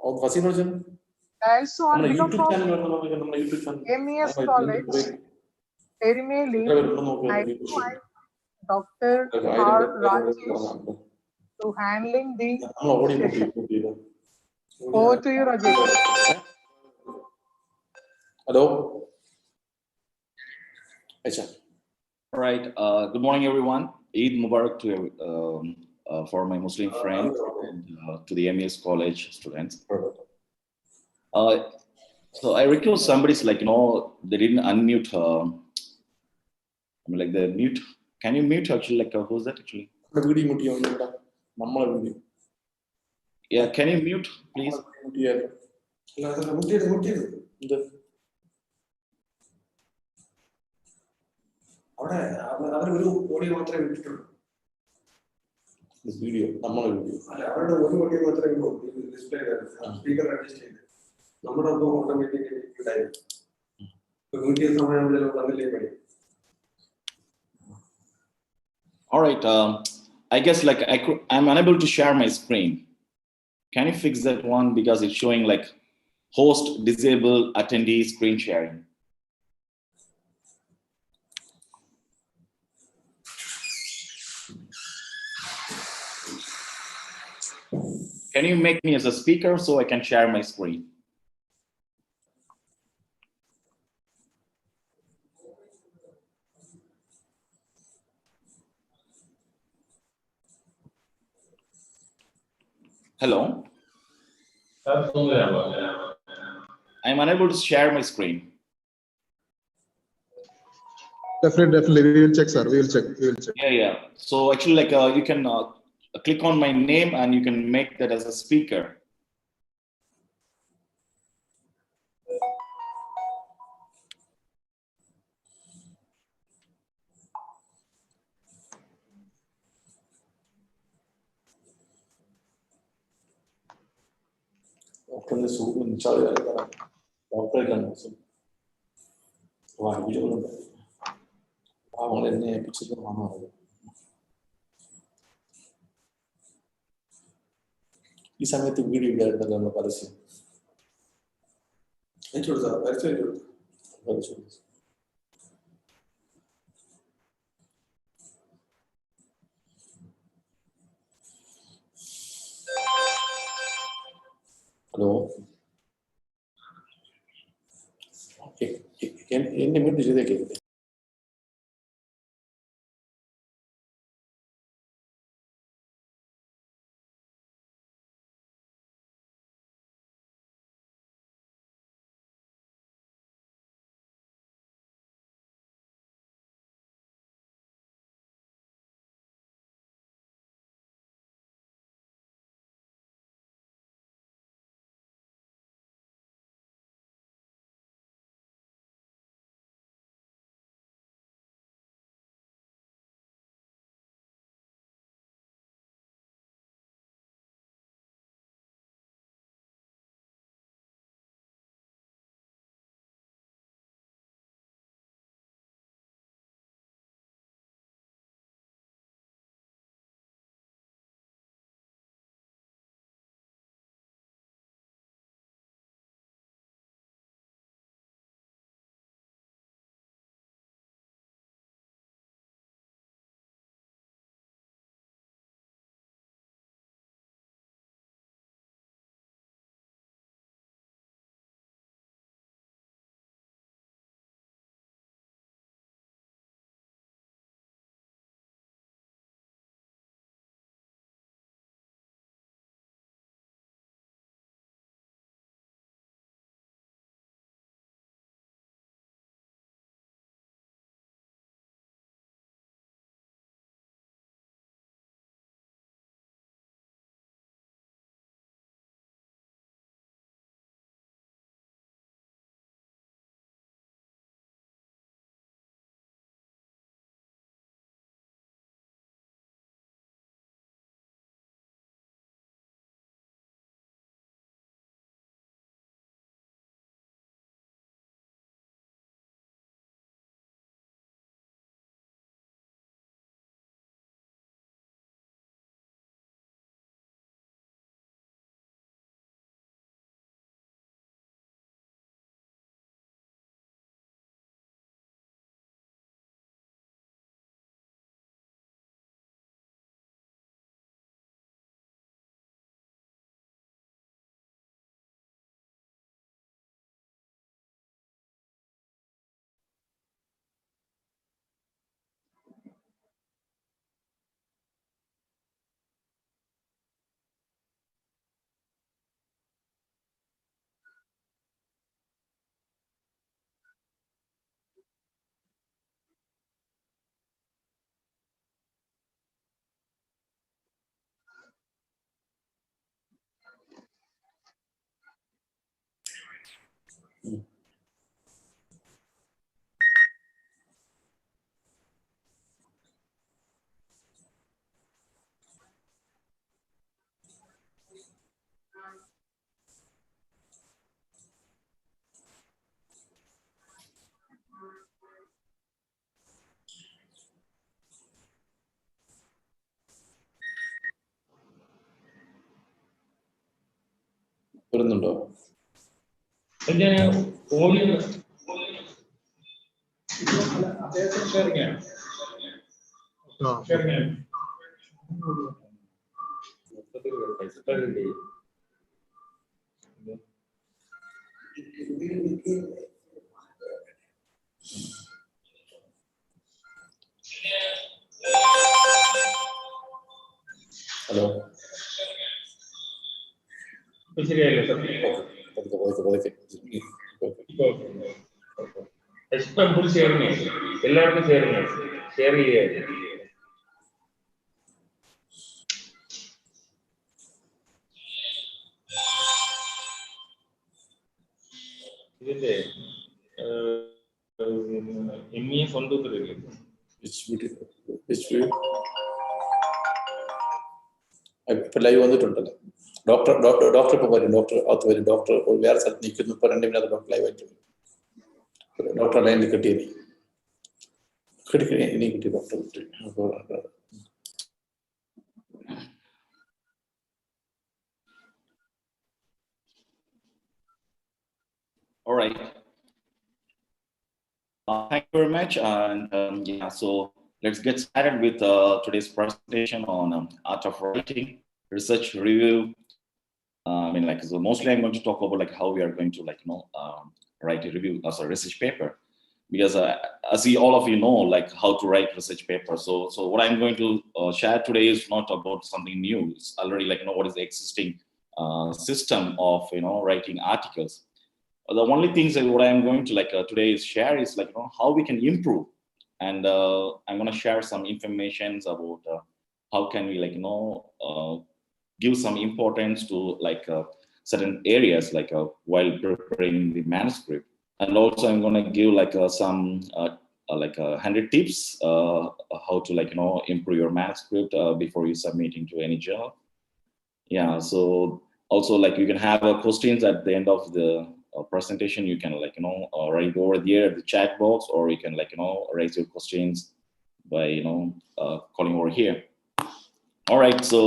Also on behalf of MES College, Erimeli, I invite Dr. R. Rajesh to handling the session. Over to you, Rajesh. Hello. All right. Good morning, everyone. Eid Mubarak to for my Muslim friends and to the MES College students. So I request somebody's like, they didn't unmute. Like the mute. Can you mute actually? Like, who's that actually? Yeah, can you mute, please? This video, All right. I guess like I'm unable to share my screen. Can you fix that one because it's showing like host disabled attendee screen sharing? Can you make me as a speaker so I can share my screen? Hello? I'm unable to share my screen. Definitely. We will check, sir. We will check. Yeah. So actually, like you can click on my name and you can make that as a speaker. After the soup and Charlie, ഈ സമയത്ത് video ഇല്ലായിരുന്നു നമ്മൾ പരസ്യം hello എന്നെ വീട്ടിൽ ചെയ്തേക്കേ വരുന്നുണ്ടോ? Hello, ശരിയല്ലേ sir? Full sharing, എല്ലാവർക്കും ഷെയർ ചെയ്യായിരുന്നു. ഇതിന്റെ MES കൊണ്ടുവന്നില്ലേ? ഇപ്പൊ ലൈവ് വന്നിട്ടുണ്ടല്ലോ. ഡോക്ടർ ഇപ്പൊ വരും. ഡോക്ടർ അകത്ത് വരും. ഡോക്ടർ വേറെ സ്ഥലത്ത് നിൽക്കുന്നു. ഇപ്പൊ 2 മിനിറ്റ് ഡോക്ടർ ലൈവ് ആയിട്ട് വരും. ഡോക്ടർ ലൈനിൽ കിട്ടിയത് ഇനി കിട്ടി. ഡോക്ടർ കിട്ടി. All right. Thank you very much. And yeah, so let's get started with today's presentation on art of writing, research review. I mean, like, so mostly I'm going to talk about like how we are going to like, write a review as a research paper, because as all of you know, like how to write research paper. So what I'm going to share today is not about something new. It's already like, what is the existing system of, writing articles. The only things that what I'm going to like today is share is like, how we can improve. And I'm going to share some information about how can we like, give some importance to like certain areas, like while preparing the manuscript. And also I'm going to give like some like 100 tips how to like, improve your manuscript before you submit into any journal. Yeah, so also like you can have questions at the end of the presentation. You can like, write over there the chat box, or you can like, raise your questions by, calling over here. All right, so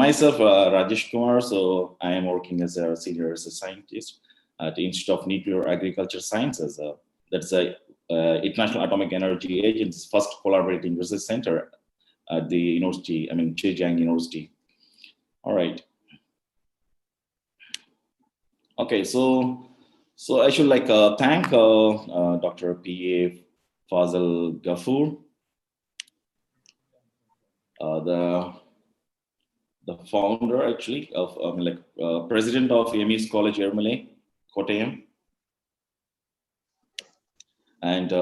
myself, Rajesh Kumar. So I am working as a senior research scientist at the Institute of Nuclear Agriculture Sciences. That's a International Atomic Energy Agency's first collaborating research center at the university, Zhejiang University. All right. Okay, so I should like thank Dr. P.A. Fazal Ghafoor, the founder actually of president of MES College Ermile, Kottayam. And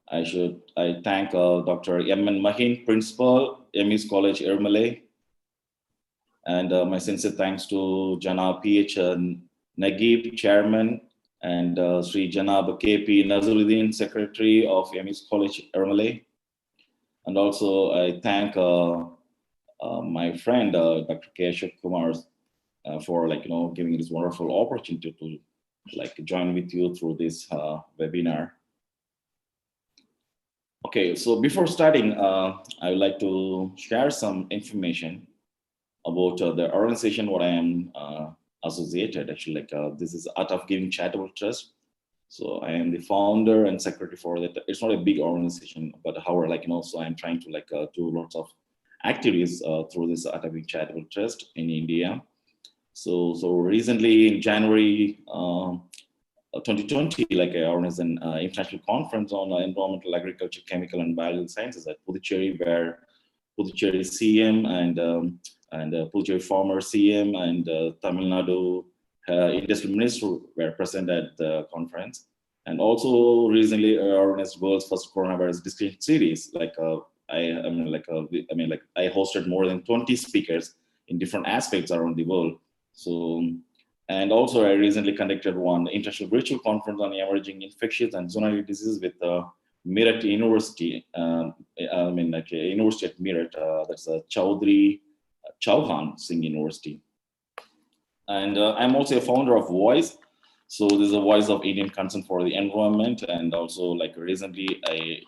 I thank Dr. M.N. Mahin, principal, MES College Ermile. And my sincere thanks to Janab P.H. Nagib, chairman, and Sri Janab K.P. Nazaruddin, secretary of MES College Ermile. And also I thank my friend Dr. K. Ashok Kumar for like, giving this wonderful opportunity to like join with you through this webinar. Okay, so before starting, I would like to share some information about the organization what I am associated. Actually, like this is Art of Giving Charitable Trust. So I am the founder and secretary for that. It's not a big organization, but however, like, so I'm trying to like do lots of activities through this Art of Giving Charitable Trust in India. So recently in January 2020, like I organized an international conference on environmental, agriculture, chemical, and biological sciences at Puducherry, where Puducherry CM and Puducherry former CM and Tamil Nadu industrial minister were present at the conference. And also recently organized world's first coronavirus discussion series. Like I hosted more than 20 speakers in different aspects around the world. So And also, I recently conducted one international virtual conference on emerging infectious and zoonotic diseases with Meerut University. Like a university at Meerut. That's Chaudhry Chauhan Singh University. And I'm also a founder of Voice. So this is a voice of Indian concern for the environment, and also like recently I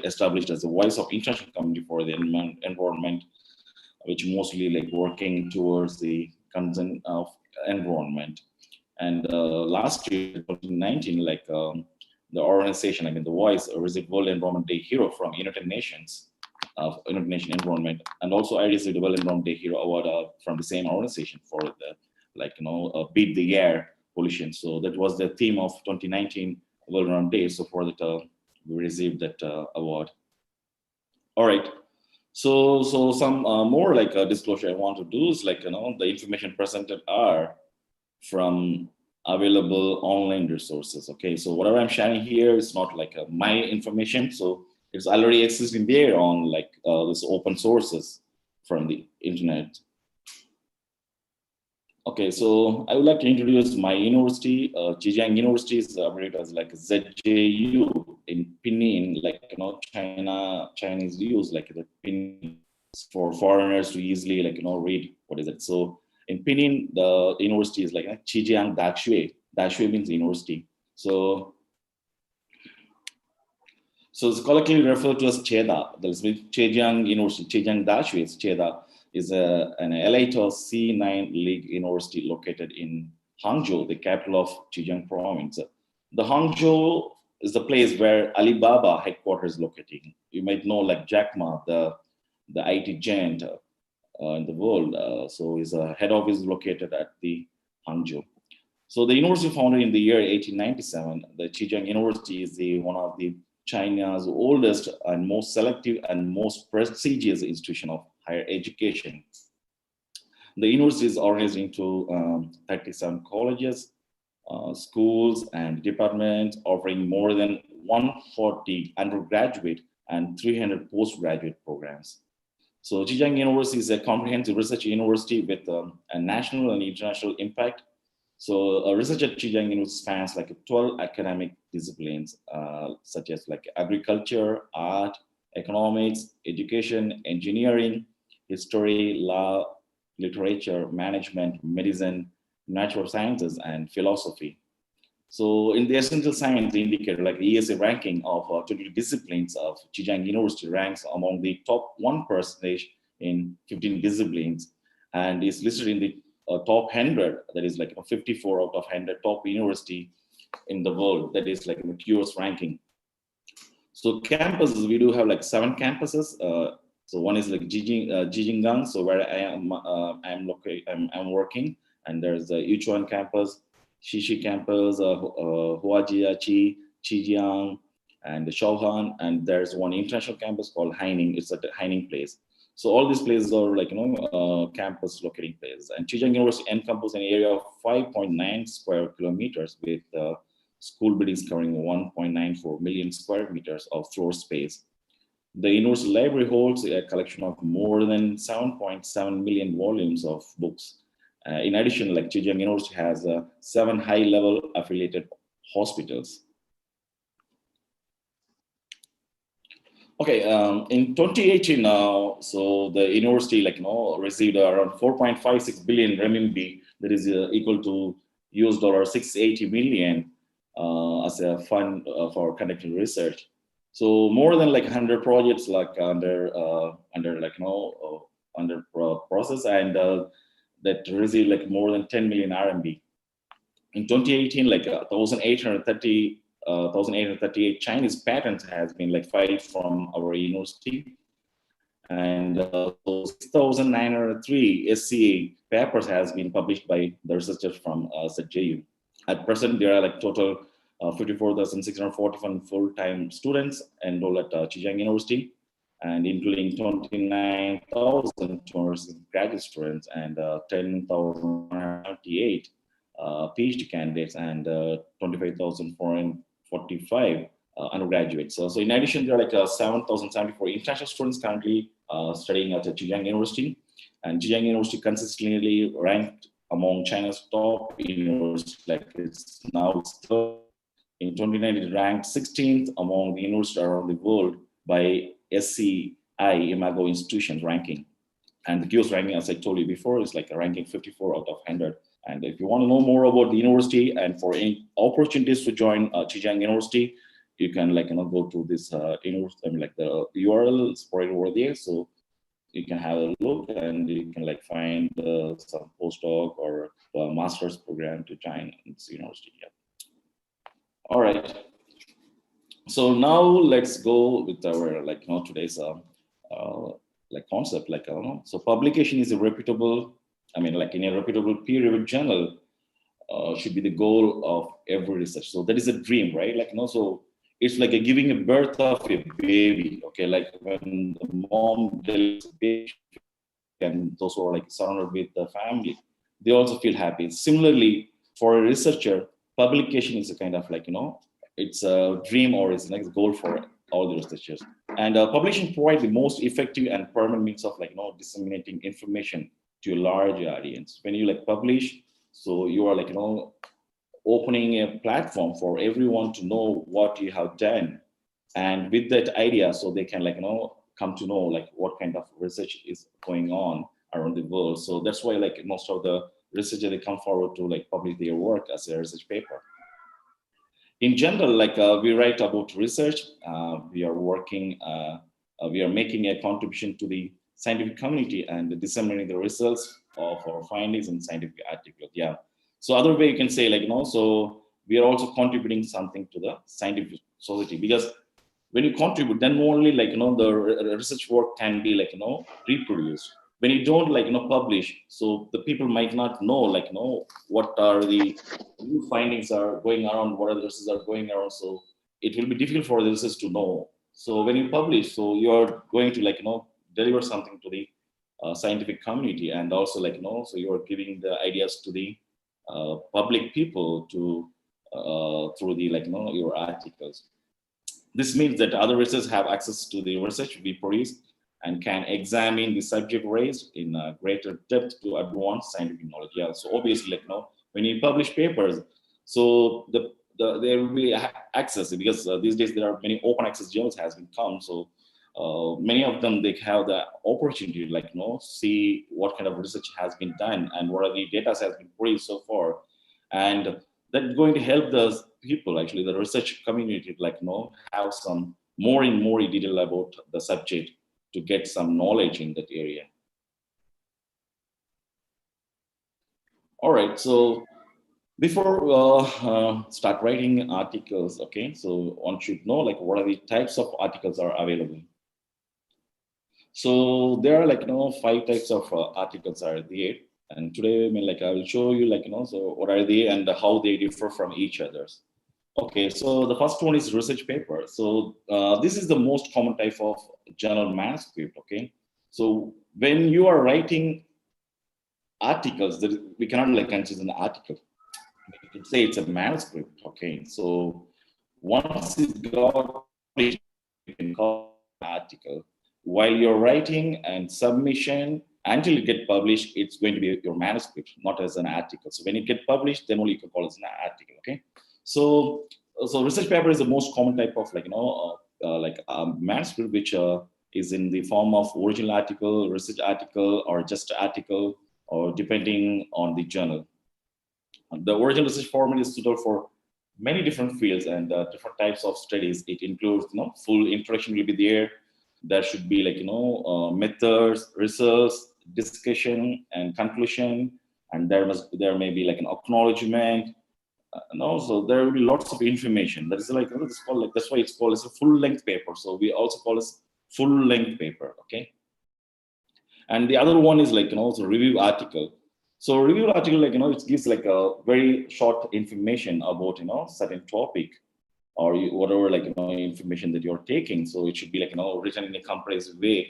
established as a voice of international community for the environment, which mostly like working towards the concern of environment. And last year, 2019, the organization, the Voice, received World Environment Day Hero from United Nations, United Nations Environment, and also I received the World Environment Day Hero Award from the same organization for the beat the air pollution. So that was the theme of 2019 World Environment Day. So for that, we received that award. All right. So some more disclosure I want to do is the information presented are from available online resources. Okay, so whatever I'm sharing here is not my information. So it's already existing there on this open sources from the internet. Okay, so I would like to introduce my university. Zhejiang University is abbreviated as ZJU in Pinyin, Chinese use the Pinyin for foreigners to easily read what is it. So in Pinyin, the university is Zhejiang Daxue. Daxue means university. So it's colloquially referred to as Cheda. That is Zhejiang University. Zhejiang Daxue is Cheda. Is an elite C9 League university located in Hangzhou, the capital of Zhejiang province. The Hangzhou is the place where Alibaba headquarters is located. You might know Jack Ma, the IT giant in the world. So his head office is located at the Hangzhou. So the university founded in the year 1897. The Zhejiang University is one of the China's oldest and most selective and most prestigious institution of higher education. The university is organized into 37 colleges, schools, and departments, offering more than 140 undergraduate and 300 postgraduate programs. So Zhejiang University is a comprehensive research university with a national and international impact. So research at Zhejiang University spans 12 academic disciplines, such as agriculture, art, economics, education, engineering, history, law, literature, management, medicine, natural sciences, and philosophy. So in the essential science indicator, the ESA ranking of 20 disciplines of Zhejiang University ranks among the top 1% in 15 disciplines, and is listed in the top 100, that is 54 out of 100 top university in the world, that is the QS ranking. So campuses, we do have 7 campuses. So one is Jijingang, so where I'm working, and there's the Yichuan campus, Shishi campus, Huajiachi, Zhejiang, and the Shaohan, and there's one international campus called Haining. It's at the Haining place. So all these places are campus locating places. And Zhejiang University encompasses an area of 5.9 square kilometers with school buildings covering 1.94 million square meters of floor space. The university library holds a collection of more than 7.7 million volumes of books. In addition, Zhejiang University has 7 high-level affiliated hospitals. Okay, in 2018 now, so the university received around 4.56 billion renminbi, that is equal to $680 million as a fund for conducting research. So more than 100 projects under process, and that received more than 10 million RMB. In 2018, 1,838 Chinese patents has been filed from our university, and 6,903 SCA papers has been published by the researchers from ZJU. At present, there are total 54,641 full-time students enrolled at Zhejiang University, and including 29,200 graduate students and 10,198 PhD candidates and 25,445 undergraduates. So in addition, there are 7,074 international students currently studying at Zhejiang University, and Zhejiang University consistently ranked among China's top universities. Like it's now third. In 2019, it ranked 16th among the universities around the world by SCI Imago Institutions ranking. And the QS ranking, as I told you before, is like a ranking 54 out of 100. And if you want to know more about the university and for any opportunities to join Zhejiang University, you can go to this university, I mean, like the URL is right over there. So you can have a look and you can find some postdoc or master's program to join this university. Yeah. All right. So now let's go with our today's concept. So publication is a reputable, in a reputable peer-reviewed journal should be the goal of every research. So that is a dream, right? So it's like giving a birth of a baby. Okay, like when the mom delivers a baby and those who are surrounded with the family, they also feel happy. Similarly, for a researcher, publication is a kind of it's a dream or it's a goal for all the researchers. And publishing provides the most effective and permanent means of disseminating information to a large audience. When you publish, so you are opening a platform for everyone to know what you have done, and with that idea, so they can come to know what kind of research is going on around the world. So that's why most of the researchers, they come forward to publish their work as a research paper. In general, we write about research, we are working, we are making a contribution to the scientific community and disseminating the results of our findings in scientific articles. Yeah. So other way you can say so we are also contributing something to the scientific society, because when you contribute, then only the research work can be reproduced. When you don't publish, so the people might not know what are the new findings are going around, what are the research are going around. So it will be difficult for the research to know. So when you publish, so you are going to deliver something to the scientific community, and also so you are giving the ideas to the public people to through the your articles. This means that other researchers have access to the research we produce and can examine the subject raised in greater depth to advance scientific knowledge. Yeah. So obviously, when you publish papers, so there will be access, because these days there are many open access journals has been come. So many of them, they have the opportunity to see what kind of research has been done and what are the data has been produced so far, and that's going to help the people, actually the research community, have some more and more detail about the subject to get some knowledge in that area. All right, so before start writing articles, okay, so one should know what are the types of articles are available. So there are 5 types of articles are there, and today I will show you so what are they and how they differ from each others. Okay, so the first one is research paper. So this is the most common type of journal manuscript. Okay, so when you are writing articles, that we cannot consider an article. We can say it's a manuscript. Okay, so once it got published, you can call it an article. While you're writing and submission, until it get published, it's going to be your manuscript, not as an article. So when it get published, then only you can call it an article. Okay, so research paper is the most common type of manuscript, which is in the form of original article, research article, or just article, or depending on the journal. The original research format is suitable for many different fields and different types of studies. It includes full introduction will be there. There should be methods, results, discussion, and conclusion, and there may be an acknowledgement, and also there will be lots of information. That is it's called that's why it's called as a full length paper. So we also call it full length paper. Okay, and the other one is also review article. So review article it gives a very short information about certain topic, or whatever information that you're taking. So it should be written in a comprehensive way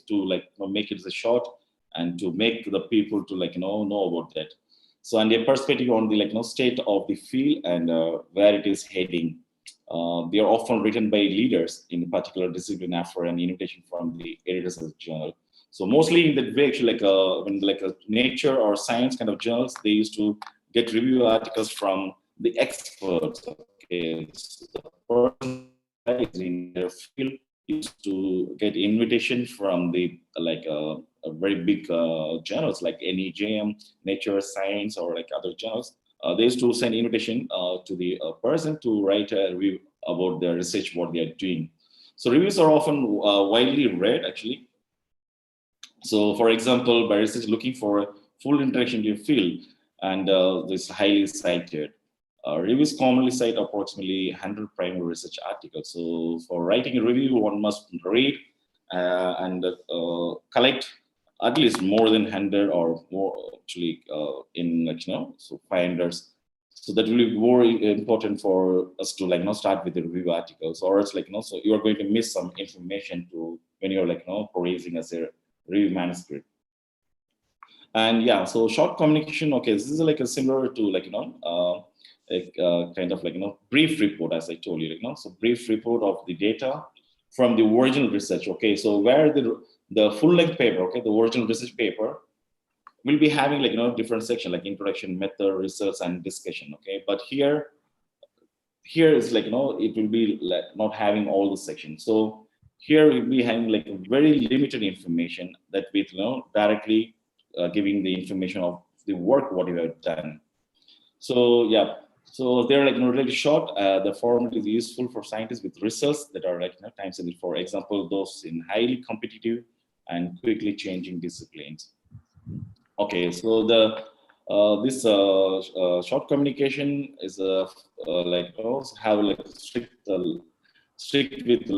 to make it as short and to make the people to know about that. So and a perspective on the state of the field and where it is heading. They are often written by leaders in a particular discipline after an invitation from the editors of the journal. So mostly in that way, actually, when a nature or science kind of journals, they used to get review articles from the experts. Okay, so the person in their field used to get invitation from the a very big journals like NEJM, Nature, Science, or like other journals. They used to send invitation to the person to write a review about their research, what they are doing. So reviews are often widely read, actually. So, for example, by research looking for a full interaction in your field, and this highly cited. Reviews commonly cite approximately 100 primary research articles. So, for writing a review, one must read and collect at least more than 100 or more, actually, in so 500. So that will be more important for us to start with the review articles, or it's so you are going to miss some information to when you're perusing as a review manuscript. And yeah, so short communication. Okay, this is a similar to kind of brief report, as I told you. So brief report of the data from the original research. Okay, so where the full length paper, okay, the original research paper will be having different section like introduction, method, results, and discussion. Okay, but here is it will be not having all the sections. So here we'll be having very limited information that with directly giving the information of the work what you have done. So yeah, so they're really short. The format is useful for scientists with results that are time sensitive. For example, those in highly competitive and quickly changing disciplines. Okay, so the this short communication is have strict with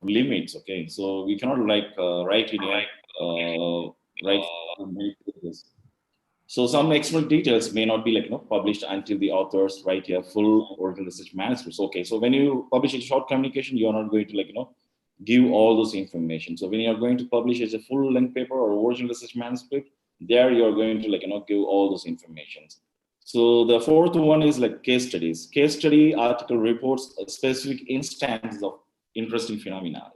limits. Okay, so we cannot write in write many pages. So some external details may not be published until the authors write a full original research manuscripts. Okay, so when you publish a short communication, you are not going to give all those information. So when you are going to publish as a full length paper or original research manuscript, there you are going to give all those informations. So the fourth one is case studies. Case study article reports specific instances of interesting phenomena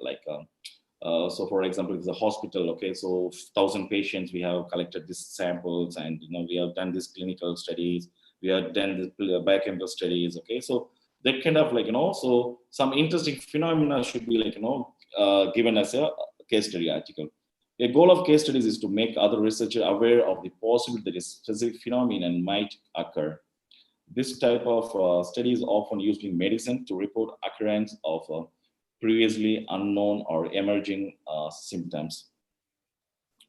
so for example, it's a hospital. Okay, so 1,000 patients, we have collected these samples, and we have done these clinical studies, we have done the biochemical studies. Okay, so that kind of so some interesting phenomena should be given as a case study article. A goal of case studies is to make other researchers aware of the possibility that a specific phenomenon might occur. This type of study is often used in medicine to report occurrence of previously unknown or emerging symptoms.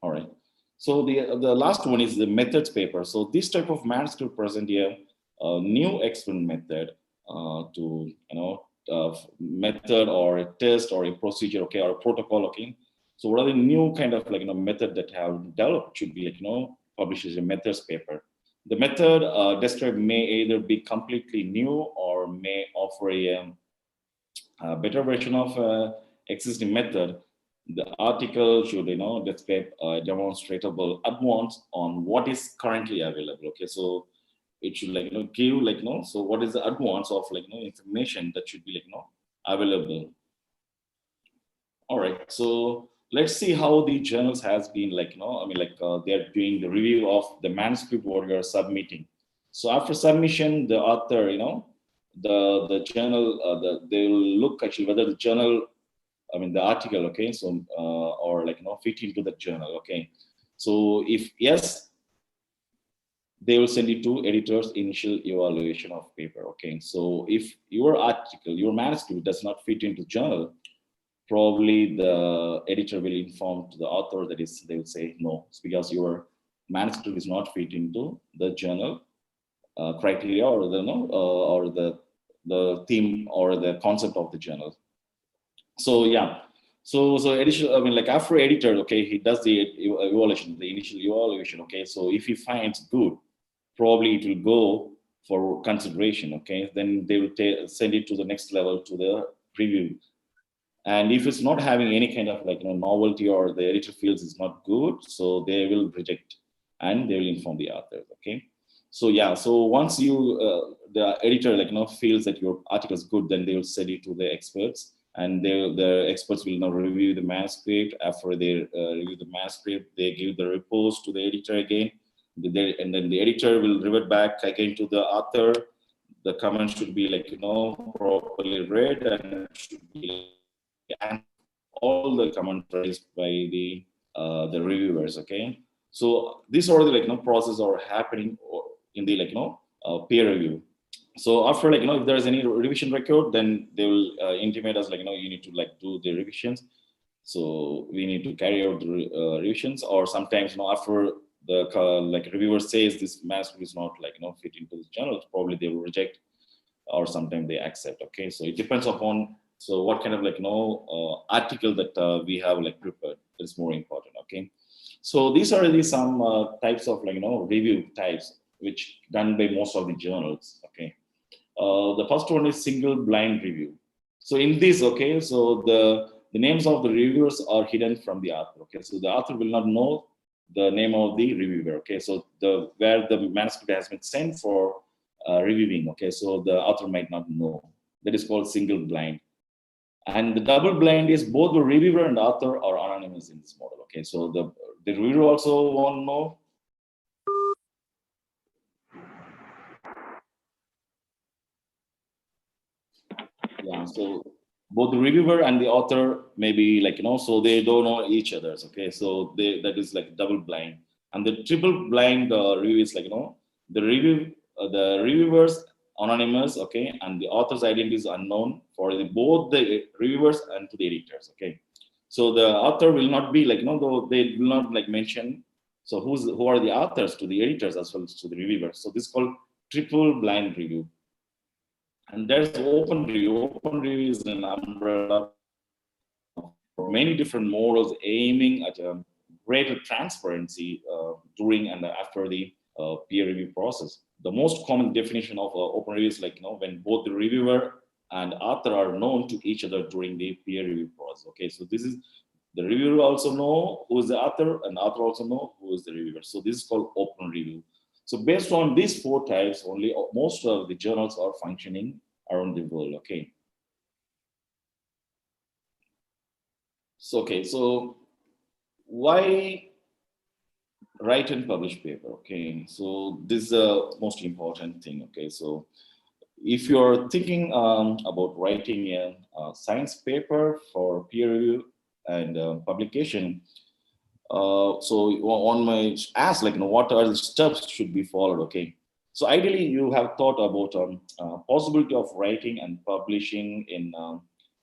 All right. So the last one is the methods paper. So this type of manuscript present here a new experiment method to method or a test or a procedure, okay, or a protocol. Okay. So what are the new kind of method that have developed should be published as a methods paper. The method described may either be completely new or may offer a better version of existing method. The article should describe demonstrable advance on what is currently available. Okay, so it should give so what is the advance of information that should be available. All right, so let's see how the journals has been they're doing the review of the manuscript what you're submitting. So after submission, the author the journal they will look actually whether the journal the article, okay, so or fit into the journal. Okay, so if yes, they will send it to editors initial evaluation of paper. Okay, so if your article, your manuscript does not fit into journal, probably the editor will inform to the author that is they will say no, it's because your manuscript is not fit into the journal criteria or the or the theme or the concept of the journal. So yeah, so additional, after editor, okay, he does the evaluation, the initial evaluation. Okay, so if he finds good, probably it will go for consideration. Okay, then they will send it to the next level to the review. And if it's not having any kind of novelty or the editor feels it's not good, so they will reject and they will inform the author. Okay, so yeah, so once you the editor feels that your article is good, then they will send it to the experts and the experts will now review the manuscript. After they review the manuscript, they give the reports to the editor again, and then the editor will revert back again to the author. The comment should be properly read, and should be and all the comments raised by the reviewers. Okay, so this already process are happening in the peer review. So after if there's any revision record, then they will intimate us you need to do the revisions. So we need to carry out the revisions, or sometimes after the reviewer says this manuscript is not fit into this journal, probably they will reject, or sometimes they accept. Okay, so it depends upon what kind of article that we have prepared. That's more important. Okay, so these are some types of review types which done by most of the journals. Okay, the first one is single blind review. So in this, okay, so the names of the reviewers are hidden from the author. Okay, so the author will not know the name of the reviewer. Okay, so where the manuscript has been sent for reviewing. Okay, so the author might not know. That is called single blind. And the double blind is both the reviewer and author are anonymous in this model. Okay, so the reviewer also won't know. Yeah, so both the reviewer and the author maybe so they don't know each other's. Okay, so that is double blind. And the triple blind review is the reviewers anonymous. Okay, and the author's identity is unknown for both the reviewers and to the editors. Okay, so the author will not be though they will not mention so who are the authors to the editors as well as to the reviewers. So this is called triple blind review. And there's open review. Open review is an umbrella for many different models aiming at a greater transparency during and after the peer review process. The most common definition of open review is when both the reviewer and author are known to each other during the peer review process. Okay, so this is the reviewer also know who is the author, and author also know who is the reviewer. So this is called open review. So based on these four types, only most of the journals are functioning around the world. Okay. So why write and publish paper? Okay, so this is the most important thing. Okay, so if you're thinking about writing a science paper for peer review and publication, so one might ask what are the steps should be followed. Okay, so ideally you have thought about possibility of writing and publishing in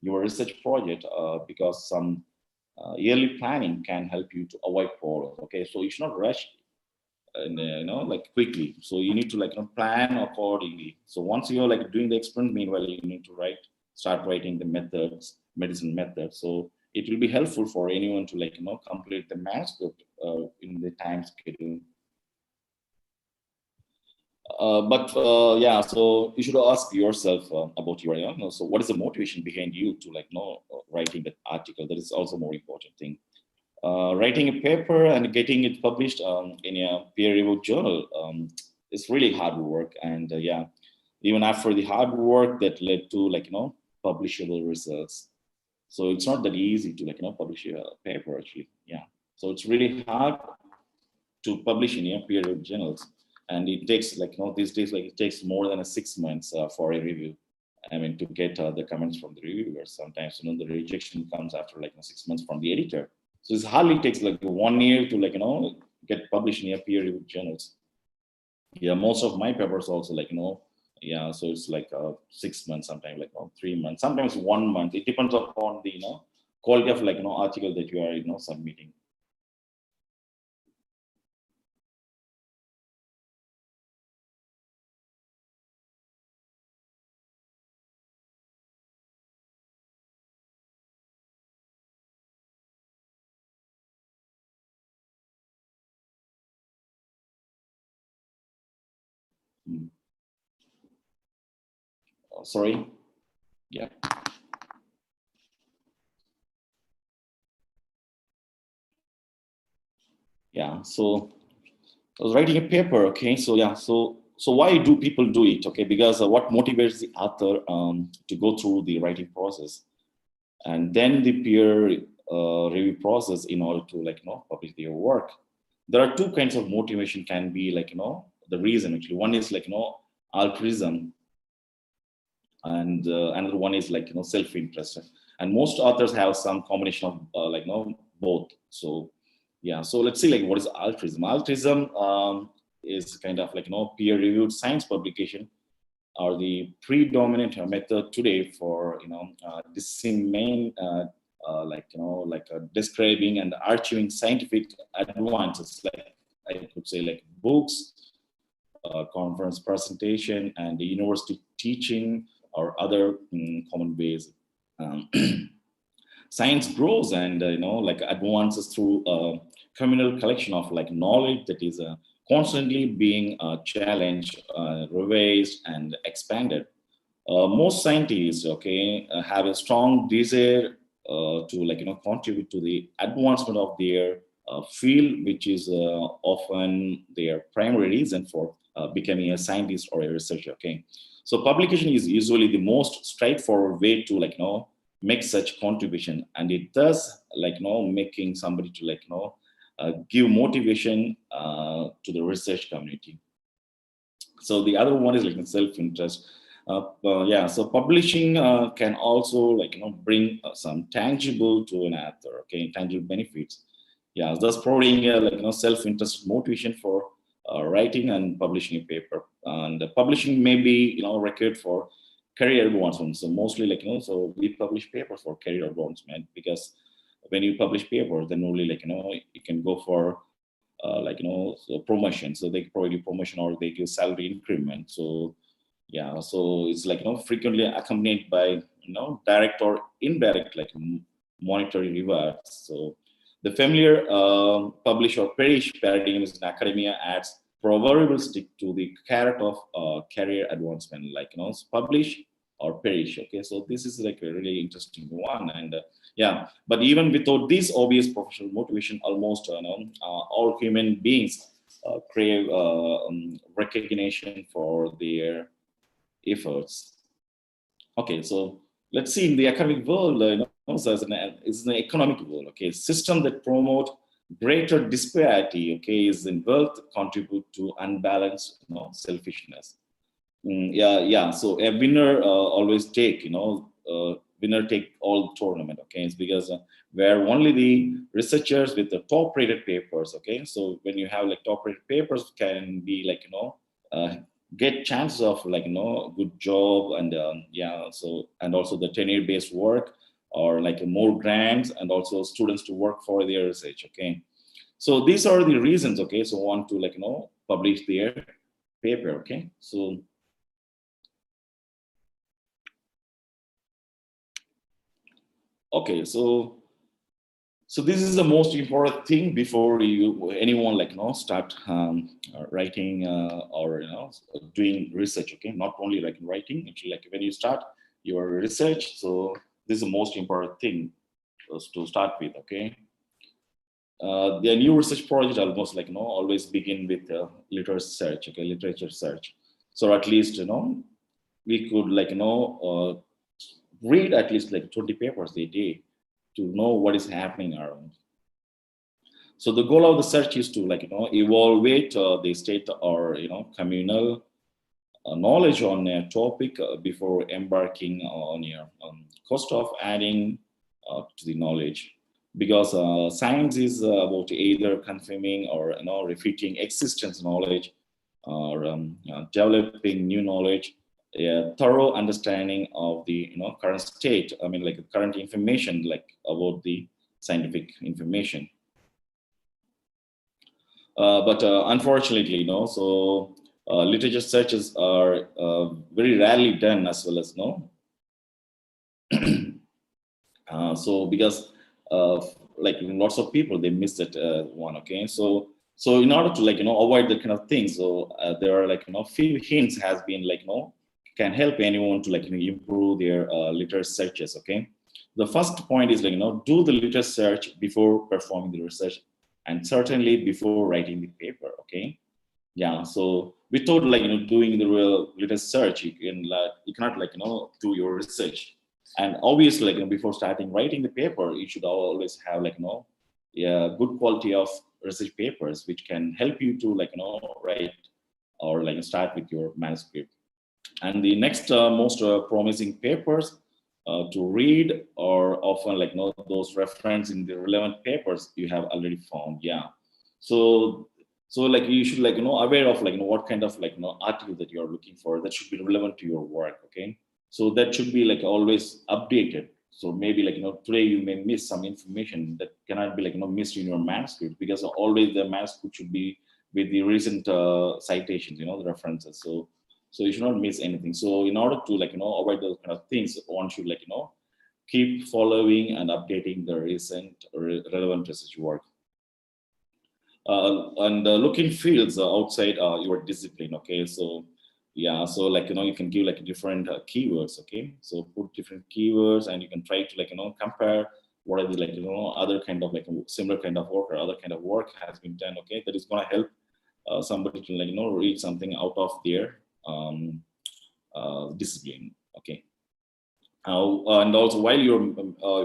your research project because some yearly planning can help you to avoid problems. Okay, so you should not rush and quickly. So you need to plan accordingly. So once you're doing the experiment, meanwhile you need to start writing the medicine methods. So it will be helpful for anyone to complete the manuscript in the time schedule. Yeah, so you should ask yourself about your so what is the motivation behind you to writing that article? That is also more important thing. Writing a paper and getting it published in a peer-reviewed journal is really hard work, and yeah, even after the hard work that led to publishable results. So it's not that easy to publish a paper actually. Yeah, so it's really hard to publish in peer-reviewed journals, and it takes these days it takes more than 6 months for a review. I mean, to get the comments from the reviewers. Sometimes the rejection comes after 6 months from the editor. So it hardly takes 1 year to get published in peer-reviewed journals. Yeah, most of my papers also yeah, so it's 6 months, sometimes 3 months, sometimes 1 month. It depends upon the quality of article that you are submitting. Sorry. Yeah. Yeah. So I was writing a paper. Okay. So yeah. So why do people do it? Okay. Because what motivates the author to go through the writing process? and then the peer review process in order to publish their work. There are two kinds of motivation can be the reason actually. One is altruism, and another one is self-interest. And most authors have some combination of both. So yeah, so let's see what is altruism. Altruism is kind of peer-reviewed science publication are the predominant method today for disseminating describing and archiving scientific advances, I could say books, conference presentation, and the university teaching or other common ways. Science grows and advances through a communal collection of knowledge that is constantly being challenged, revised, and expanded. Most scientists, have a strong desire to contribute to the advancement of their field, which is often their primary reason for becoming a scientist or a researcher. Okay, so publication is usually the most straightforward way to make such contribution, and it does making somebody to give motivation to the research community. So the other one is self-interest. Yeah, so publishing can also bring some tangible to an author, tangible benefits. Yeah, thus providing self-interest motivation for writing and publishing a paper. And publishing may be required for career advancement. So mostly so we publish papers for career advancement, because when you publish papers, then only you can go for so promotion. So they provide you promotion or they give salary increment. So yeah, so it's frequently accompanied by direct or indirect monetary rewards. So the familiar publish or perish paradigm in academia adds proverbial stick to the carrot of career advancement, publish or perish. Okay, so this is a really interesting one. And yeah, but even without this obvious professional motivation, almost all human beings crave recognition for their efforts. Okay, so let's see in the academic world, so it's an economic world. Okay, system that promote greater disparity, is in wealth, contribute to unbalanced selfishness. Yeah. So a winner always take, winner take all tournament. Okay, it's because where only the researchers with the top rated papers. Okay, so when you have top rated papers, can be get chances of good job, and yeah, so and also the tenure based work, or more grants, and also students to work for their research. Okay, so these are the reasons. Okay, so want to publish their paper. Okay, so okay, so this is the most important thing before anyone start writing or doing research. Okay, not only writing, actually when you start your research. So this is the most important thing to start with. Okay, the new research project almost always begin with literature search. Okay, literature search. So at least we could read at least 20 papers a day to know what is happening around. So the goal of the search is to evaluate the state or communal knowledge on a topic before embarking on your cost of adding to the knowledge. Because science is about either confirming or refuting existence knowledge, or developing new knowledge, a thorough understanding of the current state. I mean, current information, about the scientific information. But unfortunately, so literature searches are very rarely done, as well as so because lots of people, they miss that one. Okay, so in order to avoid that kind of thing, so there are few hints has been can help anyone to improve their literature searches. Okay, the first point is do the literature search before performing the research, and certainly before writing the paper. Okay, yeah, so without doing the real literature search, you cannot do your research. And obviously, like, before starting writing the paper, you should always have, like, good quality of research papers, which can help you to, like, write or like start with your manuscript. And the next most promising papers to read are often, like, those reference in the relevant papers you have already found. Yeah. So like you should, like, aware of, like, what kind of, like, article that you are looking for that should be relevant to your work. Okay. So that should be, like, always updated. So maybe, like, today you may miss some information that cannot be, like, missed in your manuscript, because always the manuscript should be with the recent citations, the references. So you should not miss anything. So in order to, like, avoid those kind of things, one should, like, keep following and updating the recent relevant research work. And looking fields outside your discipline. Okay, so yeah, so, like, you can give, like, different keywords. Okay, so put different keywords, and you can try to, like, compare what are the, like, other kind of, like, similar kind of work or other kind of work has been done. Okay, that is going to help somebody to, like, read something out of their discipline. Okay. And also, while your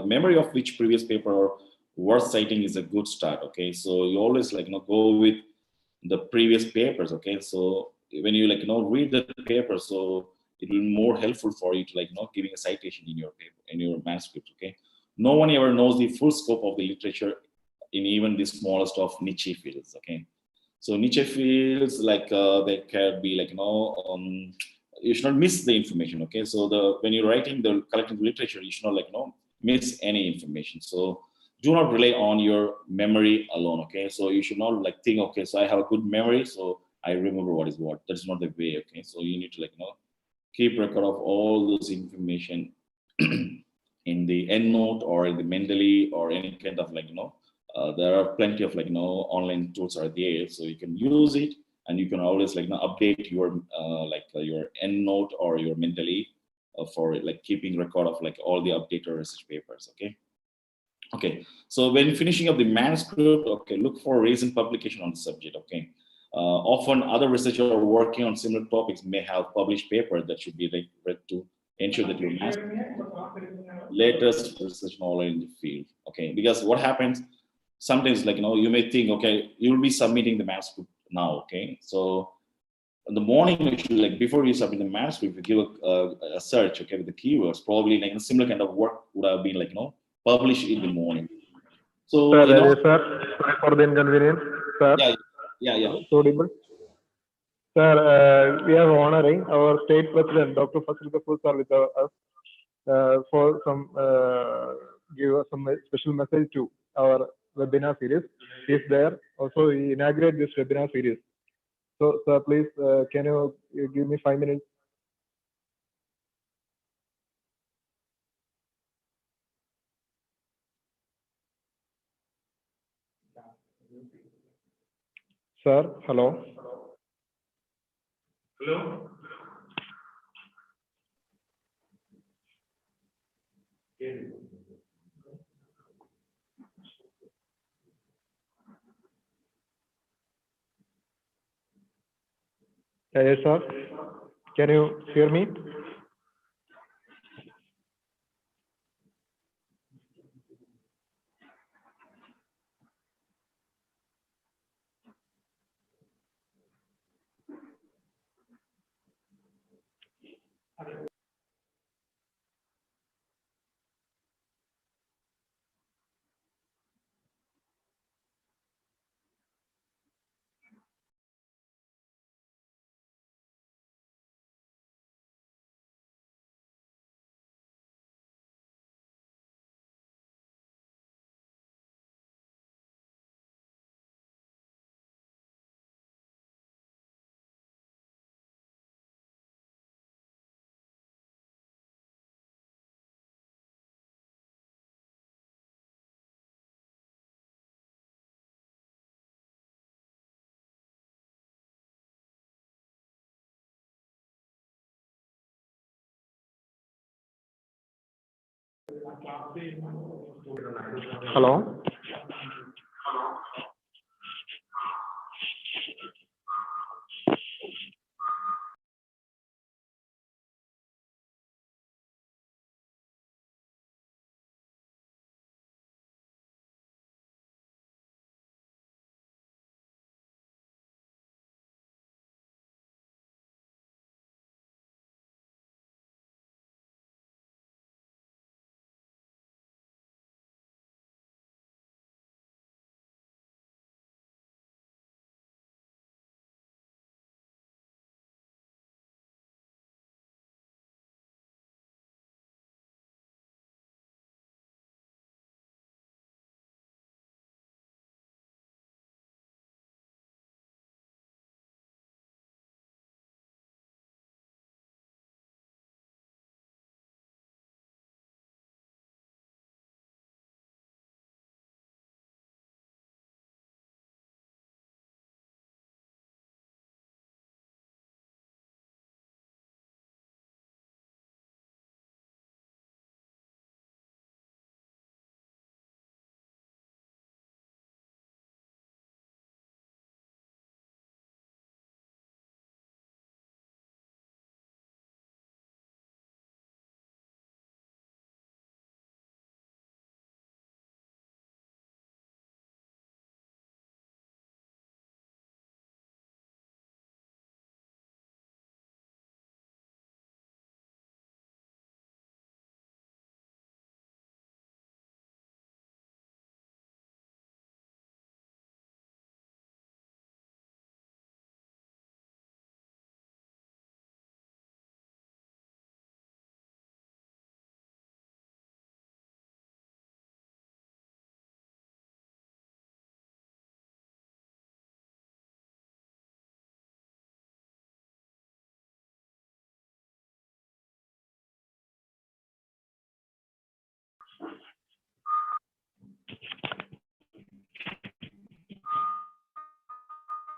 memory of which previous paper or worth citing is a good start. Okay, so you always, like, go with the previous papers. Okay, so when you, like, read the paper, so it will be more helpful for you to, like, giving a citation in your paper, in your manuscript. Okay, no one ever knows the full scope of the literature in even the smallest of niche fields. Okay, so niche fields, like, they can be, like, you should not miss the information. Okay, so when you're writing the collecting the literature, you should not, like, miss any information. So do not rely on your memory alone. Okay, so you should not, like, think, okay, so I have a good memory, so I remember what is what. That's not the way. Okay, so you need to, like, keep record of all those information in the EndNote or in the Mendeley or any kind of, like, there are plenty of, like, online tools are there, so you can use it, and you can always, like, update your your EndNote or your Mendeley for, like, keeping record of, like, all the updated research papers. Okay. Okay, so when finishing up the manuscript, okay, look for recent publication on the subject. Okay, often other researchers are working on similar topics may have published papers that should be, like, read to ensure that your manuscript latest research knowledge in the field. Okay, because what happens sometimes, like, you may think, okay, you will be submitting the manuscript now. Okay, so in the morning, you should, like, before you submit the manuscript, you give a search, okay, with the keywords. Probably, like, a similar kind of work would have been, like, published in the morning. So, sir, sir, sorry for the inconvenience, sir. Yeah. Audible. Sir, we are honoring our state president, Dr. Fasil Kapoor, sir, with us for some give us some special message to our webinar series. He is there. Also, he inaugurate this webinar series. So, sir, please, can you give me 5 minutes? Sir, hello. Hello. Yes, sir. Can you hear me? Hello.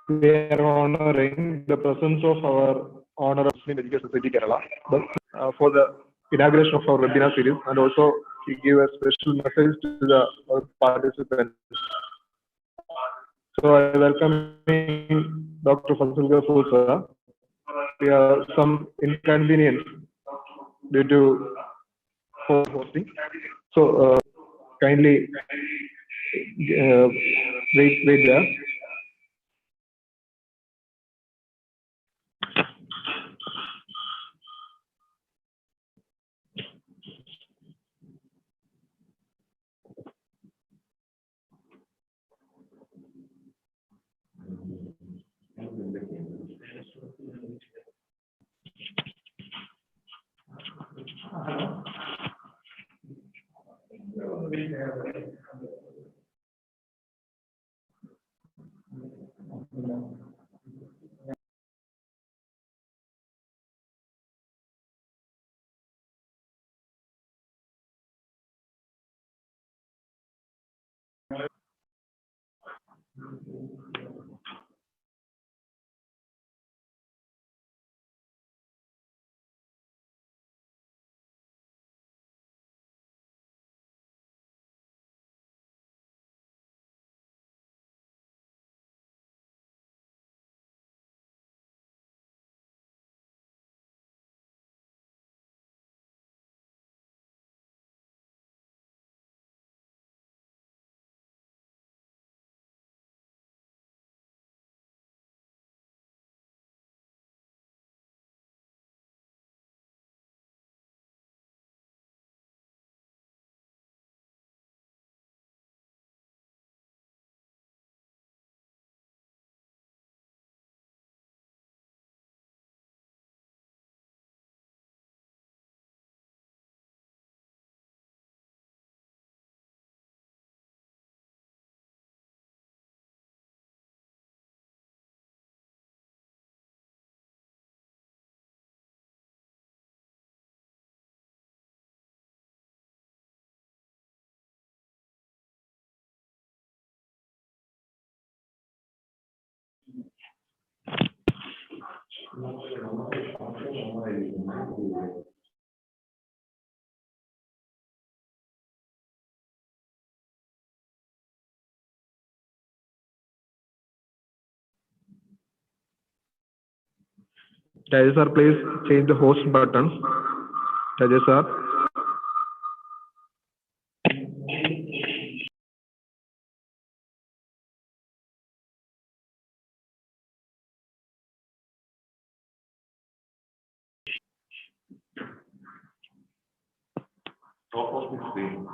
We are honoring the presence of our Honorable Muslim Education Society Kerala for the inauguration of our webinar series, and also to give a special message to the participants. So I welcome Dr. Fasil Ghafoor, sir. We have some inconvenience due to hosting. So kindly wait there. Rajesh sir, please change the host button. Rajesh sir. Top of the screen.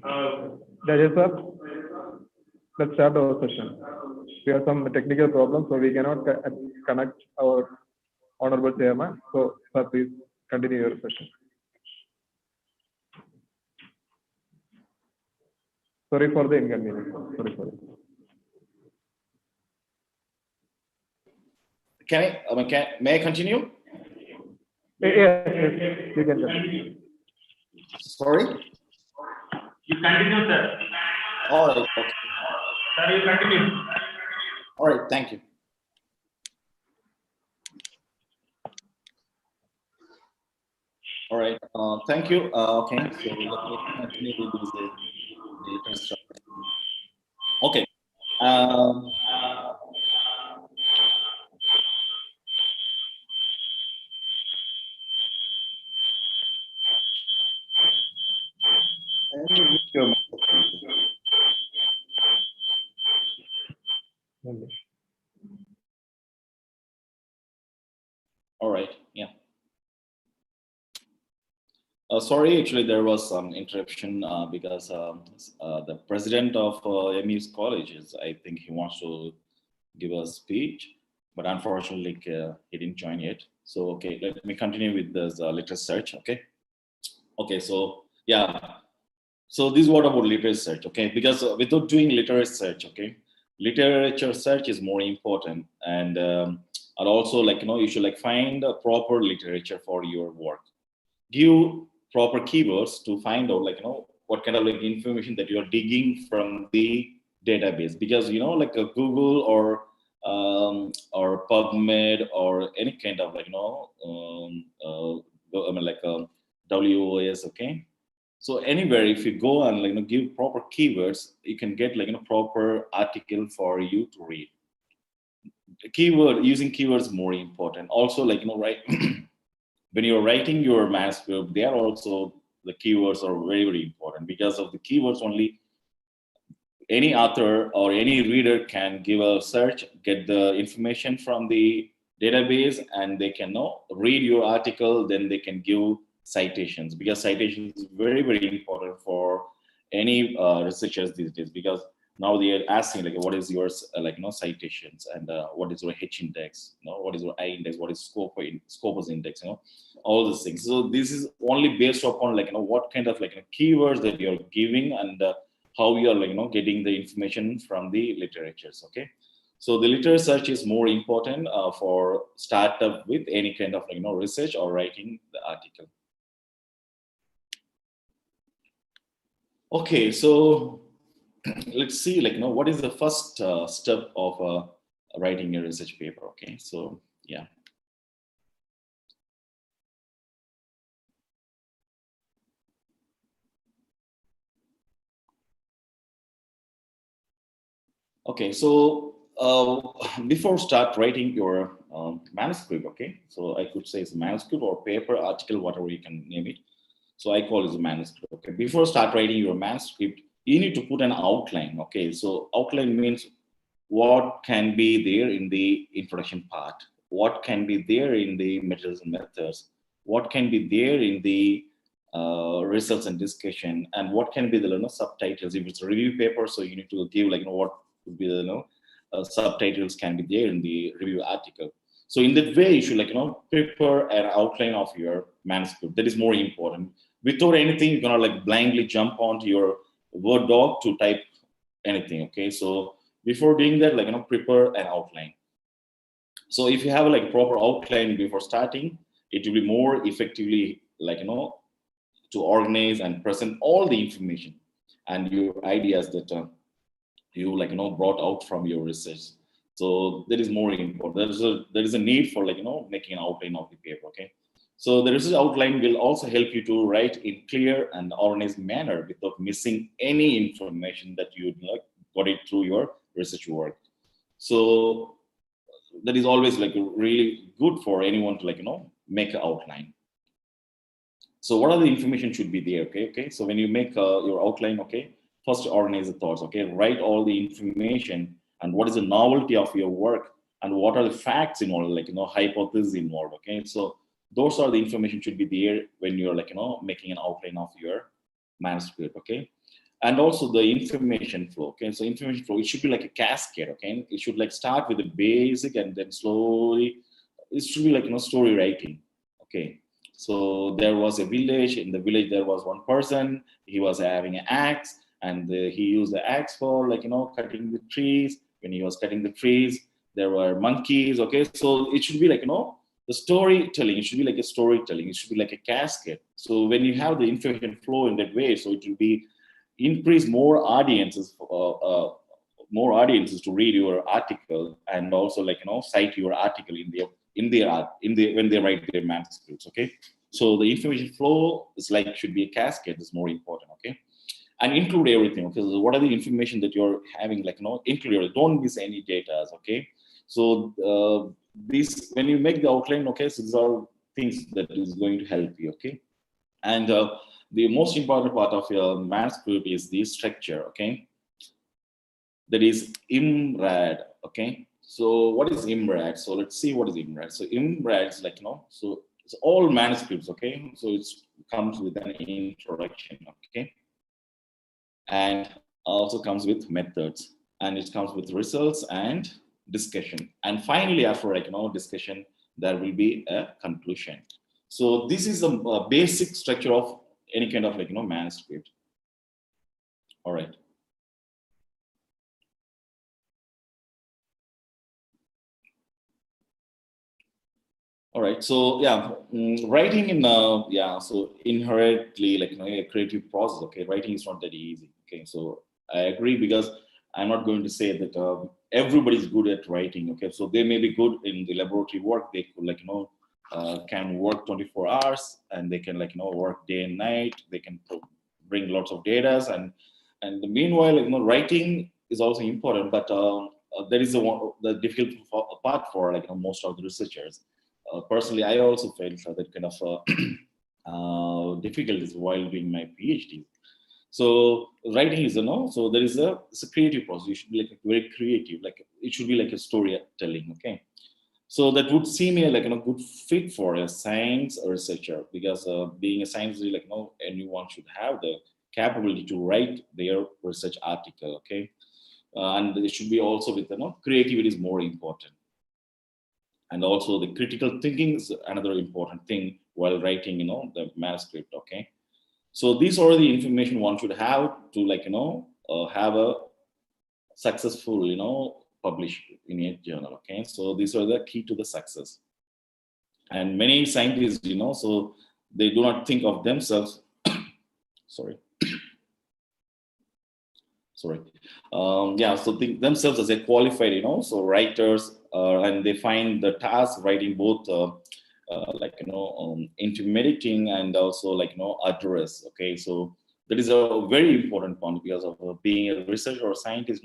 Rajesh sir, let's start our session. We have some technical problems, so we cannot connect our honorable chairman. So, sir, please continue your session. Sorry for the inconvenience. Sorry for it. May I continue? Yes, you can continue. Sorry? You continue, sir. All right. Okay. Sir, you continue. All right. Thank you. All right. Thank you. Okay. So let me continue with the okay. All right. Yeah. Sorry, actually, there was some interruption because the president of MES College I think he wants to give a speech, but unfortunately, he didn't join yet. So, okay, let me continue with this literature search. Okay. Okay. So, yeah. So this is what about literature search, okay? Because without doing literature search, okay, literature search is more important, and also you should find a proper literature for your work. Give proper keywords to find out what kind of information that you are digging from the database, because a Google or PubMed or any kind of WOS, okay. So anywhere, if you go and give proper keywords, you can get proper article for you to read. Using keywords more important. Also right when you're writing your manuscript, they are also the keywords are very, very important, because of the keywords only any author or any reader can give a search, get the information from the database, and they can read your article. Then they can give citations, because citations is very, very important for any researchers these days, because now they are asking what is your citations, and what is your H index, what is your I index, what is Scopus index, all these things. So this is only based upon what kind of keywords that you're giving, and how you are getting the information from the literatures. Okay, so the literature search is more important for startup with any kind of research or writing the article. Okay, so let's see what is the first step of writing a research paper. Okay, so yeah. Okay, so before start writing your manuscript, okay, so I could say it's a manuscript or paper, article, whatever you can name it. So I call it a manuscript. Okay, before start writing your manuscript, you need to put an outline. Okay, so outline means what can be there in the introduction part, what can be there in the materials and methods, what can be there in the results and discussion, and what can be the subtitles. If it's a review paper, so you need to give what would be the subtitles can be there in the review article. So in that way, you should prepare an outline of your manuscript. That is more important. Without anything, you're gonna blindly jump onto your Word doc to type anything. Okay, so before doing that, prepare an outline. So if you have a proper outline before starting, it will be more effectively to organize and present all the information and your ideas that you brought out from your research. So that is more important. There is a need for making an outline of the paper. Okay, so the research outline will also help you to write in clear and organized manner without missing any information that you got it through your research work. So that is always really good for anyone to make an outline. So what are the information should be there? Okay. So when you make your outline, okay, first organize the thoughts. Okay, write all the information and what is the novelty of your work and what are the facts involved, hypotheses involved. Okay, so those are the information should be there when you're making an outline of your manuscript. Okay, And also the information flow. Okay, so information flow, it should be like a cascade. Okay, it should like start with the basic and then slowly it should be like story writing. Okay, so there was a village. In the village there was one person. He was having an axe, and he used the axe for cutting the trees. When he was cutting the trees, there were monkeys. Okay, so it should be like the storytelling. It should be like a storytelling. It should be like a cascade. So when you have the information flow in that way, so it will be increase more audiences to read your article, and also cite your article when they write their manuscripts. Okay, so the information flow is should be a cascade, is more important. Okay, and include everything. Okay, so what are the information that you're having, include it, don't miss any data. Okay, so this, when you make the outline, okay, so these are things that is going to help you. Okay, and the most important part of your manuscript is the structure. Okay, that is IMRAD. Okay, so what is IMRAD? So let's see what is IMRAD. So IMRAD is so it's all manuscripts. Okay, so it comes with an introduction. Okay, and also comes with methods, and it comes with results and discussion, and finally after discussion there will be a conclusion. So this is a basic structure of any kind of manuscript. All right. All right. So yeah, writing in so inherently a creative process. Okay, writing is not that easy. Okay, so I agree, because I'm not going to say that everybody's good at writing. Okay, so they may be good in the laboratory work. They could can work 24 hours, and they can work day and night. They can bring lots of data, and meanwhile writing is also important, but there is the difficult part for most of the researchers. Personally, I also felt that kind of difficulties while doing my PhD. So writing is so there is it's a creative process. You should be very creative. It should be like a storytelling. Okay, so that would seem a good fit for a science researcher, because being a science anyone should have the capability to write their research article. Okay, and it should be also with creativity is more important. And also the critical thinking is another important thing while writing, the manuscript. Okay, so these are the information one should have to have a successful, publish in a journal. Okay, so these are the key to the success. And many scientists, so they do not think of themselves. sorry. So think themselves as a qualified, so writers, and they find the task writing both intimidating and also arduous. Okay, so that is a very important point, because of being a researcher or a scientist.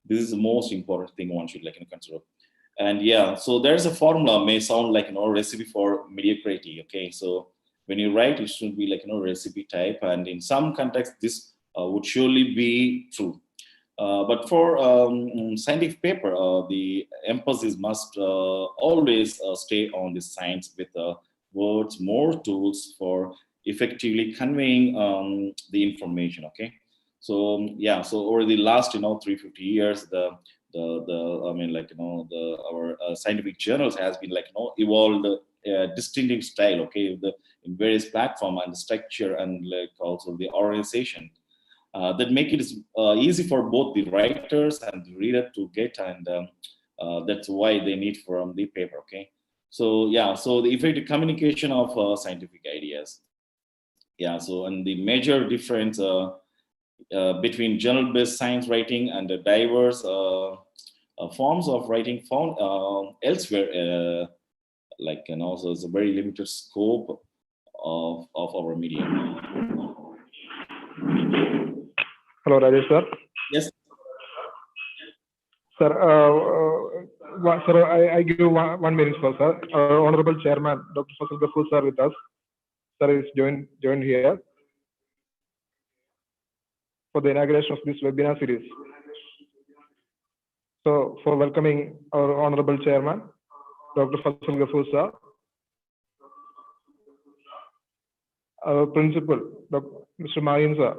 This is the most important thing one should consider. And yeah, so there's a formula, may sound like recipe for mediocrity. Okay, so when you write, it should be recipe type, and in some context this would surely be true. But for scientific paper, the emphasis must always stay on the science, with words, more tools for effectively conveying the information. Okay, so yeah, so over the last 350 years, our scientific journals has been evolved distinctive style. Okay, in various platform and the structure, and also the organization that make it easy for both the writers and the reader to get, and that's why they need from the paper. Okay, so yeah, so the effective communication of scientific ideas. Yeah, so and the major difference between journal-based science writing and the diverse forms of writing found elsewhere, so it's a very limited scope of our medium. Hello, Rajesh sir. Yes. Sir, sir, I give you 1 minute for sir. Our Honorable Chairman, Dr. Faisal Ghafoor sir, with us. Sir is joined here for the inauguration of this webinar series. So, for welcoming our Honorable Chairman, Dr. Faisal Ghafoor sir, our Principal, Mr. Mahin sir,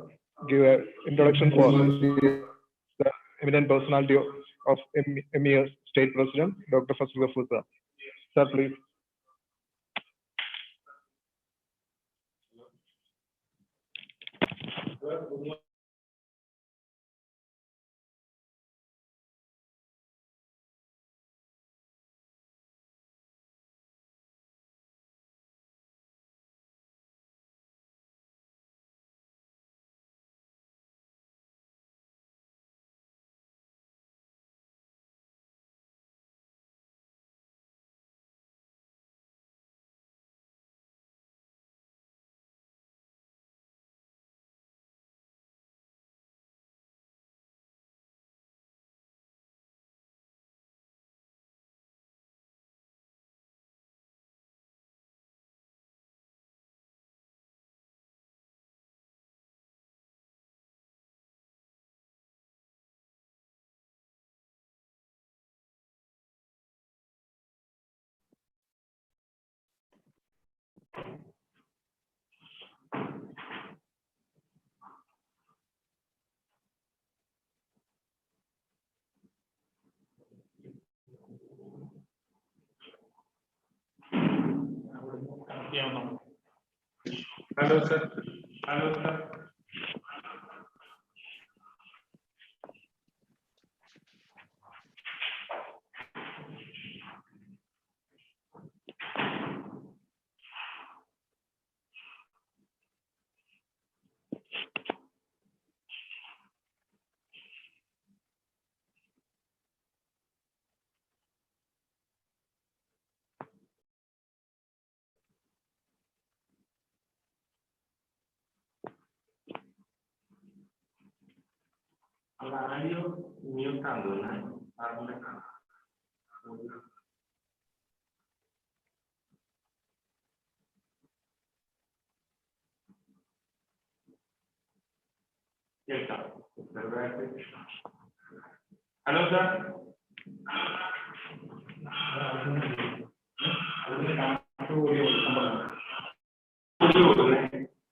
give an introduction for the eminent personality of MES State President, Dr. Fasil Ghaffur, sir. Sir, please. Hello, sir. Hello, sir. Radio mute Hello, sir.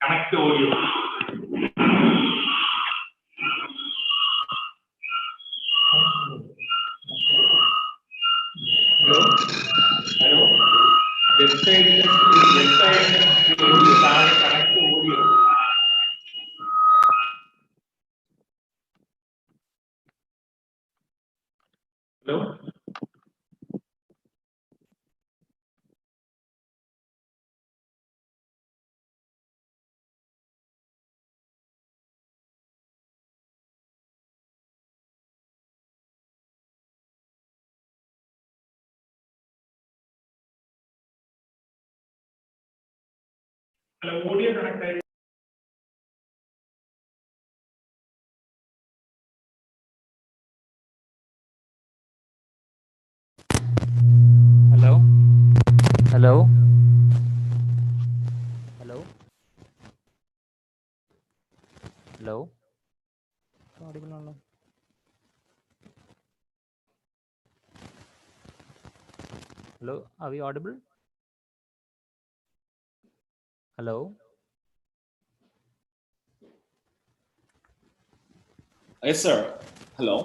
Connect to audio. Hello. Hello. Website connect to audio. Hello. Hello, audio connect. Hello? Hello? Hello? Hello? Audible ആണല്ലോ. Hello? Are we audible? Hello? Yes, sir. Hello.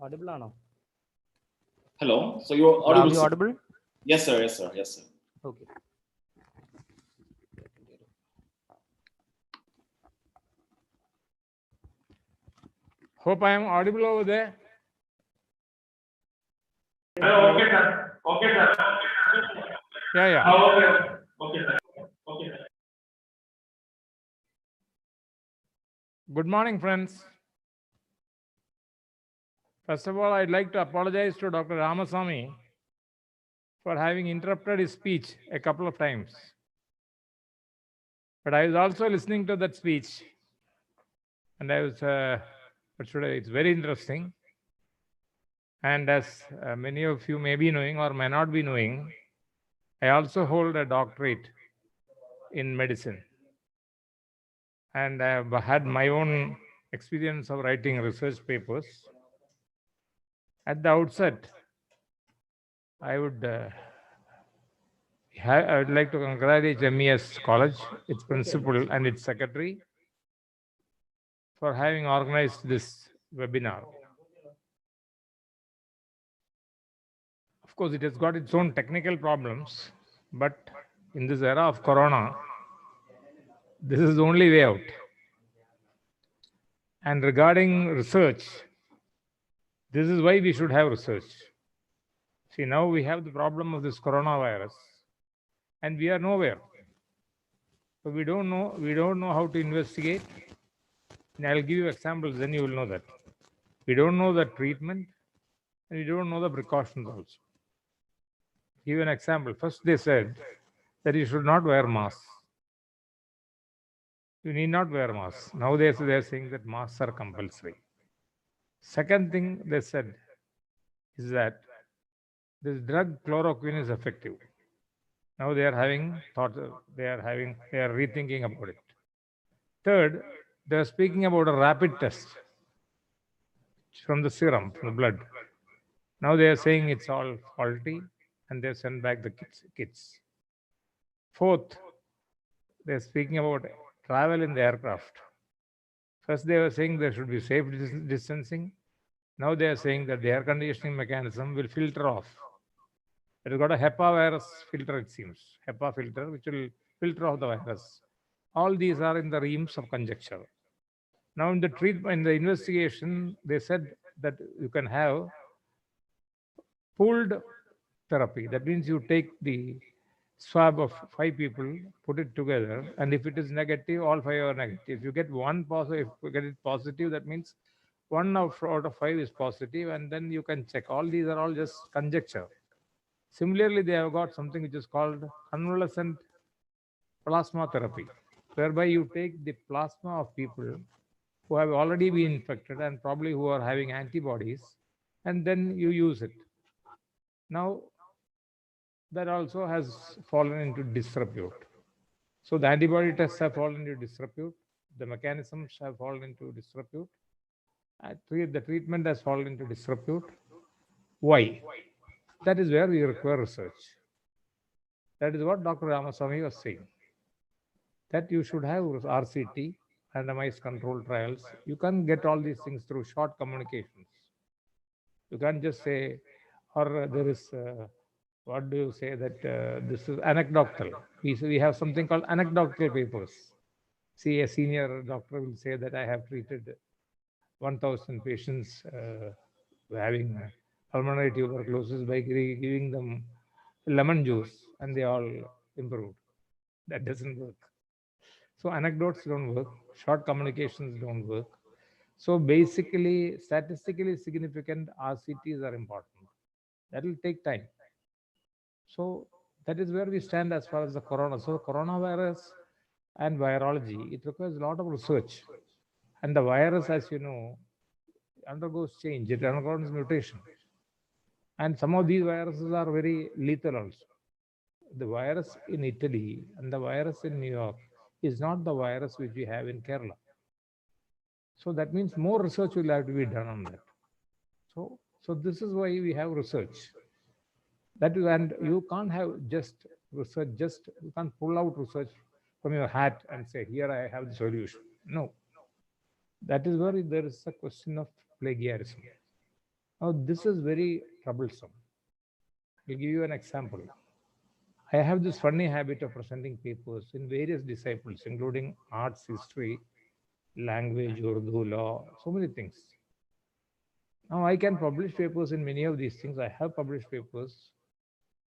Audible ആണോ? Hello. So you're Are audible, we sir? audible? Yes, sir. Yes, sir. Yes, sir. Okay. Hope I am audible over there. Hello, okay, sir. Okay, sir. Yeah. Oh, okay. Okay, sir. Okay, sir. Good morning, friends. First of all, I'd like to apologize to Dr. Ramasamy for having interrupted his speech a couple of times. But I was also listening to that speech, and I was, it's very interesting. And as many of you may be knowing or may not be knowing, I also hold a doctorate in medicine. And I've had my own experience of writing research papers. At the outset, I would like to congratulate MES College, its principal and its secretary, for having organized this webinar. Of course, it has got its own technical problems, but in this era of corona, this is the only way out. And regarding research, this is why we should have research. See, now we have the problem of this coronavirus, and we are nowhere. So we don't know how to investigate. And I'll give you examples, then you will know that. We don't know the treatment, and we don't know the precautions also. Give you an example. First, they said that you should not wear masks. You need not wear masks. Nowadays, they are saying that masks are compulsory. Second thing they said is that this drug chloroquine is effective. Now they are having thought, they are rethinking about it. Third, they are speaking about a rapid test from the serum, from the blood. Now they are saying it's all faulty, and they send back the kits. Fourth, they are speaking about travel in the aircraft. First, they were saying there should be safe distancing. Now they are saying that the air conditioning mechanism will filter off. It has got a HEPA virus filter, it seems. HEPA filter, which will filter off the virus. All these are in the realms of conjecture. Now, in the treatment, in the investigation, they said that you can have pooled therapy. That means you take the swab of 5 people, put it together, and if it is negative, all 5 are negative. If you get one positive, if you get it positive, that means 1 out of 5 is positive, and then you can check. All these are all just conjecture. Similarly, they have got something which is called convalescent plasma therapy, whereby you take the plasma of people who have already been infected and probably who are having antibodies, and then you use it. Now, that also has fallen into disrepute. So the antibody tests have fallen into disrepute. The mechanisms have fallen into disrepute. The treatment has fallen into disrepute. Why? That is where we require research. That is what Dr. Ramaswamy was saying. That you should have RCT, randomized control trials. You can't get all these things through short communications. You can't just say, or there is, what do you say, that this is anecdotal. We have something called anecdotal papers. See, a senior doctor will say that I have treated 1,000 patients having pulmonary tuberculosis by giving them lemon juice, and they all improved. That doesn't work. So anecdotes don't work. Short communications don't work. So basically, statistically significant RCTs are important. That will take time. So that is where we stand as far as the corona. So coronavirus and virology, it requires a lot of research. And the virus, as you know, undergoes change. It undergoes mutation. And some of these viruses are very lethal also. The virus in Italy and the virus in New York is not the virus which we have in Kerala. So that means more research will have to be done on that. So this is why we have research. That is, and you can't have just research, you can't pull out research from your hat and say, here I have the solution. No. That is where there is a question of plagiarism. Now, this is very troublesome. I'll give you an example. I have this funny habit of presenting papers in various disciplines, including arts, history, language, Urdu, law, so many things. Now, I can publish papers in many of these things. I have published papers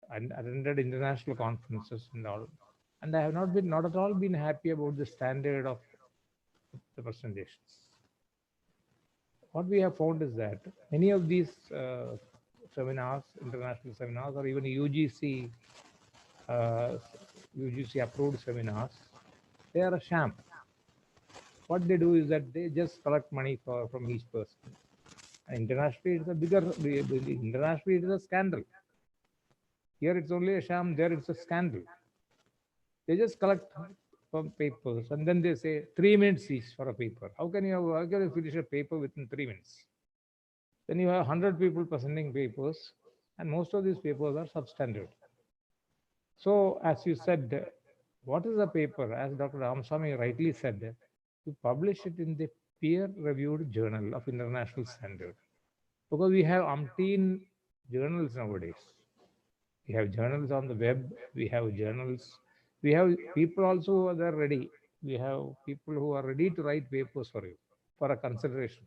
and attended international conferences and all. And I have not at all been happy about the standard of the presentations. What we have found is that many of these seminars, international seminars, or even UGC approved seminars, they are a sham. What they do is that they just collect money from each person. And internationally, internationally it is a scandal. Here it's only a sham, there it's a scandal. They just collect from papers and then they say 3 minutes each for a paper. How can you finish a paper within 3 minutes? Then you have 100 people presenting papers, and most of these papers are substandard. So, as you said, what is a paper? As Dr. Ramaswamy rightly said, you publish it in the peer-reviewed journal of international standard. Because we have umpteen journals nowadays. We have journals on the web, we have journals, we have people also who are there ready. We have people who are ready to write papers for you for a consideration.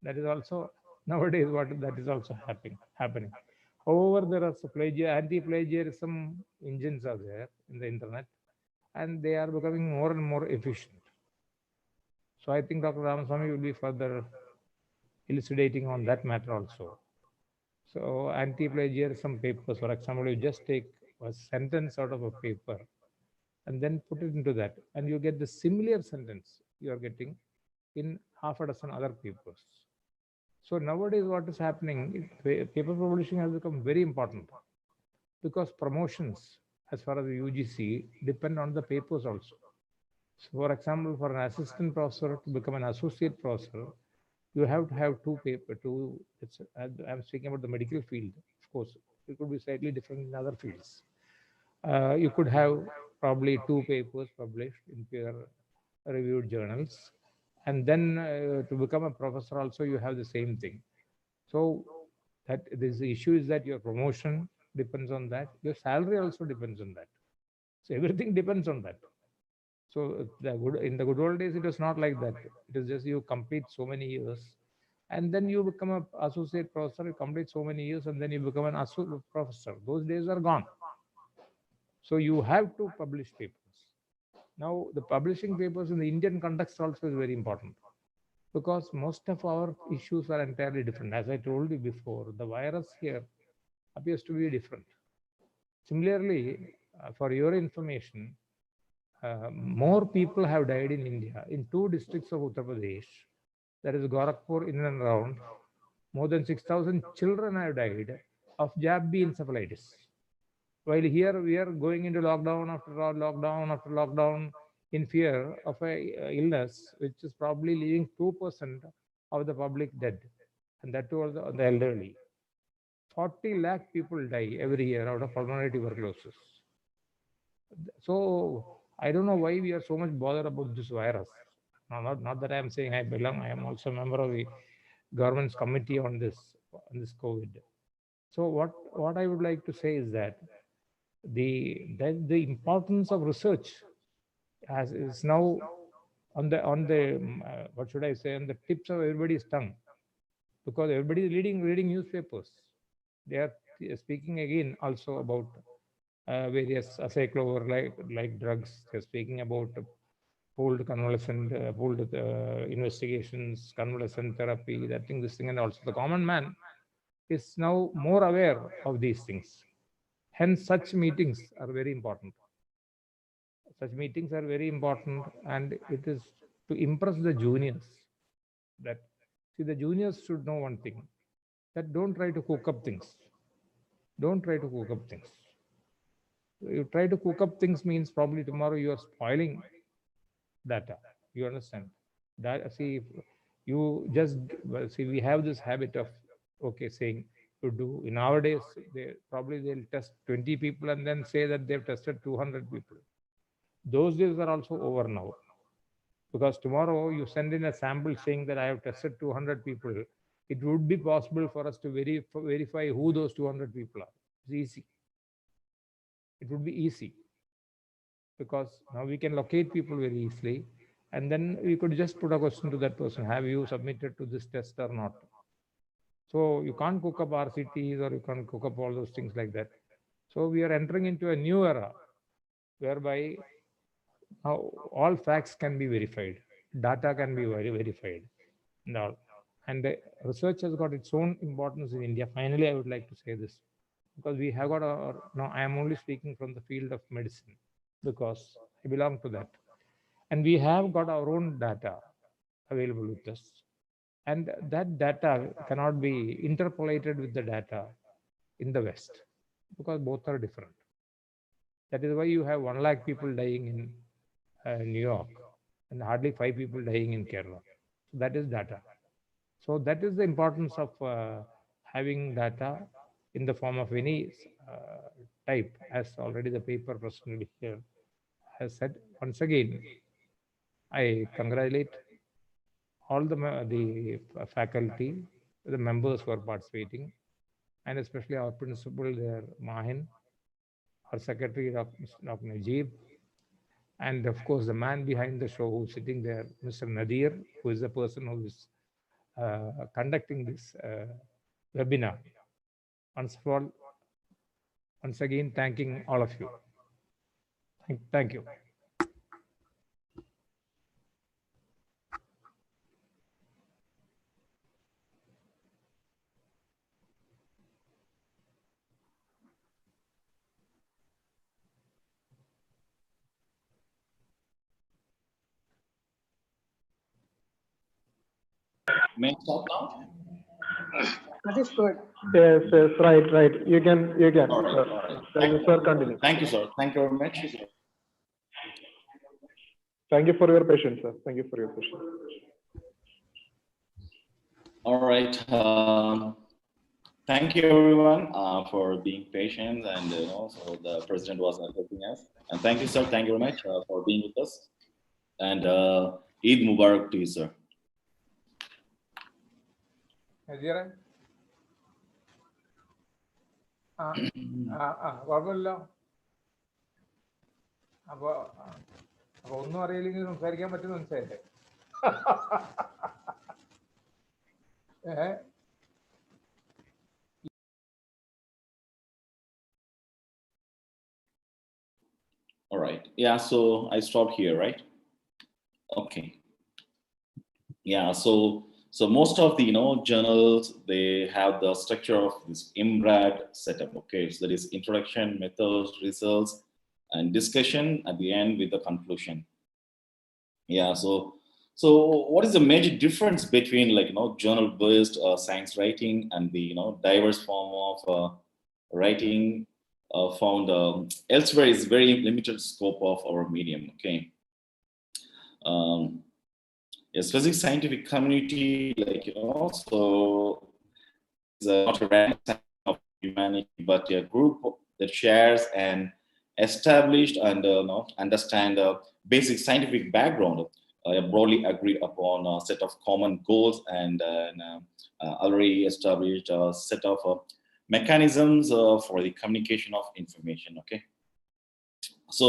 That is also nowadays what that is also happening. However, there are anti-plagiarism engines are there in the internet, and they are becoming more and more efficient. So I think Dr. Ramaswamy will be further elucidating on that matter also. So anti-plagiarism papers, for example, you just take a sentence out of a paper and then put it into that, and you get the similar sentence you are getting in half a dozen other papers. So nowadays what is happening, paper publishing has become very important because promotions as far as the UGC depend on the papers also. So for example, for an assistant professor to become an associate professor, you have to have I'm speaking about the medical field, of course. It could be slightly different in other fields. You could have probably 2 papers published in peer-reviewed journals. And then to become a professor also, you have the same thing. So that this issue is that your promotion depends on that. Your salary also depends on that. So everything depends on that. So in the good old days, it was not like that. It is just you complete so many years, and then you become an associate professor. You complete so many years, and then you become an associate professor. Those days are gone. So you have to publish papers. Now, the publishing papers in the Indian context also is very important because most of our issues are entirely different. As I told you before, the virus here appears to be different. Similarly, for your information, more people have died in India in 2 districts of Uttar Pradesh, that is Gorakhpur in and around. More than 6,000 children have died of Jab B encephalitis. While here we are going into lockdown after lockdown after lockdown in fear of a illness which is probably leaving 2% of the public dead, and that too the elderly. 40 lakh people die every year out of pulmonary tuberculosis. So I don't know why we are so much bothered about this virus. Not that I am saying I belong. I am also a member of the government's committee on this COVID. So what I would like to say is that the importance of research is now on the what should I say, on the tips of everybody's tongue, because everybody is reading newspapers. They are speaking again also about various acyclovir like drugs. They're speaking about pooled convalescent, pooled investigations, convalescent therapy, that thing, this thing, and also the common man is now more aware of these things. Hence, such meetings are very important. Such meetings are very important, and it is to impress the juniors that, see, the juniors should know one thing, that don't try to cook up things. Don't try to cook up things. You try to cook up things means probably tomorrow you are spoiling data. You understand? That, see, you just see, we have this habit of saying to do. Nowadays, they'll test 20 people and then say that they've tested 200 people. Those days are also over now, because tomorrow you send in a sample saying that I have tested 200 people. It would be possible for us to verify who those 200 people are. It's easy. It would be easy, because now we can locate people very easily, and then we could just put a question to that person: have you submitted to this test or not? So you can't cook up RCTs, or you can't cook up all those things like that. So we are entering into a new era whereby now all facts can be verified, data can be verified, and all. And the research has got its own importance in India. Finally, I would like to say this, because we have got now I am only speaking from the field of medicine, because I belong to that. And we have got our own data available with us. And that data cannot be interpolated with the data in the West, because both are different. That is why you have 1 lakh people dying in New York and hardly 5 people dying in Kerala. So that is data. So that is the importance of having data in the form of any type, as already the paper presented here has said. Once again, I congratulate all the faculty, the members who are participating, and especially our principal there, Mahin, our secretary, Dr. Najib, and of course the man behind the show who's sitting there, Mr. Nadir, who is the person who is conducting this webinar. Once again, thanking all of you. Thank you. May I stop now? That is good. Yes, yes, right. You can. All right. Sir, continue. Thank you, sir. Thank you very much. Thank you for your patience, sir. Thank you for your patience. All right. Thank you, everyone, for being patient, and so the president was helping us. And thank you, sir. Thank you very much for being with us. And Eid Mubarak to you, sir. കുഴപ്പമില്ലല്ലോ. അപ്പൊ ഒന്നും അറിയില്ലെങ്കിൽ സംസാരിക്കാൻ പറ്റുന്ന മനസ്സിലായില്ലേ? All right. Yeah, so I stopped here, right? Okay. Yeah, so most of the journals, they have the structure of this IMRAD setup. Okay, so that is introduction, methods, results, and discussion at the end with the conclusion. Yeah, so what is the major difference between journal-based science writing and the diverse form of writing found elsewhere? Is very limited scope of our medium. Okay. A specific scientific community, so it's not a random science of humanity, but a group that shares an established and understand basic scientific background, broadly agreed upon a set of common goals, and already established a set of mechanisms for the communication of information. Okay. So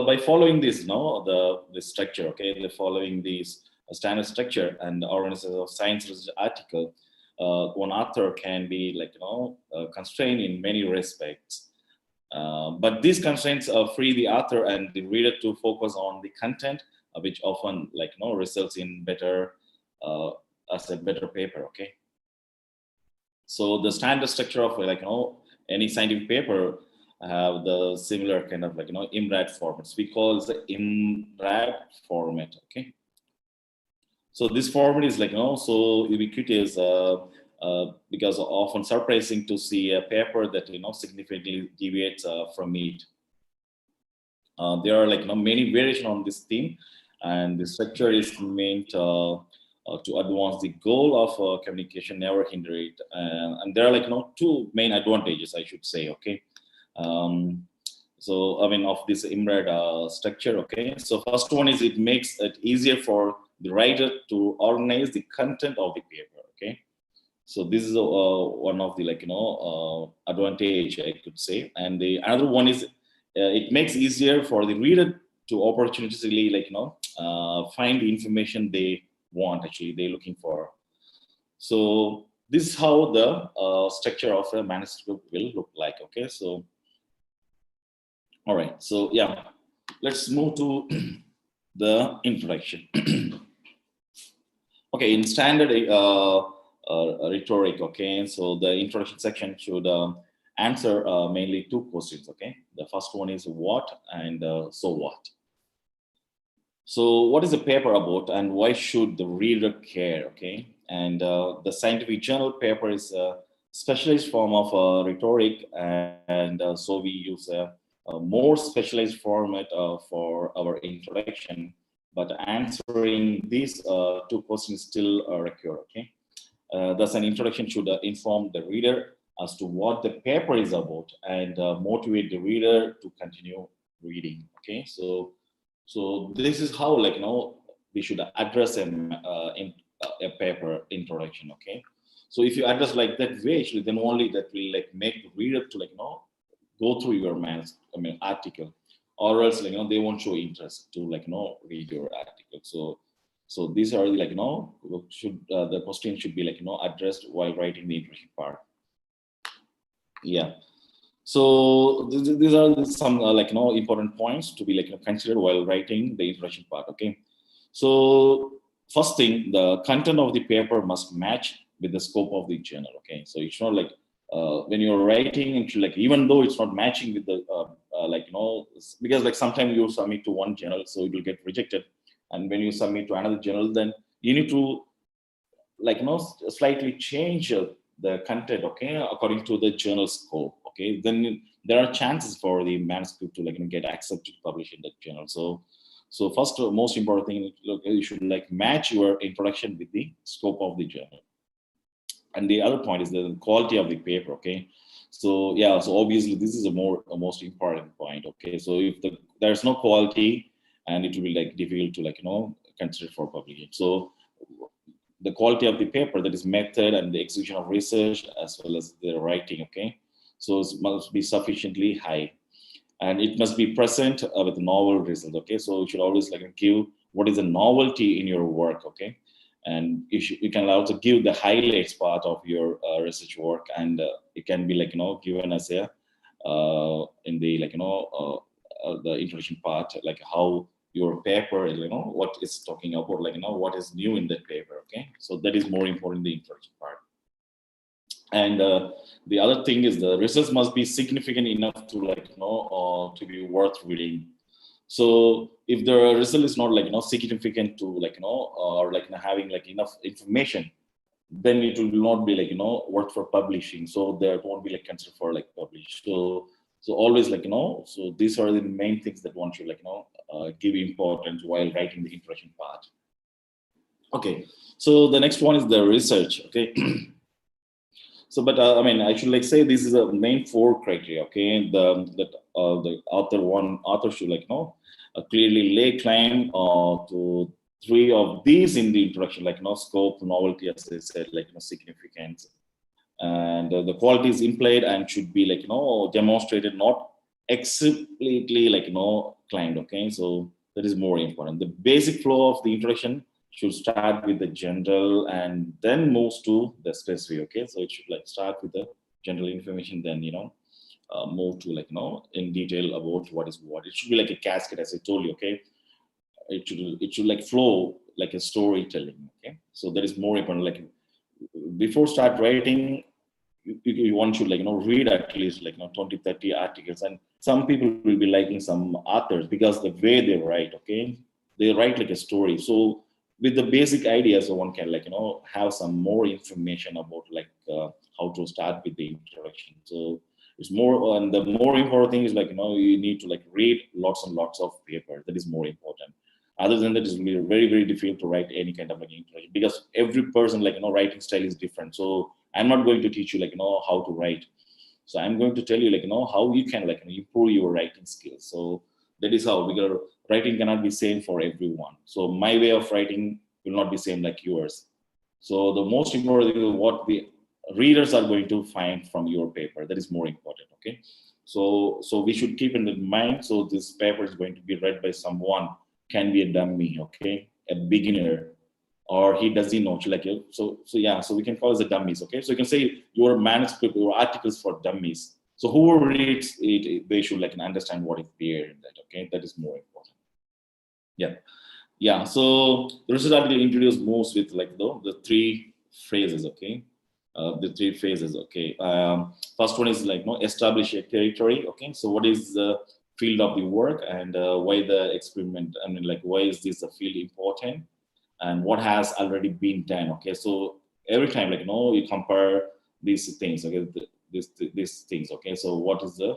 by following this, the structure, okay, following these standard structure and organization of science research article, one author can be constrained in many respects. But these constraints free the author and the reader to focus on the content, which often results in better as a better paper. Okay. So the standard structure of any scientific paper have the similar kind of IMRAD formats. We call it the IMRAD format. Okay. So this format is so ubiquitous because often surprising to see a paper that significantly deviates from it. There are many variations on this theme, and the structure is meant to advance the goal of communication, never hinder it. And there are two main advantages, I should say. Okay. So I mean, of this IMRAD structure. Okay. So first one is it makes it easier for the writer to organize the content of the paper. Okay. So this is one of the advantage, I could say. And the another one is it makes easier for the reader to opportunistically find the information they want, actually they're looking for. So this is how the structure of a manuscript will look like. Okay. So all right. So yeah, let's move to the introduction. Okay, in standard rhetoric, okay, so the introduction section should answer mainly two questions. Okay, the first one is what and so what. So what is the paper about and why should the reader care? Okay, and the scientific journal paper is a specialized form of rhetoric, and so we use a more specialized format for our introduction. But answering these two questions still recur. Okay, thus an introduction should inform the reader as to what the paper is about and motivate the reader to continue reading. Okay, so this is how we should address a paper introduction. Okay, so if you address like that way, actually, then only that will like make the reader to like go through your article, or else like they won't show interest to like read your article. So these are like should the question should be like addressed while writing the introduction part. Yeah. So these are some like important points to be like considered while writing the introduction part. Okay. So first thing, the content of the paper must match with the scope of the journal. Okay. So it's not like when you're writing, it should, like, even though it's not matching with the because like sometimes you submit to one journal, so it will get rejected, and when you submit to another journal, then you need to like slightly change the content, okay, according to the journal scope. Okay, then there are chances for the manuscript to like get accepted to publish in that journal. So first, most important thing, look, you should like match your introduction with the scope of the journal. And the other point is the quality of the paper. Okay, so yeah, so obviously this is a most important point. Okay, so if there's no quality, and it will be like difficult to like consider for publication. So the quality of the paper, that is method and the execution of research as well as the writing. Okay, so it must be sufficiently high, and it must be present with novel results. Okay, so you should always like give what is the novelty in your work. Okay, and you can also give the highlights part of your research work, and it can be like given as a in the like the introduction part, like how your paper is, what it's talking about, like what is new in that paper. Okay, so that is more important in the introduction part. And the other thing is the results must be significant enough to like to be worth reading. So if the result is not like significant to like or like having like enough information, then it will not be like worth for publishing. So there won't be like considered for like publish. So always like so these are the main things that one should like give importance while writing the introduction part. Okay, so the next one is the research. Okay. So, but I mean, I should like say this is a main 4 criteria. Okay, the author should like clearly lay claim to 3 of these in the introduction, like scope, novelty, as I said, like significance, and the quality is implied and should be like demonstrated, not explicitly like claimed. Okay, so that is more important. The basic flow of the introduction should start with the general and then moves to the specific. Okay, so it should like start with the general information, then move to like in detail about what is what. It should be like a cascade, as I told you. Okay, it should like flow like a storytelling. Okay, so that is more important. Like before start writing, you one should like read at least like 20-30 articles, and some people will be liking some authors because the way they write. Okay, they write like a story. So with the basic ideas, so one can like have some more information about like how to start with the introduction. So it's more, and the more important thing is like you need to like read lots and lots of paper. That is more important. Other than that, it's really very, very difficult to write any kind of like introduction, because every person like writing style is different. So I'm not going to teach you like how to write. So I'm going to tell you like how you can like improve your writing skills. So that is how, because writing cannot be same for everyone. So my way of writing will not be same like yours. So the most important thing is what the readers are going to find from your paper. That is more important. Okay, so we should keep in mind. So this paper is going to be read by someone, can be a dummy, okay, a beginner, or he doesn't know, like, so yeah, so we can call it the dummies. Okay, so you can say your manuscript, your articles for dummies. So who reads it, they should like understand what is there in that. Okay, that is more important. Yeah. So the research article introduced moves with like the 3 phases. Okay, the 3 phases. Okay, first one is like establish a territory. Okay, so what is the field of the work, and why the experiment? I mean, like, why is this a field important, and what has already been done? Okay, so every time like you compare these things. Okay, these things. Okay, so what is the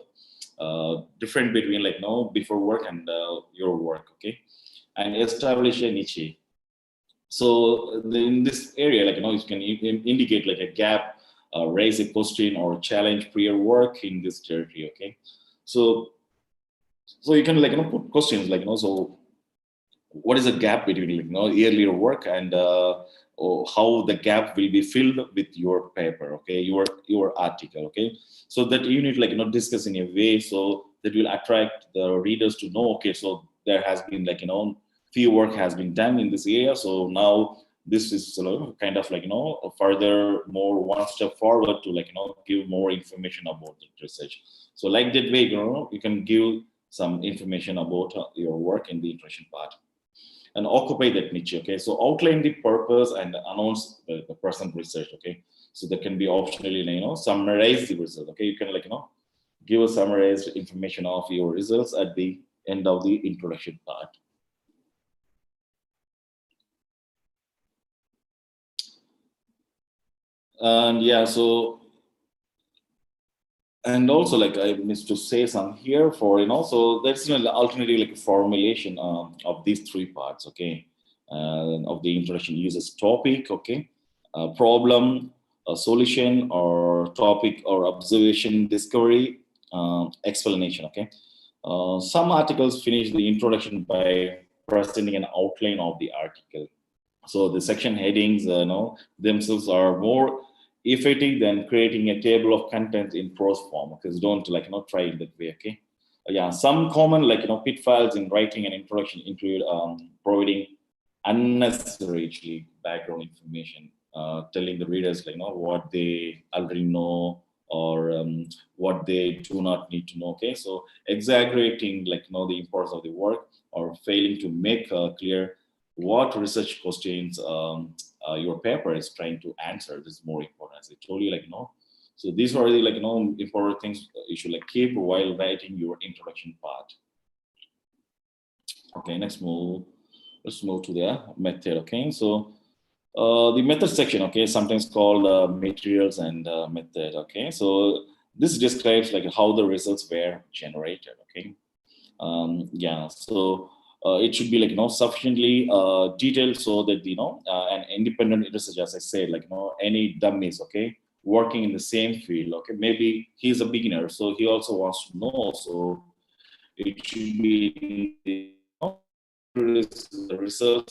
difference between like before work and your work? Okay, and establish a niche. So in this area, like you can indicate like a gap, raise a question or challenge prior work in this territory. Okay, so you can like put questions like so what is the gap between earlier work and or how the gap will be filled with your paper, okay, your article, okay, so that you need discuss in a way so that will attract the readers to know, okay, so there has been few work has been done in this area, so now this is kind of a further more one step forward to give more information about the research. So like that way, you can give some information about your work in the introduction part and occupy that niche, okay. So outline the purpose and announce the present research, okay. So that can be optionally summarize the result, okay. You can give a summarized information of your results at the end of the introduction part. And yeah, so and also I missed to say some here for so that's alternative formulation of these three parts, okay, of the introduction uses topic, okay, problem, a solution, or topic or observation, discovery, explanation, okay. Some articles finish the introduction by presenting an outline of the article. So the section headings themselves are more effective than creating a table of contents in prose form, because don't try it that way, okay. Yeah, some common pitfalls in writing an introduction include providing unnecessary background information, telling the readers what they already know or what they do not need to know, okay. So exaggerating the importance of the work or failing to make clear what research questions your paper is trying to answer. This is more important, as I told you, so these are the important things you should keep while writing your introduction part. Okay, let's move to the method, okay. So the method section, okay, sometimes called materials and method, okay. So this describes how the results were generated, okay. Yeah, so it should be sufficiently detailed so that an independent researcher, as I said, any dummies, okay, working in the same field, okay, maybe he's a beginner, so he also wants to know, so it should be the research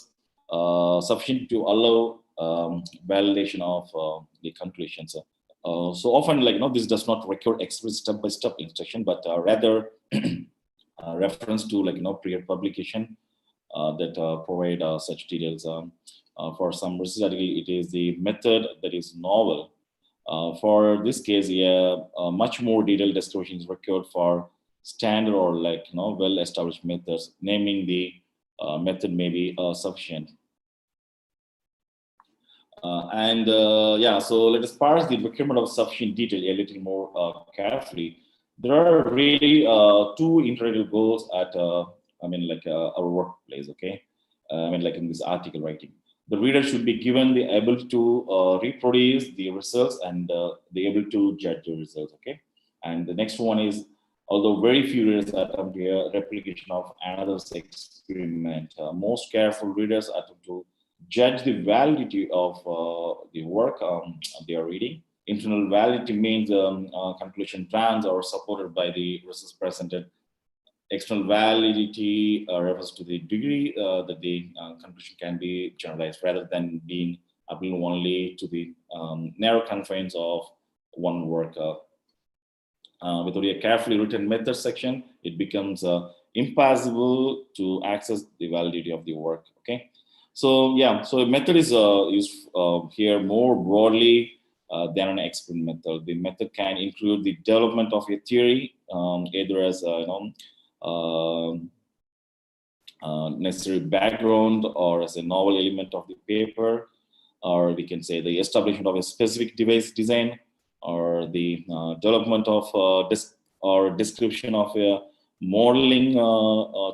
sufficient to allow validation of the conclusions. So often this does not require explicit step-by-step instruction, but rather reference to prior publication that provide such details. For some research article, it is the method that is novel. For this case, yeah, much more detailed description is required for standard or well-established methods. Naming the method may be sufficient. Yeah, so let us parse the requirement of sufficient detail a little more carefully. There are really two integral goals at our workplace, okay. In this article writing, the reader should be given the ability to reproduce the results and the ability to judge the results, okay. And the next one is, although very few readers attempt a replication of another's experiment, most careful readers attempt to judge the validity of the work they are reading. Internal validity means conclusion plans are supported by the results presented. External validity refers to the degree that the conclusion can be generalized rather than being applicable only to the narrow confines of one work. Without a carefully written method section, it becomes impossible to access the validity of the work, okay. So yeah, so a method is used here more broadly than an experiment method. The method can include the development of a theory, either as necessary background or as a novel element of the paper, or we can say the establishment of a specific device design, or the development of or description of a modeling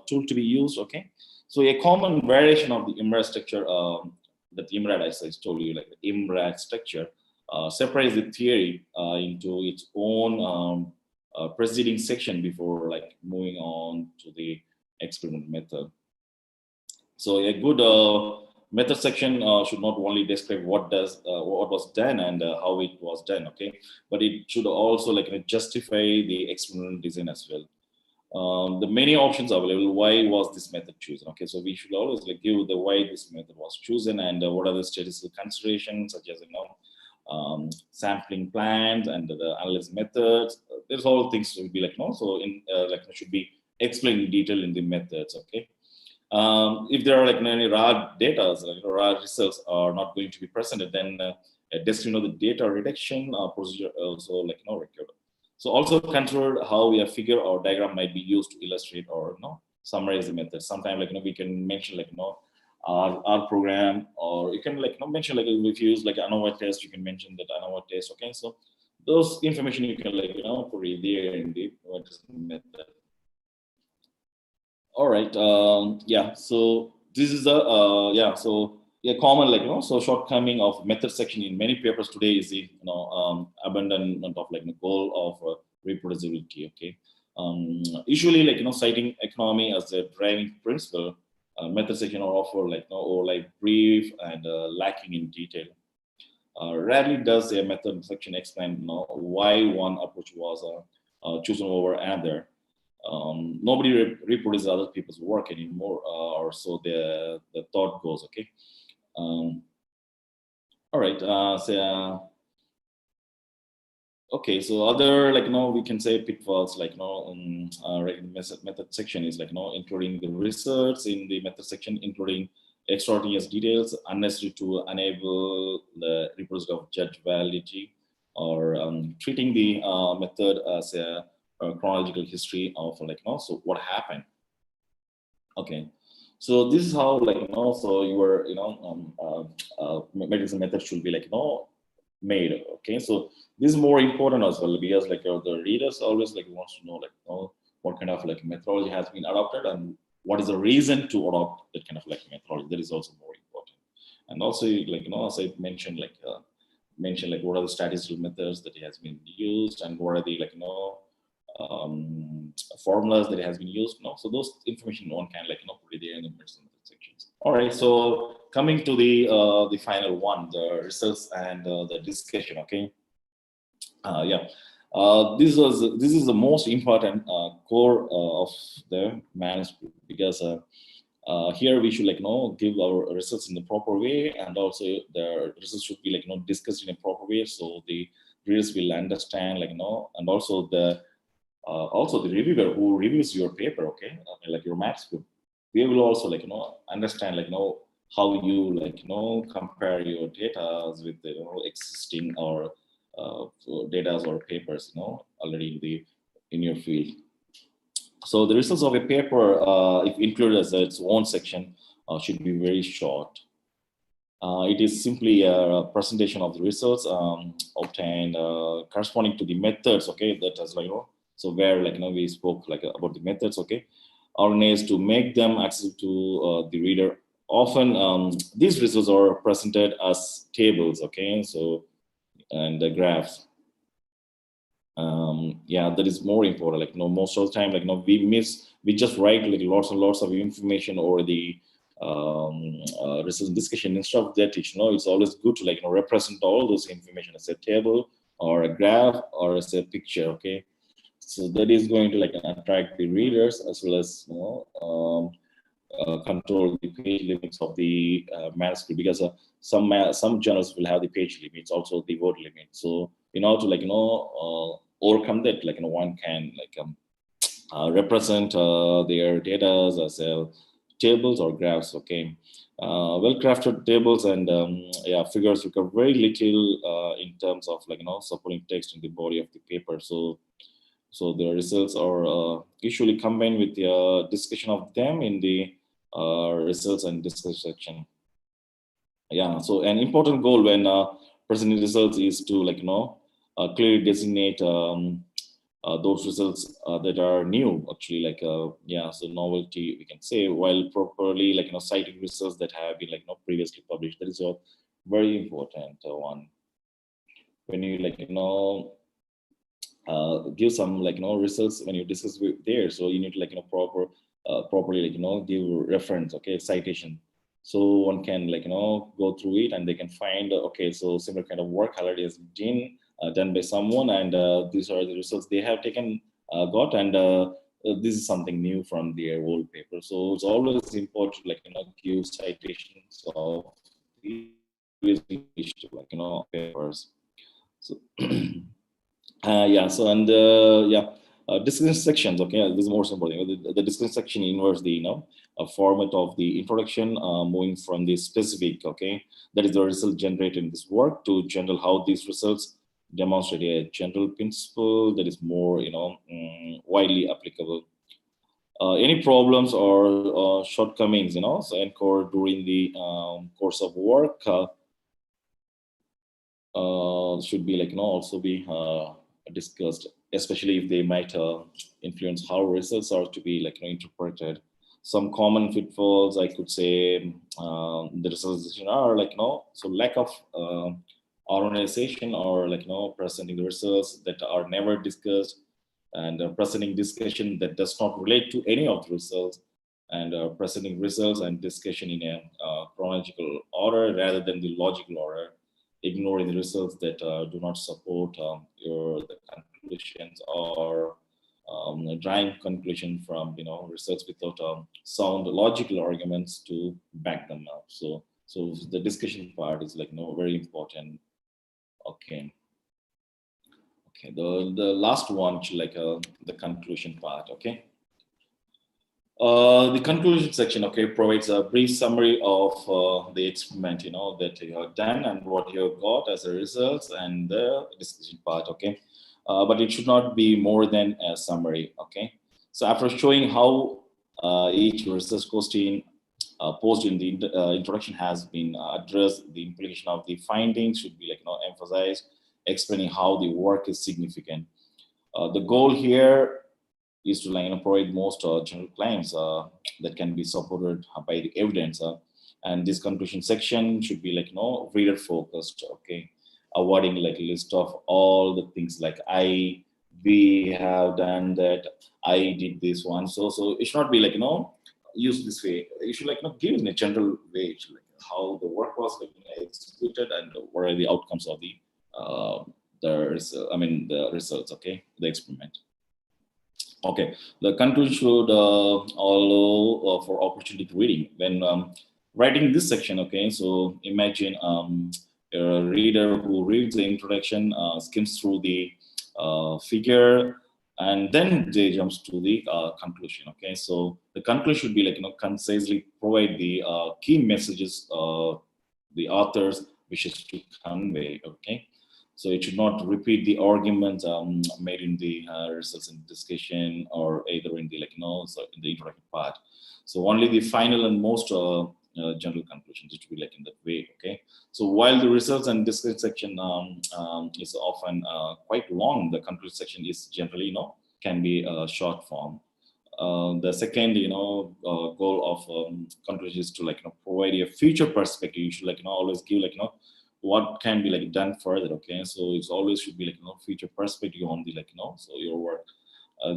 tool to be used, okay. So a common variation of the IMRAD structure, that IMRAD, as I told you, the IMRAD structure separates the theory into its own preceding section before moving on to the experiment method. So a good method section should not only describe what was done and how it was done, okay, but it should also justify the experimental design as well. the many options available. Why was this method chosen? Okay, so we should always like give the why this method was chosen and what are the statistical considerations, such as sampling plans and the analysis methods. There's all things to be like so in should be explained in detail in the methods. Okay. If there are like any raw data, like raw results are not going to be presented, then description of the data reduction procedure also like required. So also consider how a figure or diagram might be used to illustrate or summarize the method. Sometimes like we can mention like our program, or you can like mention like if you use like ANOVA test, you can mention that ANOVA test. Okay, so those information you can like put it there in the method. All right. Yeah. So this is a so a common like so shortcoming of method section in many papers today is the abandonment of like the goal of reproducibility. Okay. Usually like citing economy as the driving principle, method section are often like or like brief and lacking in detail. Rarely does a method section explain why one approach was chosen over another. Nobody reproduces other people's work anymore, or so the thought goes. Okay. All right. Okay. So other like we can say pitfalls like method section is like including the research in the method section, including extraneous details unnecessary to enable the reproducible of judge validity, or treating the method as a chronological history of like so what happened. Okay, so this is how like so your medicine method should be like made. Okay, so this is more important as well, because like the readers always like wants to know like what kind of like methodology has been adopted and what is the reason to adopt that kind of like methodology. That is also more important. And also like as I mentioned like what are the statistical methods that has been used, and what are the like formulas that has been used. So those information one can like put it there in the medicine sections. All right, so coming to the final one, the results and the discussion. Okay. This is the most important core of the manuscript, because here we should like give our results in the proper way, and also the results should be like discussed in a proper way, so the readers will understand like and also the reviewer who reviews your paper. Okay, like your manuscript, they will also like understand like how you like compare your data with the existing or data or papers already in your field. So the results of a paper, if included as its own section, should be very short. It is simply a presentation of the results obtained corresponding to the methods. Okay, that is like so where like we spoke like about the methods. Okay, organized to make them accessible to the reader. Often these results are presented as tables. Okay, so and the graphs. Yeah, that is more important. Like most of the time, like we just write like lots and lots of information over the research discussion. Instead of that, it's always good to like represent all those information as a table or a graph or as a picture. Okay, so that is going to like attract the readers, as well as control the page limits of the manuscript, because some journals will have the page limits, also the word limit. So in order to like overcome that, like one can like represent their data as tables or graphs. Okay, well-crafted tables and figures require very little in terms of like supporting text in the body of the paper. So the results are usually combined with the discussion of them in the results and discussion section. Yeah, so an important goal when presenting results is to like clearly designate those results that are new, actually, like so novelty we can say, while properly like citing results that have been like previously published. That is a very important one. When you like give some like results when you discuss with there, so you need to like properly like give reference, okay, citation, so one can like go through it and they can find okay, so similar kind of work already has been done by someone, and these are the results they have taken got, and this is something new from their old paper. So it's always important, like, give citations of the previously issued, papers. So, yeah. So, and yeah, discussion sections. Okay, this is most important. The discussion section involves the a format of the introduction, moving from the specific. Okay, that is the result generated in this work to general how these results demonstrate a general principle that is more widely applicable. Any problems or shortcomings, so encore during the course of work should be also be discussed, especially if they might influence how results are to be interpreted. Some common pitfalls, I could say, the results are so lack of organization, or presenting the results that are never discussed, and presenting discussion that does not relate to any of the results, and presenting results and discussion in a chronological order rather than the logical order, ignoring the results that do not support the conclusions, or drawing conclusion from results without sound logical arguments to back them up. So the discussion part is very important. Okay. The last one, the conclusion part. Okay. The conclusion section, okay, provides a brief summary of the experiment, that you have done and what you have got as a result, and the discussion part, okay. But it should not be more than a summary, okay. So after showing how each research question posed in the introduction has been addressed, the implication of the findings should be emphasized, explaining how the work is significant. The goal here is to provide most general claims that can be supported by the evidence, and this conclusion section should be reader focused, okay, avoiding a list of all the things we have done that, I did this one. So it should not be use this way. You should give in a general way, how the work was executed and what are the outcomes of the results, okay, the experiment. Okay, the conclusion should allow for opportunity reading. When writing this section, okay, so imagine a reader who reads the introduction, skims through the figure, and then they jumps to the conclusion. Okay, so the conclusion should be concisely provide the key messages the authors wishes to convey. Okay. So it should not repeat the arguments made in the results and discussion, or either in the so in the introduction part. So only the final and most general conclusions, it should be in that way. Okay. So while the results and discussion section is often quite long, the conclusion section is generally can be short form. The second goal of conclusion is to provide a future perspective. You should always give what can be done further. Okay, so it's always should be future perspective on the so your work.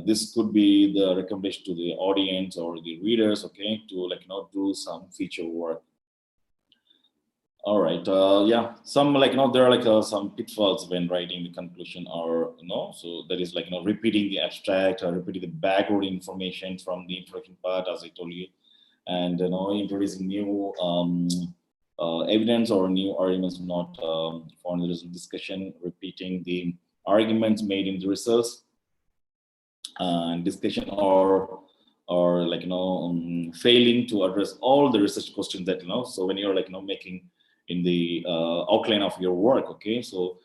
This could be the recommendation to the audience or the readers, okay, to do some future work. All right, yeah, some there are some pitfalls when writing the conclusion, or so that is repeating the abstract or repeating the background information from the introduction part, as I told you, and introducing new evidence or new arguments not found in the discussion, repeating the arguments made in the results and discussion, or failing to address all the research questions that so when you're making in the outline of your work, okay, so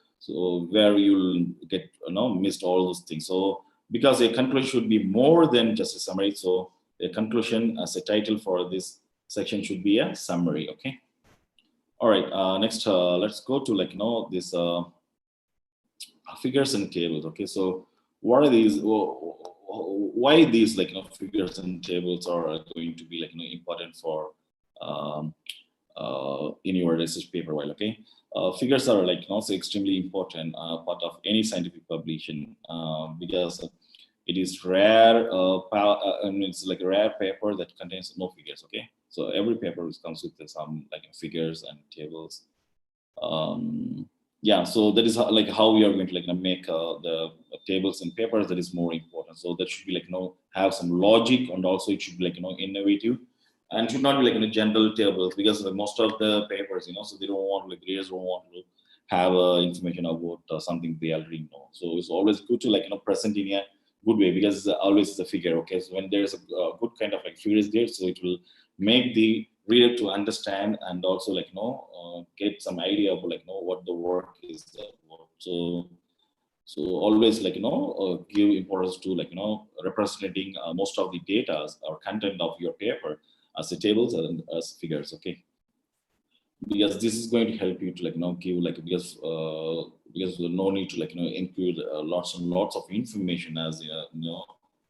where you'll get missed all those things. So because a conclusion should be more than just a summary, so a conclusion as a title for this section should be a summary. Okay. All right, next, let's go to this figures and tables. Okay, so what are these? Why these figures and tables are going to be important for in your research paper? While okay, figures are also extremely important part of any scientific publication because it is rare. It's a rare paper that contains no figures. Okay, so every paper comes with some figures and tables. yeah, so that is how we are going to make the tables and papers. That is more important. So that should be have some logic, and also it should be innovative, and should not be general tables, because most of the papers, so they don't want readers don't want to have information about something they already know. So it's always good to present in a good way, because it's always a figure. Okay, so when there's a good kind of figures there, so it will make the reader to understand, and also get some idea of what the work is about. So always give importance to representing most of the data or content of your paper as the tables and as figures. Okay, because this is going to help you to give because no need to include lots and lots of information as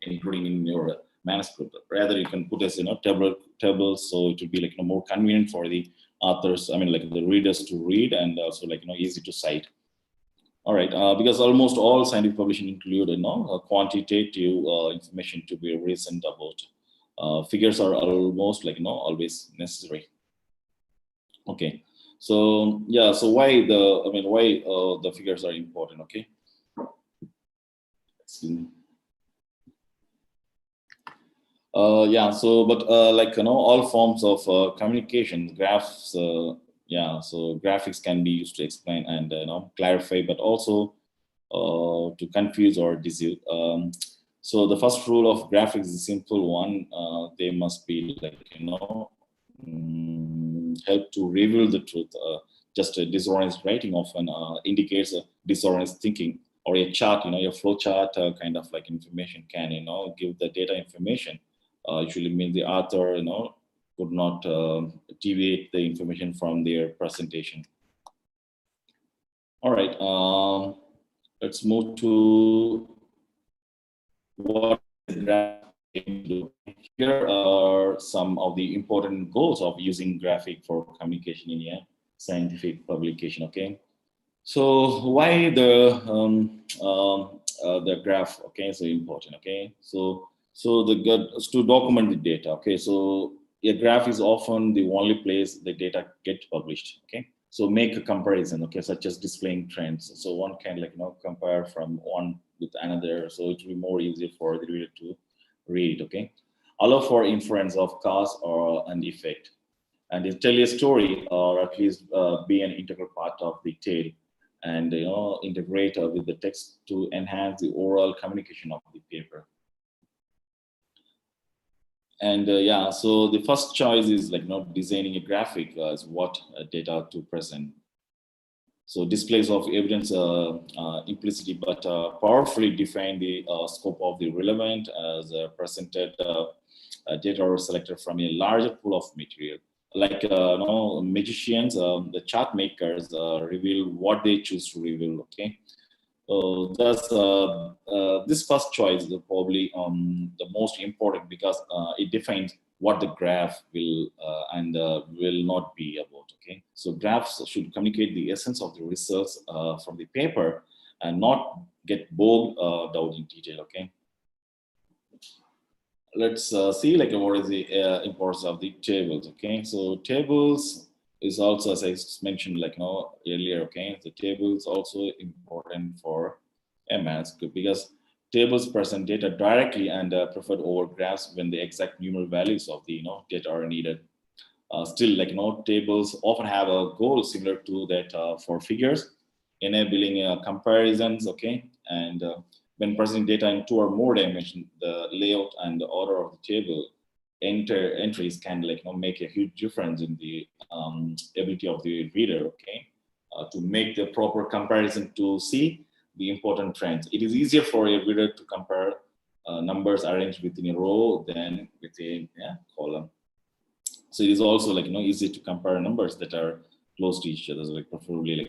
including in your manuscript. Rather, you can put as tables, so it will be more convenient for the authors, I mean the readers to read, and also easy to cite. All right, because almost all scientific publishing include quantitative information to be reasoned about. Figures are almost always necessary. Okay, so yeah, so why the figures are important? Okay, yeah, so but all forms of communication, graphs, yeah, so graphics can be used to explain and clarify, but also to confuse or deceive. So the first rule of graphics is a simple one. They must be help to reveal the truth. Just a disorganized writing often indicates a disorganized thinking, or a chart, your flow chart kind of information can, give the data information. Usually means the author, could not deviate the information from their presentation. All right, let's move to what the graph aims to do. Here are some of the important goals of using graphic for communication in a scientific publication. Okay, so why the graph? Okay, so important. Okay, so to document the data. Okay, so a graph is often the only place the data get published. Okay, so make a comparison. Okay, such as displaying trends. So one can compare from one with another. So it will be more easier for the reader to read. Okay, allow for inference of cause or an effect, and it tell a story, or at least be an integral part of the tale, and integrate with the text to enhance the overall communication of the paper. And yeah, so the first choice is designing a graphic as what data to present. So displays of evidence implicitly but powerfully define the scope of the relevant as presented data are selected from a larger pool of material. Like magicians, the chart makers reveal what they choose to reveal. Okay, thus this first choice is probably the most important, because it defines what the graph will and will not be about. Okay, so graphs should communicate the essence of the results from the paper and not get bogged down in detail. Okay, let's see what is the importance of the tables. Okay, so tables is also, as I mentioned earlier. Okay, the table is also important for MES, because tables present data directly and preferred over graphs when the exact numeral values of the data are needed. Still, tables often have a goal similar to that for figures, enabling comparisons. Okay, and when presenting data in two or more dimensions, the layout and the order of the table entries can make a huge difference in the ability of the reader. Okay, to make the proper comparison to see the important trends. It is easier for a reader to compare numbers arranged within a row than within a column. So it is also easy to compare numbers that are close to each other, preferably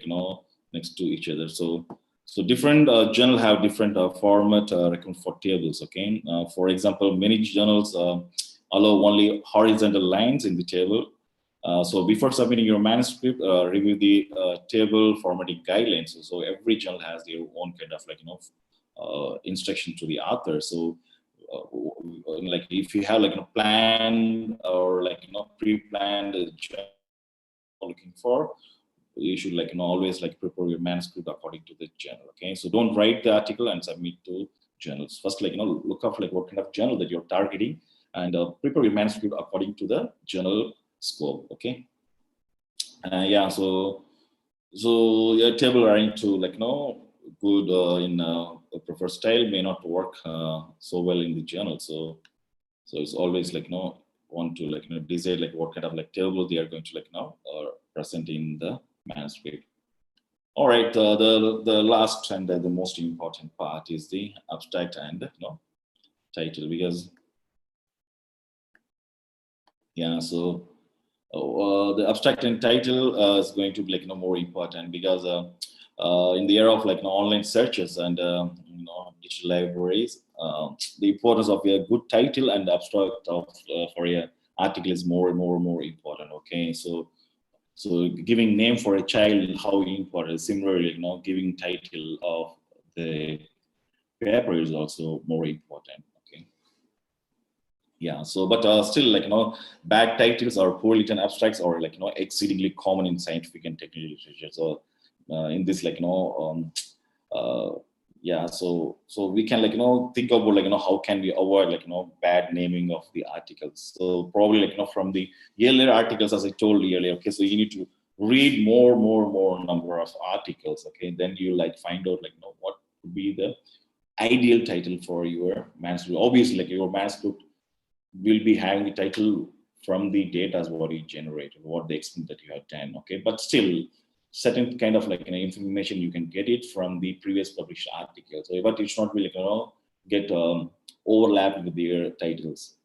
next to each other. So different journals have different format for tables. Okay, for example, many journals allow only horizontal lines in the table. So before submitting your manuscript, review the table formatting guidelines. So every journal has their own kind of instruction to the author. So if you have a plan or pre-planned journal looking for, you should always prepare your manuscript according to the journal. Okay, so don't write the article and submit to journals. First, look up what kind of journal that you're targeting, and prepare your manuscript according to the journal scope. Okay, yeah. So your table are into good in a preferred style may not work so well in the journal. So it's always want to decide what kind of table they are going to present in the manuscript. All right, the last and the most important part is the abstract and title, because yeah, so the abstract and title is going to be more important, because in the era of online searches and digital libraries, the importance of a good title and abstract of for a article is more and more important. Okay, so giving name for a child, how important. Similarly, giving title of the paper is also more important. Okay, yeah. So, but still, bad titles or poorly written abstracts are exceedingly common in scientific and technical literature. So, in this yeah, so we can think about how can we avoid bad naming of the articles. So probably from the earlier articles, as I told you earlier, okay, so you need to read more number of articles. Okay, then you find out what would be the ideal title for your manuscript. Obviously, your manuscript will be having the title from the data as what you generated, what the experiment that you have done. Okay, but still certain kind of information you can get it from the previous published articles. So, but it should not be get overlapped with their titles.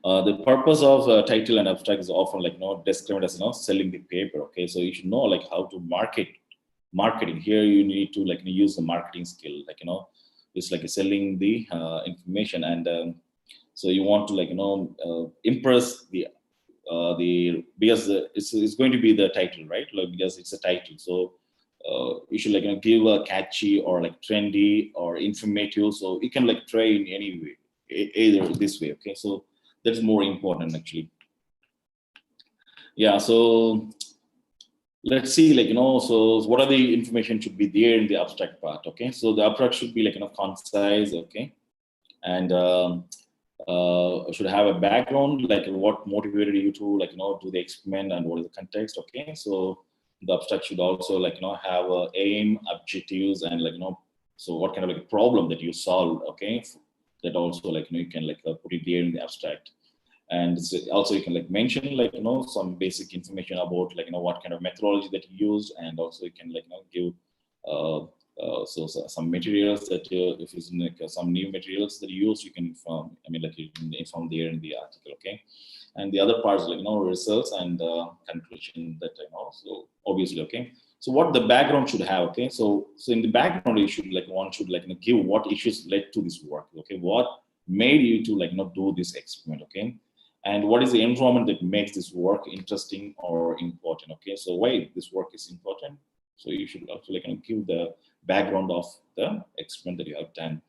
The purpose of title and abstract is often described as selling the paper. Okay, so you should know how to marketing. Here you need to use the marketing skill. It's selling the information, and so you want to impress the because it's going to be the title, right? Because it's a title, so you should give a catchy or trendy or informative, so you can try in any way, either this way. Okay, so that's more important actually. Yeah, so let's see so what are the information should be there in the abstract part. Okay, so the abstract should be concise. Okay, and should have a background, what motivated you to do the experiment and what is the context. Okay, so the abstract should also have a aim, objectives, and so what kind of problem that you solve. Okay, that also you can put it there in the abstract. And also you can mention some basic information about what kind of methodology that you used, and also you can give so some materials that if it's some new materials that you use, you can inform. I mean, you can inform there in the article. Okay, and the other parts results and conclusion that so obviously. Okay, so what the background should have. Okay, so in the background you should one should give what issues led to this work. Okay, what made you to do this experiment. Okay, and what is the environment that makes this work interesting or important. Okay, so why this work is important. So you should also give the background of the experiment that you have done,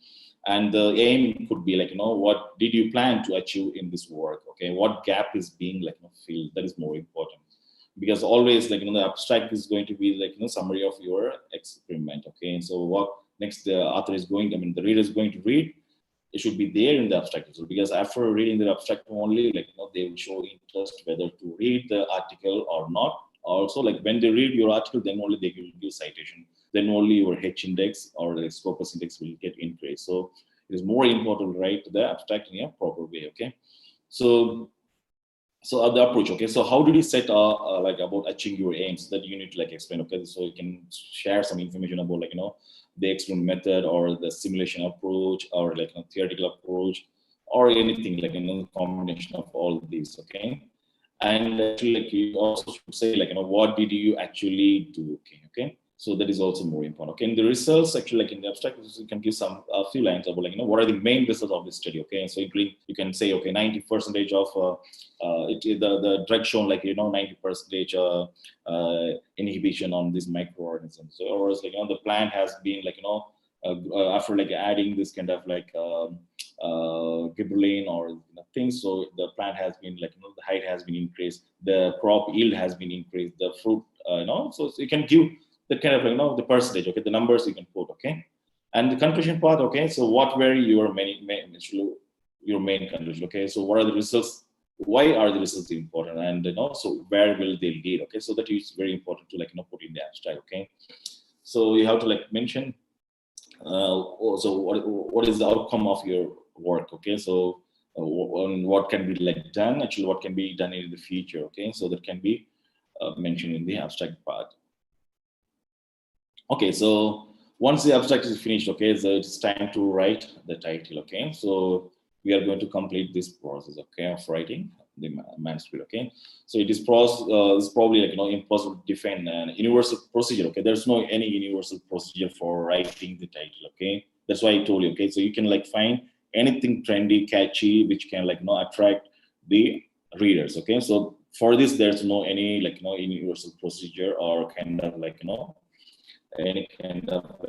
and the aim could be what did you plan to achieve in this work. Okay, what gap is being filled. That is more important, because always the abstract is going to be summary of your experiment. Okay, and so what next the author is going, the reader is going to read, it should be there in the abstract as well, because after reading the abstract only they will show interest whether to read the article or not. Also, when they read your article, then only they will give citation. Then only your H index or the Scopus index will get increased. So it is more important to write the abstract in a proper way. Okay, so the approach. Okay, so how did you set about achieving your aims that you need to explain. Okay, so you can share some information about the experiment method or the simulation approach or theoretical approach or anything combination of all of these. Okay. And actually, you also should say what did you actually do. Okay, so that is also more important. Okay, in the results, actually, in the abstract, you can give some a few lines about what are the main results of this study. Okay, so you can say 90% of the drug shown 90% inhibition on these microorganisms. So, or the plant has been after adding this kind of gibberellin or things, so the plant has been the height has been increased, the crop yield has been increased, the fruit so you can give the kind of the percentage, okay, the numbers you can put, okay. And the conclusion part, okay, so what were your main conclusion, okay, so what are the results, why are the results important, and so where will they lead, okay, so that is very important to put in the abstract, okay. So you have to mention so what is the outcome of your work, okay, so what can be done, actually what can be done in the future, okay, so that can be mentioned in the abstract part. Okay, so once the abstract is finished, okay, so it's time to write the title, okay. So we are going to complete this process, okay, of writing the manuscript, okay. So it is is probably impossible to define an universal procedure, okay. There's no any universal procedure for writing the title, okay. That's why I told you, okay. So you can find anything trendy, catchy, which can attract the readers, okay. So for this, there's no any universal procedure or kind of any kind of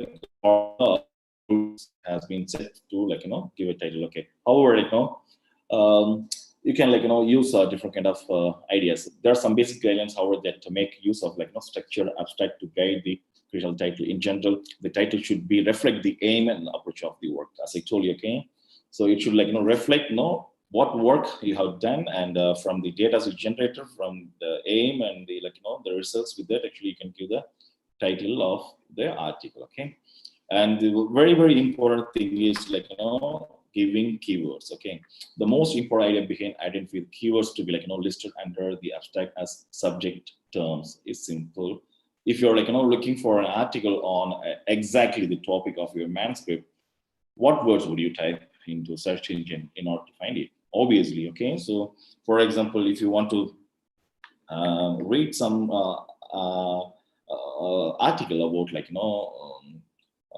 has been set to give a title, okay. However, you can use different kind of ideas. There are some basic guidelines, however, that to make use of structured abstract to guide the critical title. In general, the title should be reflect the aim and approach of the work, as I told you, okay. So it should reflect what work you have done, and from the data you generated from the aim and the the results. With that, actually you can give the title of the article, okay. And the very, very important thing is giving keywords, okay. The most important idea behind identifying keywords to be listed under the abstract as subject terms is simple. If you're looking for an article on exactly the topic of your manuscript, what words would you type into search engine in order to find it? Obviously, okay. So for example, if you want to read some article about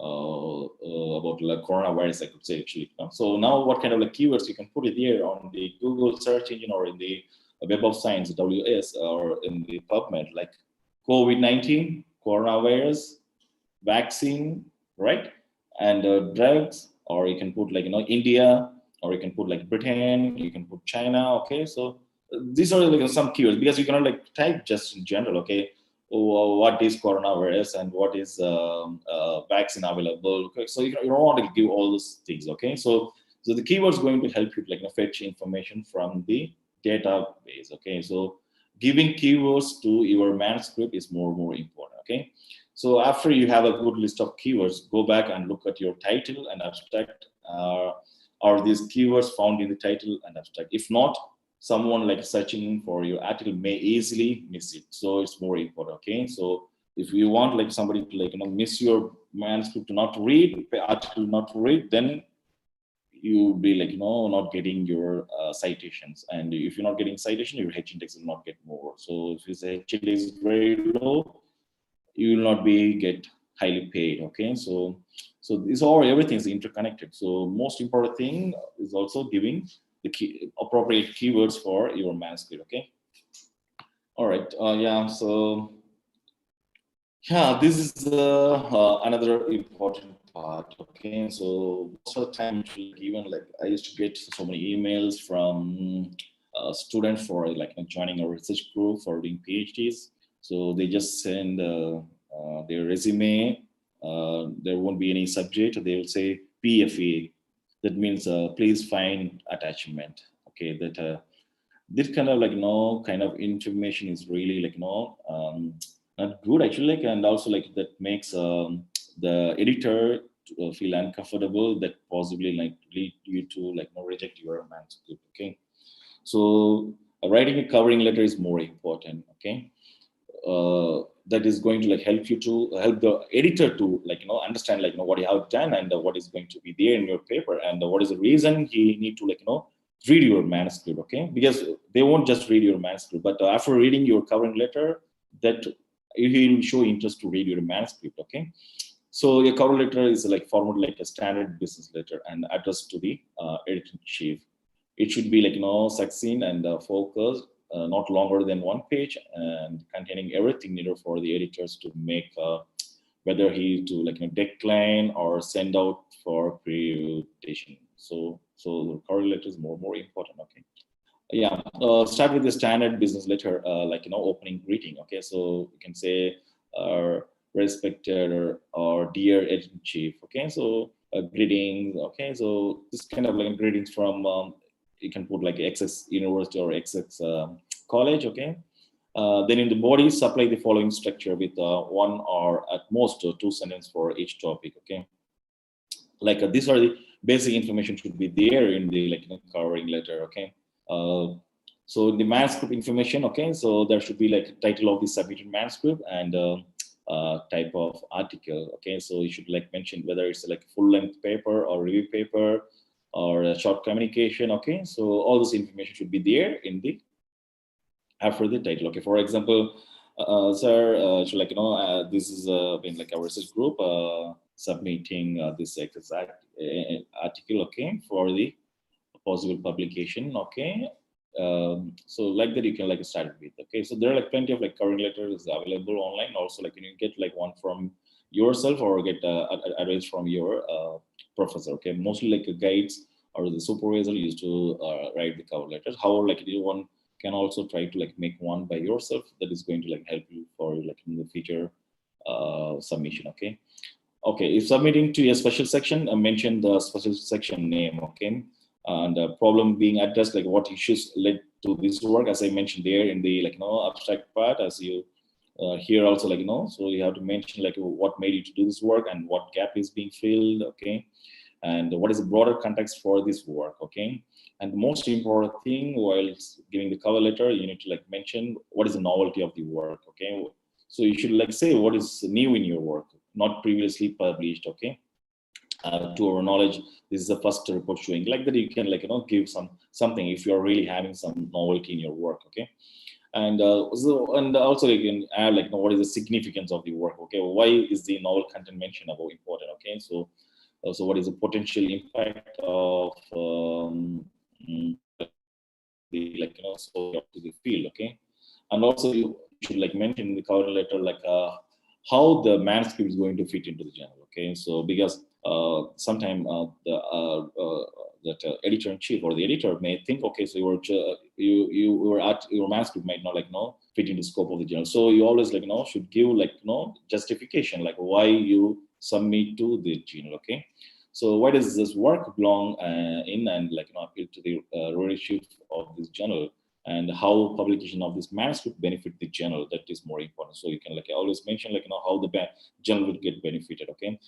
about coronavirus, I could say, actually. So now what kind of keywords you can put it here on the Google search engine or in the Web of Science, WS, or in the PubMed, like COVID-19, coronavirus, vaccine, right? And drugs, or you can put India, or you can put Britain, you can put China, okay? So these are some keywords, because you cannot type just in general, okay? What is coronavirus and what is vaccine available, okay? So you don't want to give all those things, okay? So the keyword is going to help you fetch information from the database, okay? So giving keywords to your manuscript is more important, okay? So after you have a good list of keywords, go back and look at your title and abstract. Are these keywords found in the title and abstract? If not, someone searching for your article may easily miss it. So it's more important, okay? So if you want somebody to miss your manuscript to not read, article not to read, then you'll be not getting your citations. And if you're not getting citation, your H index will not get more. So if your H index is very low, you will not get highly paid, okay? So this everything is interconnected. So most important thing is also giving the appropriate keywords for your manuscript, okay? All right, yeah, so yeah, this is another important part, okay? So most of the time, even I used to get so many emails from students for joining a research group for doing PhDs. So they just send their resume. There won't be any subject. They will say PFA. That means please find attachment. Okay, that this kind of kind of information is really not good actually, and also that makes the editor feel uncomfortable, that possibly lead you to reject your manuscript, okay? So writing a covering letter is more important, okay? That is going to help you to help the editor to understand what you have done and what is going to be there in your paper, and what is the reason he need to read your manuscript, okay? Because they won't just read your manuscript, but after reading your covering letter, that he will show interest to read your manuscript, okay? So your cover letter is formatted like a standard business letter and addressed to the editor-in-chief. It should be succinct and focused, not longer than one page, and containing everything needed for the editors to make whether he to decline or send out for presentation. So the cover letter is more important, okay? Yeah, start with the standard business letter, like, opening greeting. Okay, so you can say, respected or dear editor-in-chief. Okay, so greetings. Okay, so this kind of like greetings from, you can put like XX University or XX college. Okay, then in the body, supply the following structure with one or at most two sentences for each topic. Okay, like these are the basic information should be there in the like covering letter. Okay, uh, so the manuscript information. Okay, so there should be like title of the submitted manuscript and type of article. Okay, so you should like mention whether it's like full length paper or review paper or a short communication. Okay, so all this information should be there in the after the title. Okay, for example, sir, so like this is been like our research group submitting this exact article. Okay, for the possible publication. Okay, so like that you can like start with. Okay, so there are like plenty of like covering letters available online. Also, like you get like one from yourself or get advice from your professor. Okay, mostly like guides or the supervisor used to write the cover letters. However, like you one can also try to like make one by yourself. That is going to like help you for like in the future submission. Okay. Okay, if submitting to a special section, mention the special section name. Okay, and the problem being addressed, like what issues led to this work, as I mentioned there in the like abstract part, as you here also like so you have to mention like what made you to do this work and what gap is being filled. Okay, and what is the broader context for this work. Okay, and the most important thing while giving the cover letter, you need to like mention what is the novelty of the work. Okay, so you should like say what is new in your work, not previously published. Okay, to our knowledge, this is the first report showing like that. You can like give something if you're really having some novelty in your work. Okay, and and also you can add like what is the significance of the work. Okay, why is the novel content mentioned about important. Okay, so also what is the potential impact of the like so to the field. Okay, and also you should like mention in the cover letter like how the manuscript is going to fit into the journal. Okay, so because sometime that editor-in-chief or the editor may think, okay, so your manuscript might not like fit into the scope of the journal. So you always like should give like justification like why you submit to the journal. Okay, so why does this work belong in and like appeal to the readership of this journal, and how publication of this manuscript benefit the journal? That is more important. So you can like always mention like how the journal will get benefited. Okay,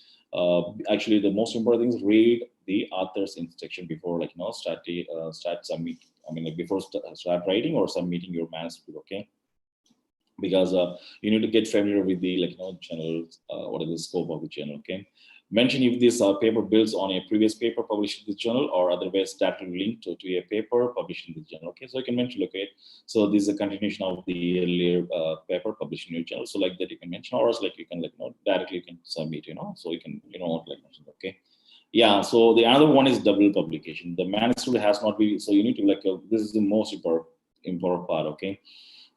actually the most important thing is read the author's instruction before like start submit. I mean like before start writing or submitting your manuscript. Okay, because you need to get familiar with the like journal, what is the scope of the journal. Okay, mention if this paper builds on a previous paper published in the journal or otherwise directly linked to a paper published in the journal. Okay, so you can mention okay, so this is a continuation of the earlier paper published in your journal. So like that you can mention, or else like you can like directly you can submit. So you can like mention. Okay, yeah. So the another one is double publication. The manuscript has not been. So you need to like this is the most important part. Okay,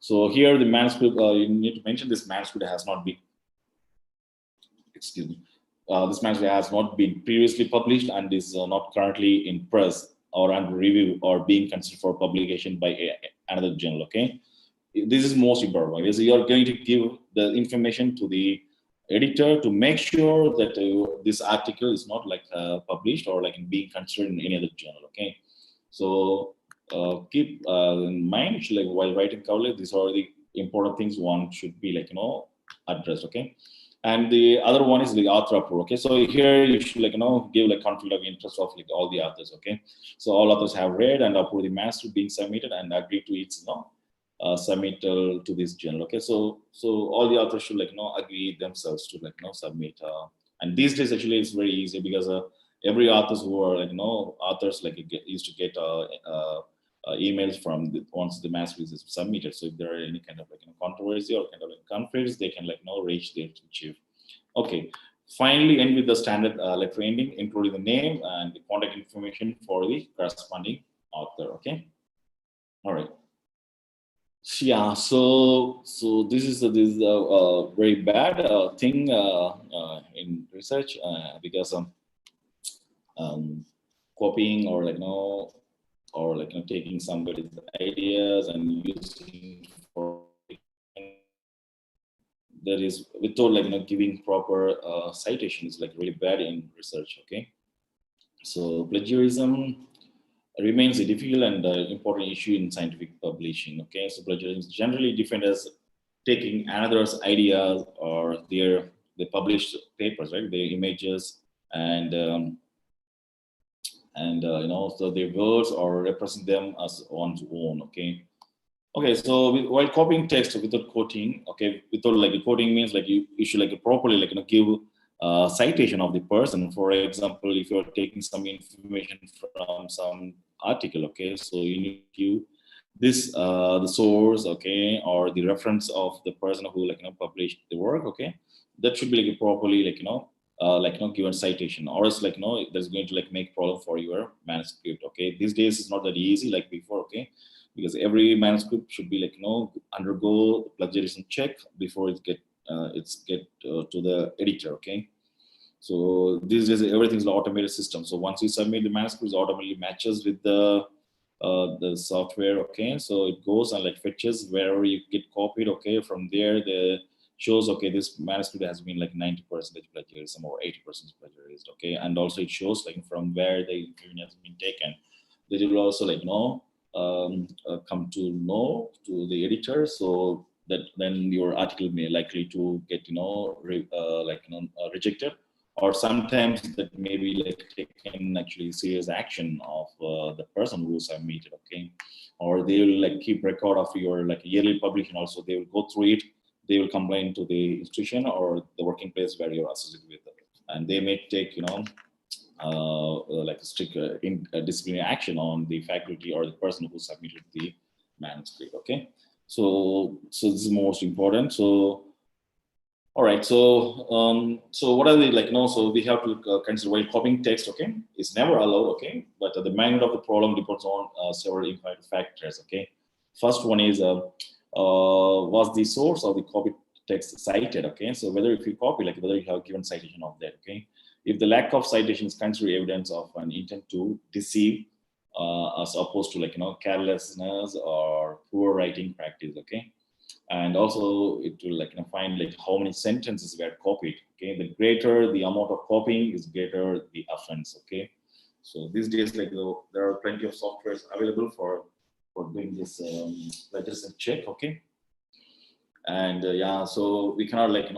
so here the manuscript, you need to mention this manuscript has not been, excuse me, this manuscript has not been previously published and is not currently in press or under review or being considered for publication by another journal. Okay, this is most important because you are going to give the information to the editor to make sure that this article is not like published or like being considered in any other journal. Okay, so keep in mind like while writing cover letter, these are the important things one should be like addressed. Okay, and the other one is the author approval. Okay, so here you should like give like conflict of interest of like all the authors. Okay, so all authors have read and approved the manuscript being submitted and agree to its submittal to this journal. Okay, so all the authors should like agree themselves to like submit. And these days actually it's very easy because every authors who are like authors like used to get emails from once the manuscript is submitted. So if there are any kind of like controversy or kind of like conflicts, they can like reach their chief. Okay, finally end with the standard letter ending, including the name and the contact information for the corresponding author. Okay, all right. Yeah, so this is a very bad thing in research because copying or like or like taking somebody's ideas and using for that is without like giving proper citation is like really bad in research. Okay, so plagiarism remains a difficult and important issue in scientific publishing. Okay, so plagiarism is generally defined as taking another's ideas or their published papers, right? Their images and so their words or represent them as one's own. Okay. Okay, so while copying text without quoting, okay, without like quoting means like you should like properly like give citation of the person. For example, if you're taking some information from some article, okay, so you need to this the source, okay, or the reference of the person who like published the work, okay, that should be like properly given citation, or else like that's going to like make problem for your manuscript. Okay, these days it's not that easy like before. Okay, because every manuscript should be like undergo plagiarism check before it get to the editor. Okay, so these days everything's an automated system. So once you submit the manuscript, it automatically matches with the software. Okay, so it goes and like fetches wherever you get copied. Okay, from there the shows okay this manuscript has been like 90% plagiarism or 80% plagiarized. Okay, and also it shows like from where the information has been taken. They will also like come to know to the editor, so that then your article may likely to get rejected, or sometimes that may be like taken actually serious action of the person who submitted. Okay, or they will like keep record of your like yearly publication. Also they will go through it, they will complain to the institution or the working place where you're associated with them, and they may take like a strict disciplinary action on the faculty or the person who submitted the manuscript. Okay, so this is most important. So all right, so what are the like so we have to consider while copying text. Okay, it's never allowed. Okay, but the magnitude of the problem depends on several important factors. Okay, first one is was the source of the copied text cited. Okay, so whether if you copy, like whether you have given citation of that. Okay, if the lack of citation is considered evidence of an intent to deceive, as opposed to like carelessness or poor writing practice. Okay, and also it will like find like how many sentences were copied. Okay, the greater the amount of copying is greater the offense. Okay, so these days like there are plenty of softwares available for doing this plagiarism check. Okay, and yeah, so we cannot like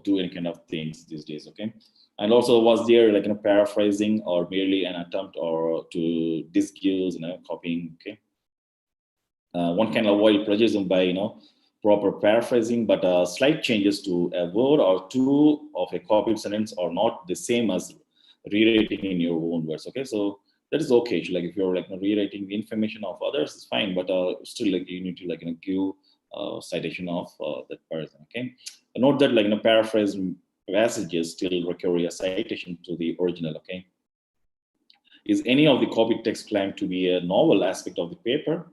do any kind of things these days. Okay, and also was there like paraphrasing or merely an attempt or to disguise copying. Okay, one can avoid plagiarism by proper paraphrasing, but slight changes to a word or two of a copied sentence are not the same as rewriting in your own words. Okay, so that is okay. Like if you're like rewriting the information of others, it's fine, but still like you need to like give citation of that person. Okay, note that like paraphrase passages still require a citation to the original. Okay, is any of the copied text claimed to be a novel aspect of the paper?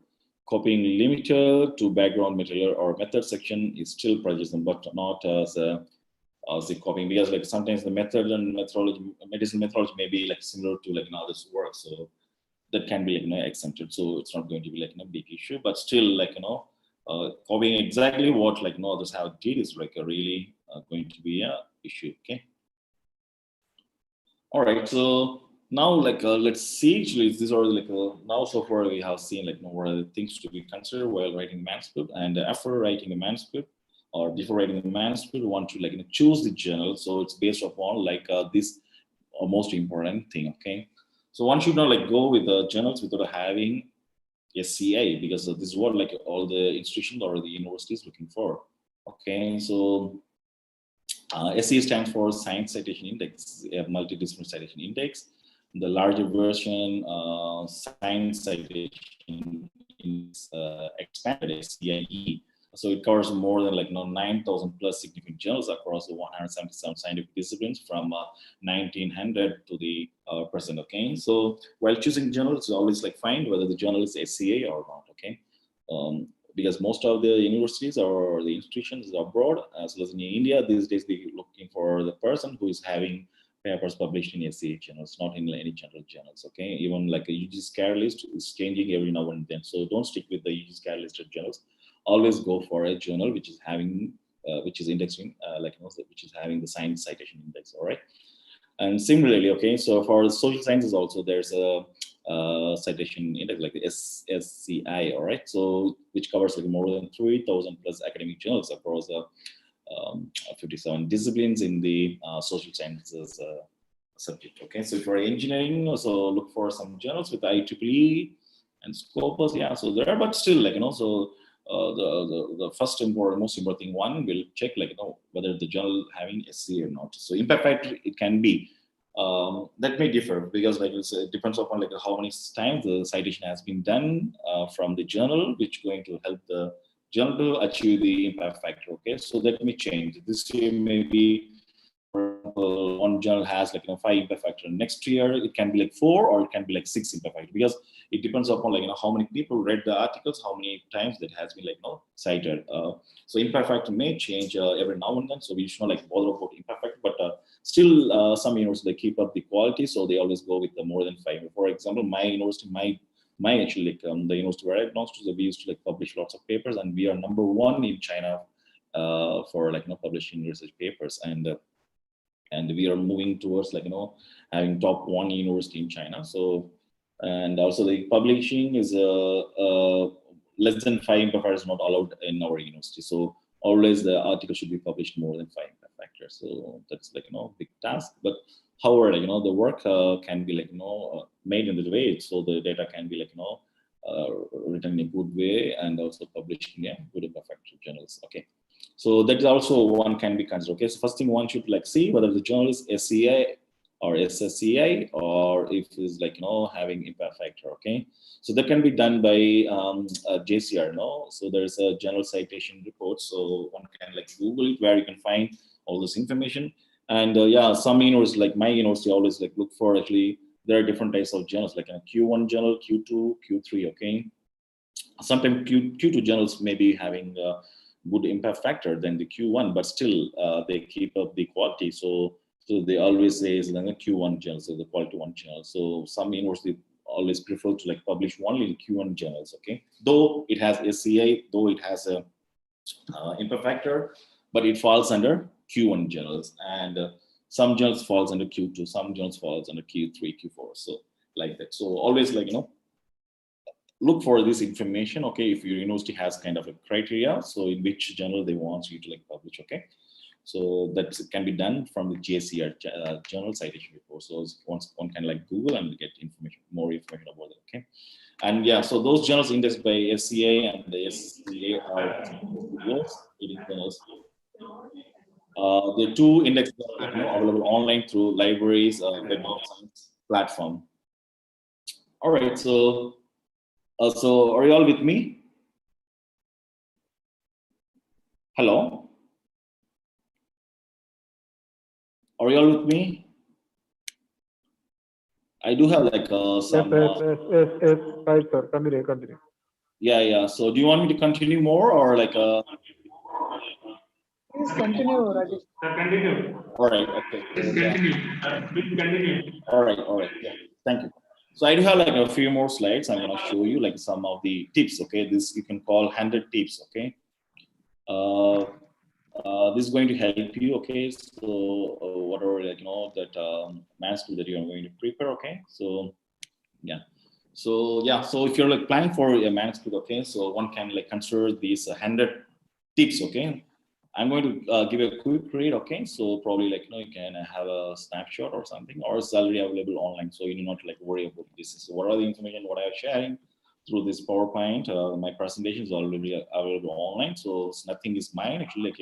Copying limited to background material or method section is still plagiarism, but not as the copying, because like sometimes the method and medicinal methodology may be like similar to like others' work, so that can be like exempted. So it's not going to be like a big issue, but still like copying exactly what like others have did is like a really going to be a issue. Okay. All right, so now like let's see actually these are like now so far we have seen like what are the things to be considered while writing manuscript, and after writing a manuscript or before writing a manuscript, we want to like choose the journal. So it's based upon like this most important thing. Okay, so one should not like go with the journals without having a CA, because this is what like all the institutions or the universities looking for. Okay, so SCA stands for Science Citation Index, a multidisciplinary citation index. The larger version, Science Citation is expanded SCIE. So it covers more than like 9,000 plus significant journals across the 177 scientific disciplines from 1900 to the present. Okay, so while choosing journals, it's always like find whether the journal is SCA or not. Okay. Because most of the universities or the institutions abroad, as well as in India, these days they're looking for the person who is having papers published in SCA journals, not in any general journals. Okay, even like a UG's care list is changing every now and then. So don't stick with the UG's care listed journals. Always go for a journal which is having, which is indexing, which is having the science citation index. All right. And similarly, okay, so for social sciences also, there's a citation index like the SCI, all right, so which covers like more than 3,000 plus academic journals across 57 disciplines in the social sciences subject. Okay, so if you're engineering, also look for some journals with IEEE and Scopus. Yeah, so there, but still, like, so the first important, most important one will check, like, whether the journal having SCA or not. So impact factor, it can be that may differ, because like it depends upon like how many times the citation has been done from the journal, which going to help the journal to achieve the impact factor. Okay, so that may change. This year maybe, for example, one journal has like 5 impact factor. Next year it can be like 4, or it can be like 6 impact factor, because it depends upon like how many people read the articles, how many times that has been like cited. So impact factor may change every now and then. So we should not like bother about impact factor, but still some universities, they keep up the quality, so they always go with the more than 5. For example, my university, my actually like the university where I belong to, we used to like publish lots of papers, and we are number 1 in China for like publishing research papers, and we are moving towards like having top 1 university in China. So, and also the publishing is less than 5 impact factors is not allowed in our university. So always the article should be published more than 5 impact factors. So that's like big task. But however, like the work can be like made in the way, so the data can be like written in a good way and also published in good impact factor journals. Okay. So that is also one can be considered. Okay, so first thing one should like see whether the journal is SCI or SSCI, or if it's like having impact factor. Okay, so that can be done by JCR. So there's a journal citation report. So one can like Google it, where you can find all this information. And yeah, some universities like my university always like look for, actually there are different types of journals, like a Q1 journal, Q2, Q3. Okay, sometimes Q2 journals may be having good impact factor than the Q1, but still they keep up the quality. So they always say is like a Q1 journal, so the quality 1 journal. So some universities always prefer to like publish only in Q1 journals. Okay, though it has SCA, though it has a impact factor, but it falls under Q1 journals, and some journals falls under Q2, some journals falls under Q3, Q4. So like that. So always like look for this information. Okay, if your university has kind of a criteria, so in which journal they want you to like publish. Okay, so that can be done from the JCR journal citation report. So once one can like Google and get more information about it. Okay, and yeah, so those journals indexed by SCA and the SCA are leading journals. The 2 indexes are available online through libraries, Web of Science platform. All right, so are you all with me? Hello? Are you all with me? I do have like some. Yes, right, sir. Continue. Yeah. So do you want me to continue more, or like Please continue, Rajesh. Sir, continue. All right. Okay. Please continue. Please continue. All right. Yeah. Thank you. So I do have like a few more slides. I'm going to show you like some of the tips. Okay, this you can call 100 tips. Okay. This is going to help you. Okay, so whatever like that math tool that you are going to prepare. Okay, so yeah. So if you're like planning for a manuscript, okay, so one can like consider these 100 tips. Okay, I'm going to give a quick read. Okay, so probably like you can have a snapshot or something, or it's already available online, so you need not like worry about this. So what are the information what I am sharing through this PowerPoint? My presentation is already available online, so nothing is mine. Actually, like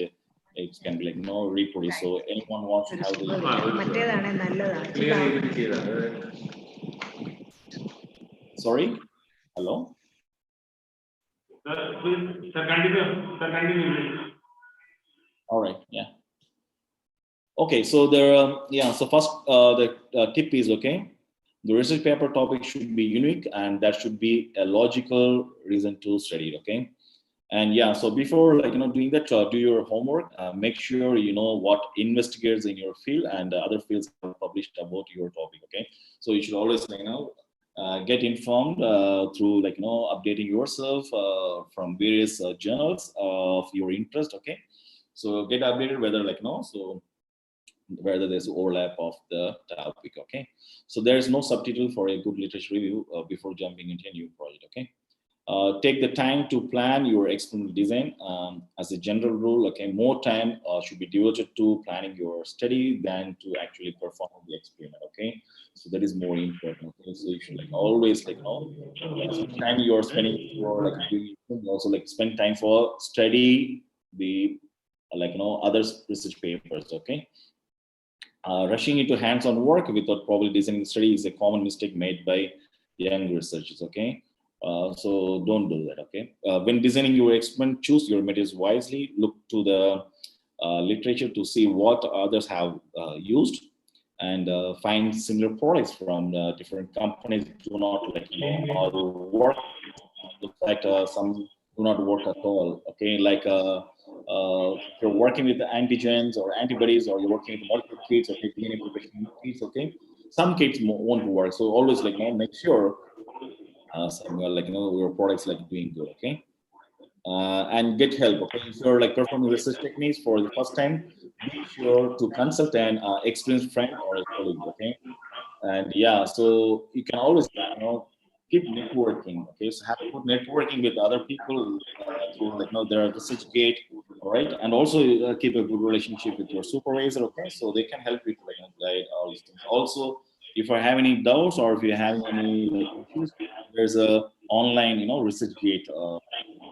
it can be like reproduced. So anyone wants to have the sorry, hello. Please, sir, continue. Sir, continue. All right, yeah. Okay, so there, so first the tip is, okay, the research paper topic should be unique, and that should be a logical reason to study it, okay? And yeah, so before doing that, do your homework. Make sure you know what investigators in your field and other fields have published about your topic. Okay, so you should always get informed through updating yourself from various journals of your interest. Okay, so get updated whether so whether there's overlap of the topic. Okay, so there is no subtitle for a good literature review before jumping into a new project. Okay. Take the time to plan your experimental design. As a general rule, okay, more time should be devoted to planning your study than to actually perform the experiment. Okay, so that is more important. Okay? So you should always spend time you're spending for doing, also spend time for study the other research papers. Okay, rushing into hands-on work without properly designing the study is a common mistake made by young researchers. Okay. So don't do that. Okay. When designing your experiment, choose your materials wisely. Look to the literature to see what others have used, and find similar products from different companies. Do not all work. Look like some do not work at all. Okay, if you're working with the antigens or antibodies, or you're working with molecular kits or DNA preparation kits. Okay, some kits won't work. So always make sure your products doing good. Okay, and get help. Okay, if you're performing research techniques for the first time, be sure to consult an experienced friend or a colleague. Okay, and yeah, so you can always keep networking. Okay, so have good networking with other people through their research gate. All right, and also keep a good relationship with your supervisor. Okay, so they can help you to guide all these things. Also, if you have any doubts or if you have any issues, there's a online research gate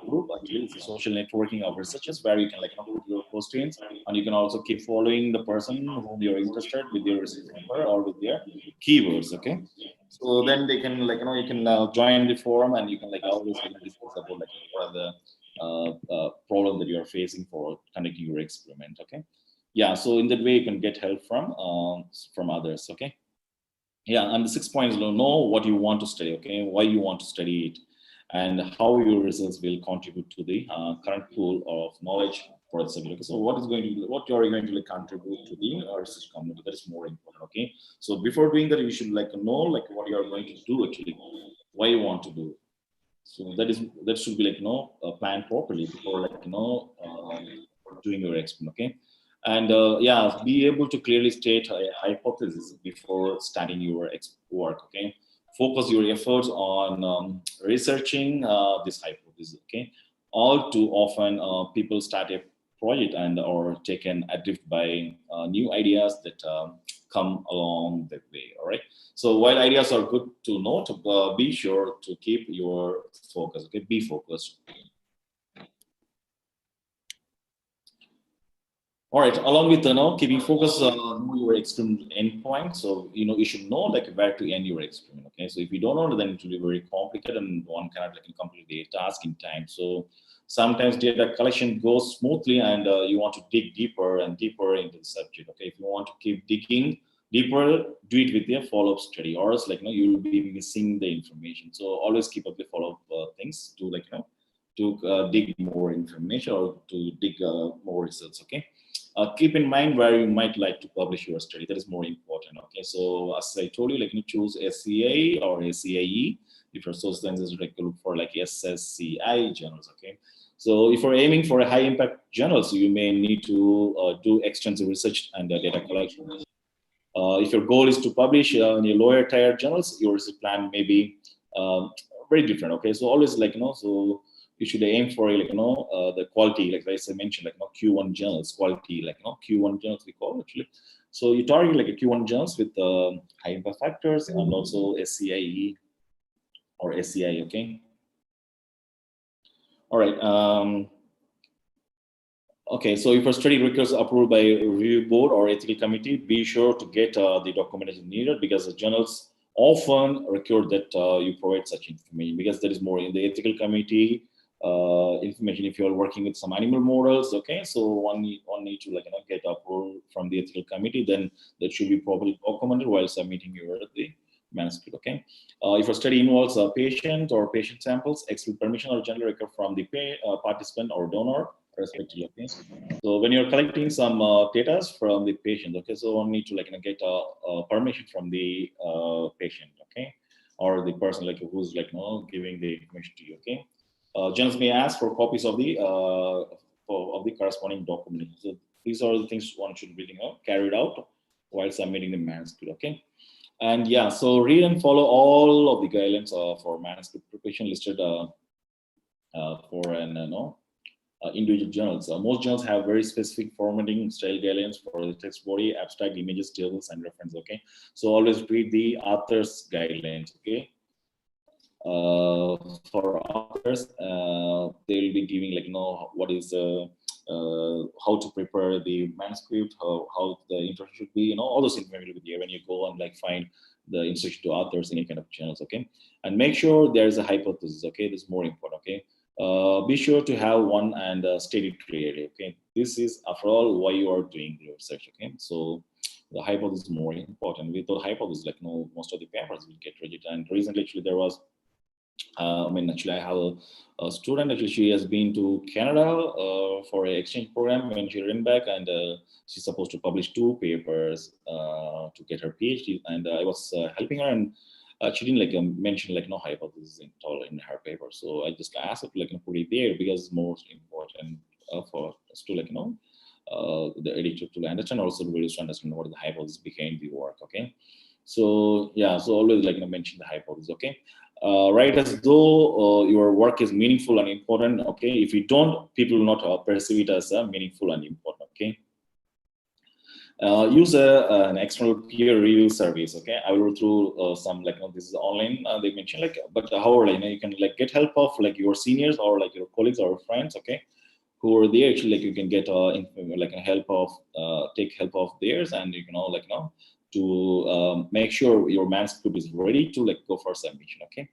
group. Actually, it's a social networking of researchers where you can put your questions, and you can also keep following the person whom you're interested with their research paper or with their keywords. Okay, so then they can you can join the forum, and you can always discuss about what are the problem that you are facing for conducting your experiment. Okay, yeah, so in that way you can get help from others. Okay, yeah, and the 6 points: know what you want to study. Okay, why you want to study it, and how your results will contribute to the current pool of knowledge for the subject. Okay, so what you are going to contribute to the research community, that is more important. Okay, so before doing that, you should know what you are going to do actually, why you want to do it. So that should be planned properly before doing your experiment. Okay, and yeah, be able to clearly state a hypothesis before starting your work. Okay, focus your efforts on researching this hypothesis. Okay, all too often people start a project and or taken adrift by new ideas that come along that way. All right, so while ideas are good to note, be sure to keep your focus. Okay, be focused. All right. Along with keeping focus on your experiment endpoint, so you should know where to end your experiment. Okay, so if you don't know, then it will be very complicated, and one cannot complete the task in time. So sometimes data collection goes smoothly, and you want to dig deeper and deeper into the subject. Okay, if you want to keep digging deeper, do it with a follow-up study, or else you will be missing the information. So always keep up the follow-up things to to dig more information or to dig more results. Okay. Keep in mind where you might like to publish your study. That is more important. Okay, so as I told you, you choose SCA or SCAE. If your source then is look for SSCI journals. Okay, so if you're aiming for a high impact journals, you may need to do extensive research and data collection. If your goal is to publish in your lower tier journals, your research plan may be very different. Okay, so always so you should aim for the quality, as I mentioned, Q1 journals quality, Q1 journals we call actually. So you target a Q1 journals with high impact factors and also SCIE or SCI. Okay. All right. Okay, so if a study requires approval by a review board or ethical committee, be sure to get the documentation needed, because the journals often require that you provide such information, because there is more in the ethical committee information if you are working with some animal models. Okay, so one need to get approval from the ethical committee, then that should be properly documented while submitting the manuscript. Okay, if a study involves a patient or patient samples, explicit permission or generally required from the participant or donor, respectively. Okay, so when you're collecting some data from the patient, okay, so one need to get permission from the patient, okay, or the person who's giving the information to you. Okay, journals may ask for copies of the corresponding document. So these are the things one should be carried out while submitting the manuscript. Okay. And yeah, so read and follow all of the guidelines for manuscript preparation listed for an individual journals. Most journals have very specific formatting style guidelines for the text body, abstract, images, tables, and reference. Okay, so always read the author's guidelines. Okay, for authors, they will be giving what is how to prepare the manuscript, how the introduction should be, all those information will be there when you go and find the instruction to authors in any kind of channels. Okay, and make sure there is a hypothesis. Okay, this is more important. Okay, be sure to have one and state it clearly. Okay, this is after all why you are doing the research. Okay, so the hypothesis is more important. Without hypothesis, most of the papers will get rejected. And recently, actually, there was actually, I have a student. Actually, she has been to Canada for an exchange program. When she ran back, and she's supposed to publish 2 papers to get her PhD. And I was helping her, and she didn't mention no hypothesis at all in her paper. So I just asked her to put it there because it's most important for us to the editor to understand, also the readers to understand what the hypothesis behind the work. Okay. So yeah, so always mention the hypothesis. Okay. Write as though your work is meaningful and important. Okay, if you don't, people will not perceive it as meaningful and important. Okay, use an external peer review service. Okay, I will go through some this is online. They mentioned but however you can get help of your seniors or your colleagues or friends. Okay, who are there actually you can get a help of take help of theirs, and you can to make sure your manuscript is ready to go for submission. Okay,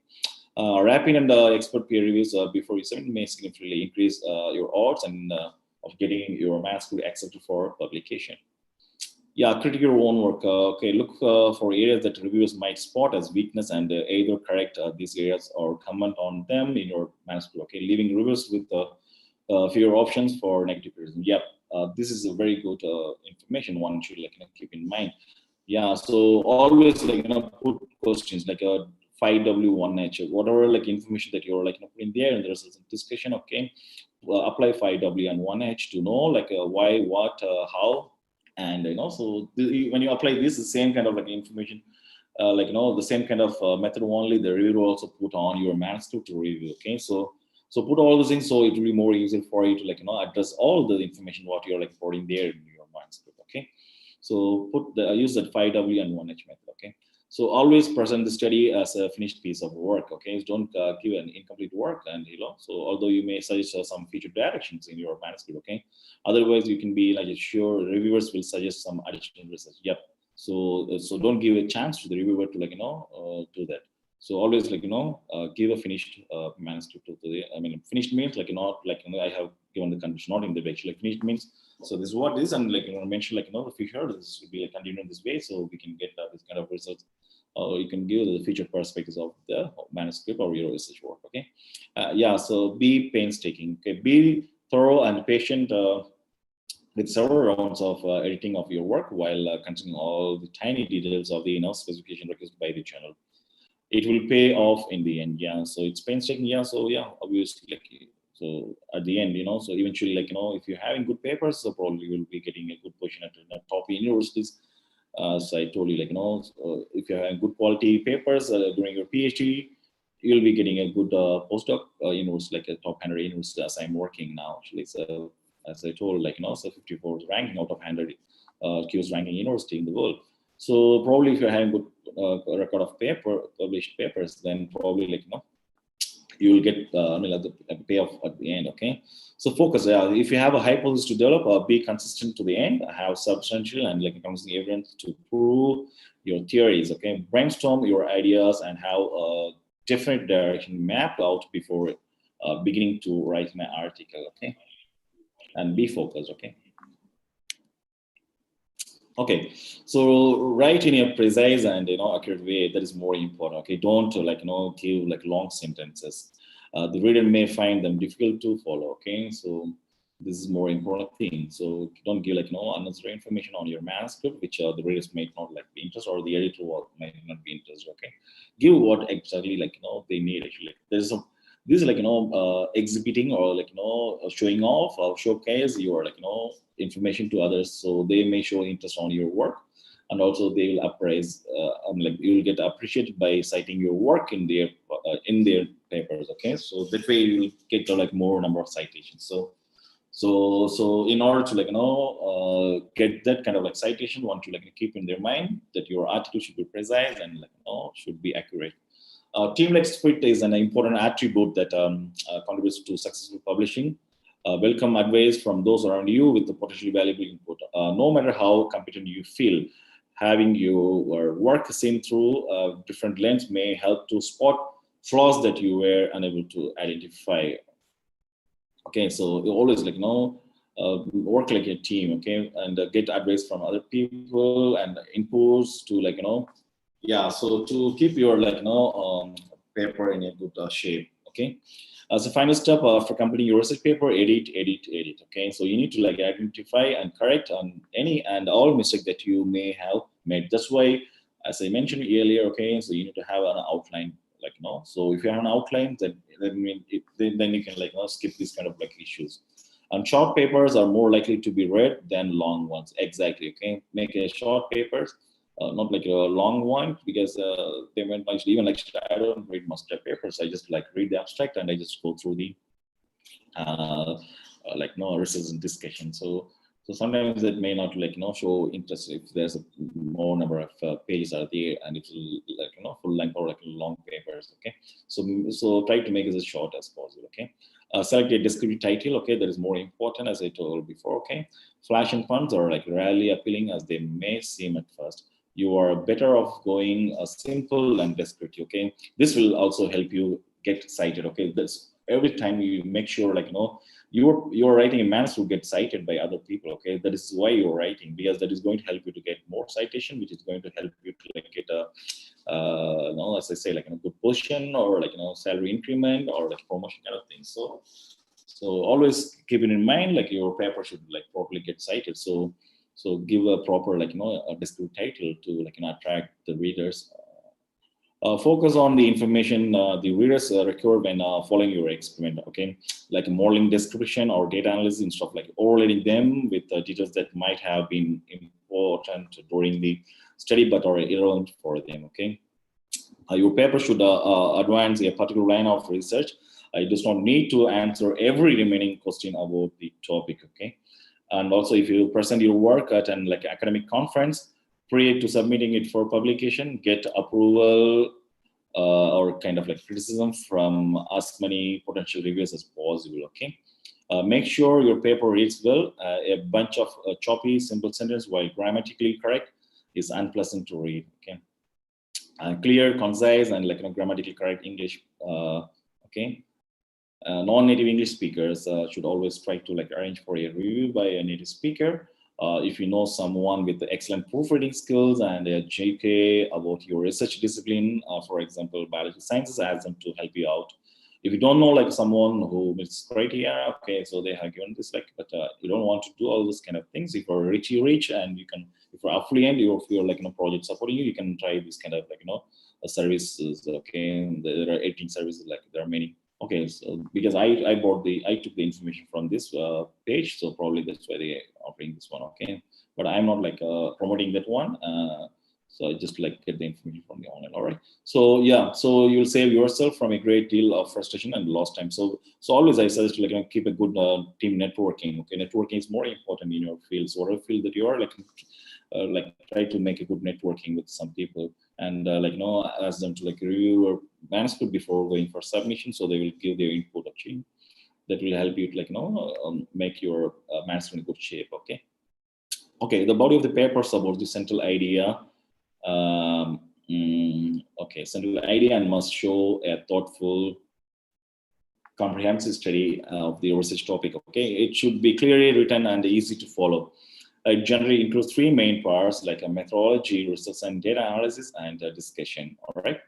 rapid and expert peer reviews before you submit may significantly increase your odds and of getting your manuscript accepted for publication. Yeah, critique your own work. Okay, look for areas that reviewers might spot as weakness and either correct these areas or comment on them in your manuscript. Okay, leaving reviewers with fewer options for negative criticism. Yep, this is a very good information one should keep in mind. Yeah, so always put questions like a 5W1H, whatever information that you're in there, and there's a discussion. Okay, apply 5W and 1H to know why, what, how, and so when you apply this, the same kind of information, the same kind of method only the reviewer also put on your manuscript to review. Okay, so put all those things so it will be more easy for you to address all the information what you're putting there in your manuscript. Okay. So use that 5W and 1H method. Okay. So always present the study as a finished piece of work. Okay. Don't give an incomplete work, and so although you may suggest some future directions in your manuscript. Okay. Otherwise, you can be sure reviewers will suggest some additional research. Yep. So don't give a chance to the reviewer to do that. So always give a finished manuscript to the. Finished means I have given the condition, not in the actually finished means. So this is what is, and mention the future this will be continuing this way, so we can get this kind of results. You can give the future perspectives of the manuscript or your research work. Okay, yeah. So be painstaking. Okay, be thorough and patient with several rounds of editing of your work while considering all the tiny details of the specification requested by the journal. It will pay off in the end. Yeah. So it's painstaking. Yeah. So yeah, obviously so at the end, so eventually, if you're having good papers, so probably you will be getting a good position at the top universities. So I told you, if you're having good quality papers during your PhD, you'll be getting a good postdoc university, like a top 100 university as I'm working now. Actually, so as I told, so 54th ranking out of 100 QS ranking university in the world. So probably if you're having good record of published papers, then probably you will get the payoff at the end. Okay, so focus. If you have a hypothesis to develop, be consistent to the end. Have substantial and convincing evidence to prove your theories. Okay, brainstorm your ideas and have a definite direction mapped out before beginning to write an article. Okay, and be focused. Okay. Okay, so write in a precise and accurate way. That is more important. Okay, don't give like long sentences. The reader may find them difficult to follow. Okay, so this is more important thing. So don't give unnecessary information on your manuscript, which the readers might not like be interested, or the editor might not be interested. Okay, give what exactly they need. Actually, there's some. This is exhibiting or showing off or showcase your information to others, so they may show interest on your work, and also they will appraise you will get appreciated by citing your work in their papers. Okay, so that way you will get more number of citations. So in order to get that kind of citation, want to keep in their mind that your article should be precise and should be accurate. Team spirit is an important attribute that contributes to successful publishing. Welcome advice from those around you with the potentially valuable input. No matter how competent you feel, having your work seen through a different lens may help to spot flaws that you were unable to identify. Okay, so you always work like a team. Okay, and get advice from other people and inputs to yeah, so to keep your paper in a good shape. Okay, as a final step for completing your research paper, edit. Okay, so you need to identify and correct on any and all mistake that you may have made. That's why, as I mentioned earlier, okay, so you need to have an outline. So if you have an outline, then you can skip these kind of issues. And short papers are more likely to be read than long ones. Exactly. Okay, make a short papers. Not a long one, because they went even I don't read most of papers. I just read the abstract and I just go through the research and discussion. So sometimes it may not show interest if there's a more number of pages are there, and it's full length or long papers. Okay, so try to make it as short as possible. Okay, select a descriptive title. Okay, that is more important, as I told before. Okay, flash and puns are rarely appealing as they may seem at first. You are better off going simple and descriptive. Okay, this will also help you get cited. Okay, this every time you make sure you're writing a manuscript get cited by other people. Okay, that is why you're writing, because that is going to help you to get more citation, which is going to help you to get a as I say a good position, or salary increment, or promotion kind of thing. So always keep it in mind your paper should properly get cited. So give a proper a descriptive title to attract the readers. Focus on the information the readers require when following your experiment. Okay, like a modeling description or data analysis, instead of overloading them with details that might have been important during the study but are irrelevant for them. Okay, your paper should advance a particular line of research. It does not need to answer every remaining question about the topic. Okay, and also if you present your work at an academic conference, prior to submitting it for publication, get approval or kind of criticism from as many potential reviewers as possible. Okay, make sure your paper reads well. A bunch of choppy, simple sentence while grammatically correct is unpleasant to read. Okay, clear, concise, and grammatically correct English. Okay. Non-native English speakers should always try to arrange for a review by a native speaker. If you know someone with excellent proofreading skills and a JK about your research discipline, for example, biology sciences, ask them to help you out. If you don't know someone who meets criteria, okay, so they have given this but you don't want to do all those kind of things. If you're rich, you reach, and you can, if you're affluent, if you're project supporting you, you can try this kind of services. Okay, there are 18 services, there are many. Okay, so because I took the information from this page, so probably that's why they are offering this one. Okay, but I'm not promoting that one. So I just get the information from the online. All right. So yeah, so you'll save yourself from a great deal of frustration and lost time. So always I suggest keep a good team networking. Okay, networking is more important in your field. So whatever field that you are, try to make a good networking with some people, and ask them to review your manuscript before going for submission, so they will give their input. Actually, that will help you to make your manuscript in good shape. Okay. Okay, the body of the paper supports the central idea. Okay, central idea, and must show a thoughtful, comprehensive study of the research topic. Okay, it should be clearly written and easy to follow. It generally includes three main parts like a methodology, research and data analysis, and discussion. All right.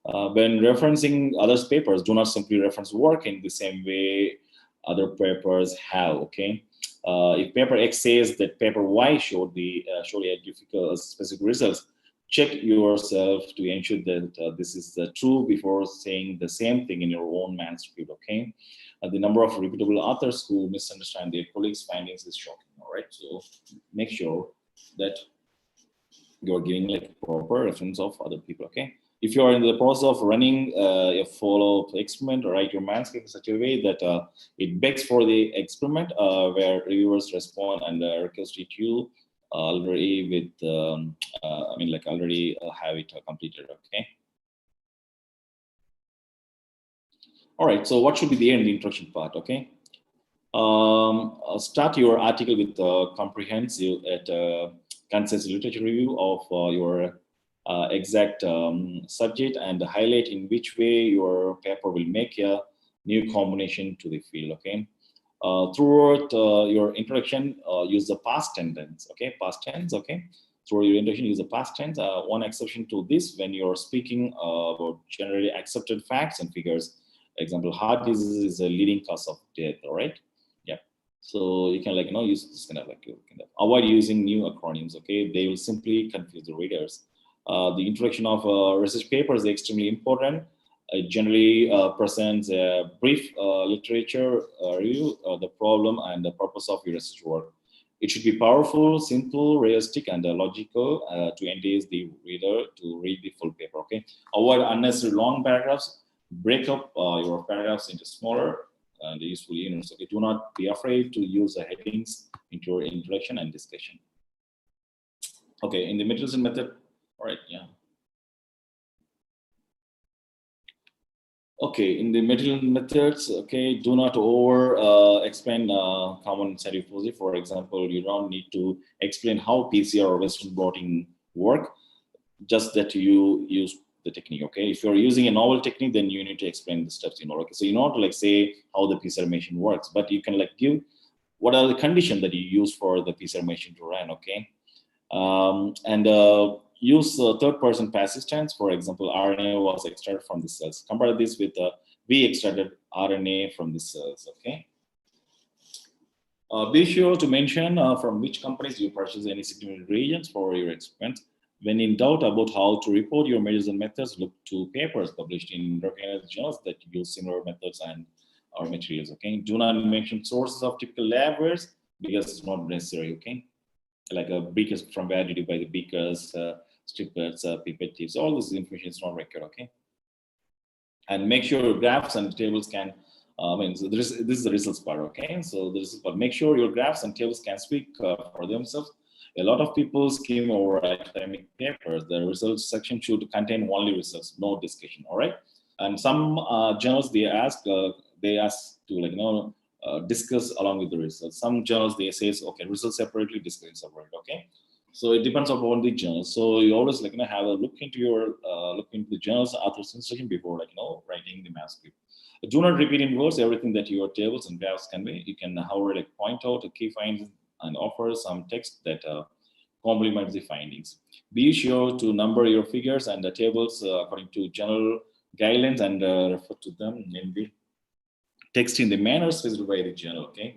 When referencing others' papers, do not simply reference work in the same way other papers have. Okay. If paper X says that paper Y showed a difficult specific results, check yourself to ensure that this is true before saying the same thing in your own manuscript. Okay. The number of reputable authors who misunderstand their colleagues' findings is shocking. All right, so make sure that you're giving like proper reference of other people. Okay, if you are in the process of running a follow-up experiment, or write your manuscript in such a way that it begs for the experiment, where reviewers respond and request it you already with, already have it completed. Okay. All right, so what should be there in the introduction part? Okay, start your article with a comprehensive concise literature review of your exact subject, and highlight in which way your paper will make a new combination to the field. Okay, throughout your introduction, use the past tense. Okay, past tense. Okay, through your introduction, use the past tense. One exception to this, when you're speaking about generally accepted facts and figures. Example, heart disease is a leading cause of death. All right. Yeah. So you can use this kind of avoid using new acronyms. Okay. They will simply confuse the readers. The introduction of research papers is extremely important. It generally presents a brief literature review of the problem and the purpose of your research work. It should be powerful, simple, realistic, and logical to engage the reader to read the full paper. Okay. Avoid unnecessary long paragraphs. Break up your paragraphs into smaller and useful units. Okay, do not be afraid to use the headings into your introduction and discussion. Okay, in the materials and method. All right, yeah. Okay, in the material methods. Okay, do not over explain common scientific procedure. For example, you don't need to explain how PCR or Western blotting work. Just that you use the technique. Okay, if you're using a novel technique, then you need to explain the steps. Okay, so you know to say how the PCR machine works, but you can give what are the conditions that you use for the PCR machine to run. Okay, and use third-person passive tense. For example, RNA was extracted from the cells. Compare this with we extracted RNA from the cells. Okay. Be sure to mention from which companies you purchase any significant reagents for your experiment. When in doubt about how to report your measures and methods, look to papers published in recognized journals that use similar methods and or materials. Okay, do not mention sources of typical labwares because it's not necessary. Okay, like beakers, from where did you buy the beakers, strippers, pipette tips? All this information is not required. Okay, and make sure your graphs and tables can. So this is the results part. Okay, so this is, but make sure your graphs and tables can speak for themselves. A lot of people skim over academic papers. The results section should contain only results, no discussion. All right. And some journals they ask to discuss along with the results. Some journals they say okay, results separately, discussion separate. Okay. So it depends upon the journal. So you always have a look into your the journal's author's instruction before writing the manuscript. Do not repeat in words everything that your tables and graphs convey. You can, however, point out the key findings and offer some text that complements the findings. Be sure to number your figures and the tables according to general guidelines and refer to them in the text in the manner specified by the journal. Okay.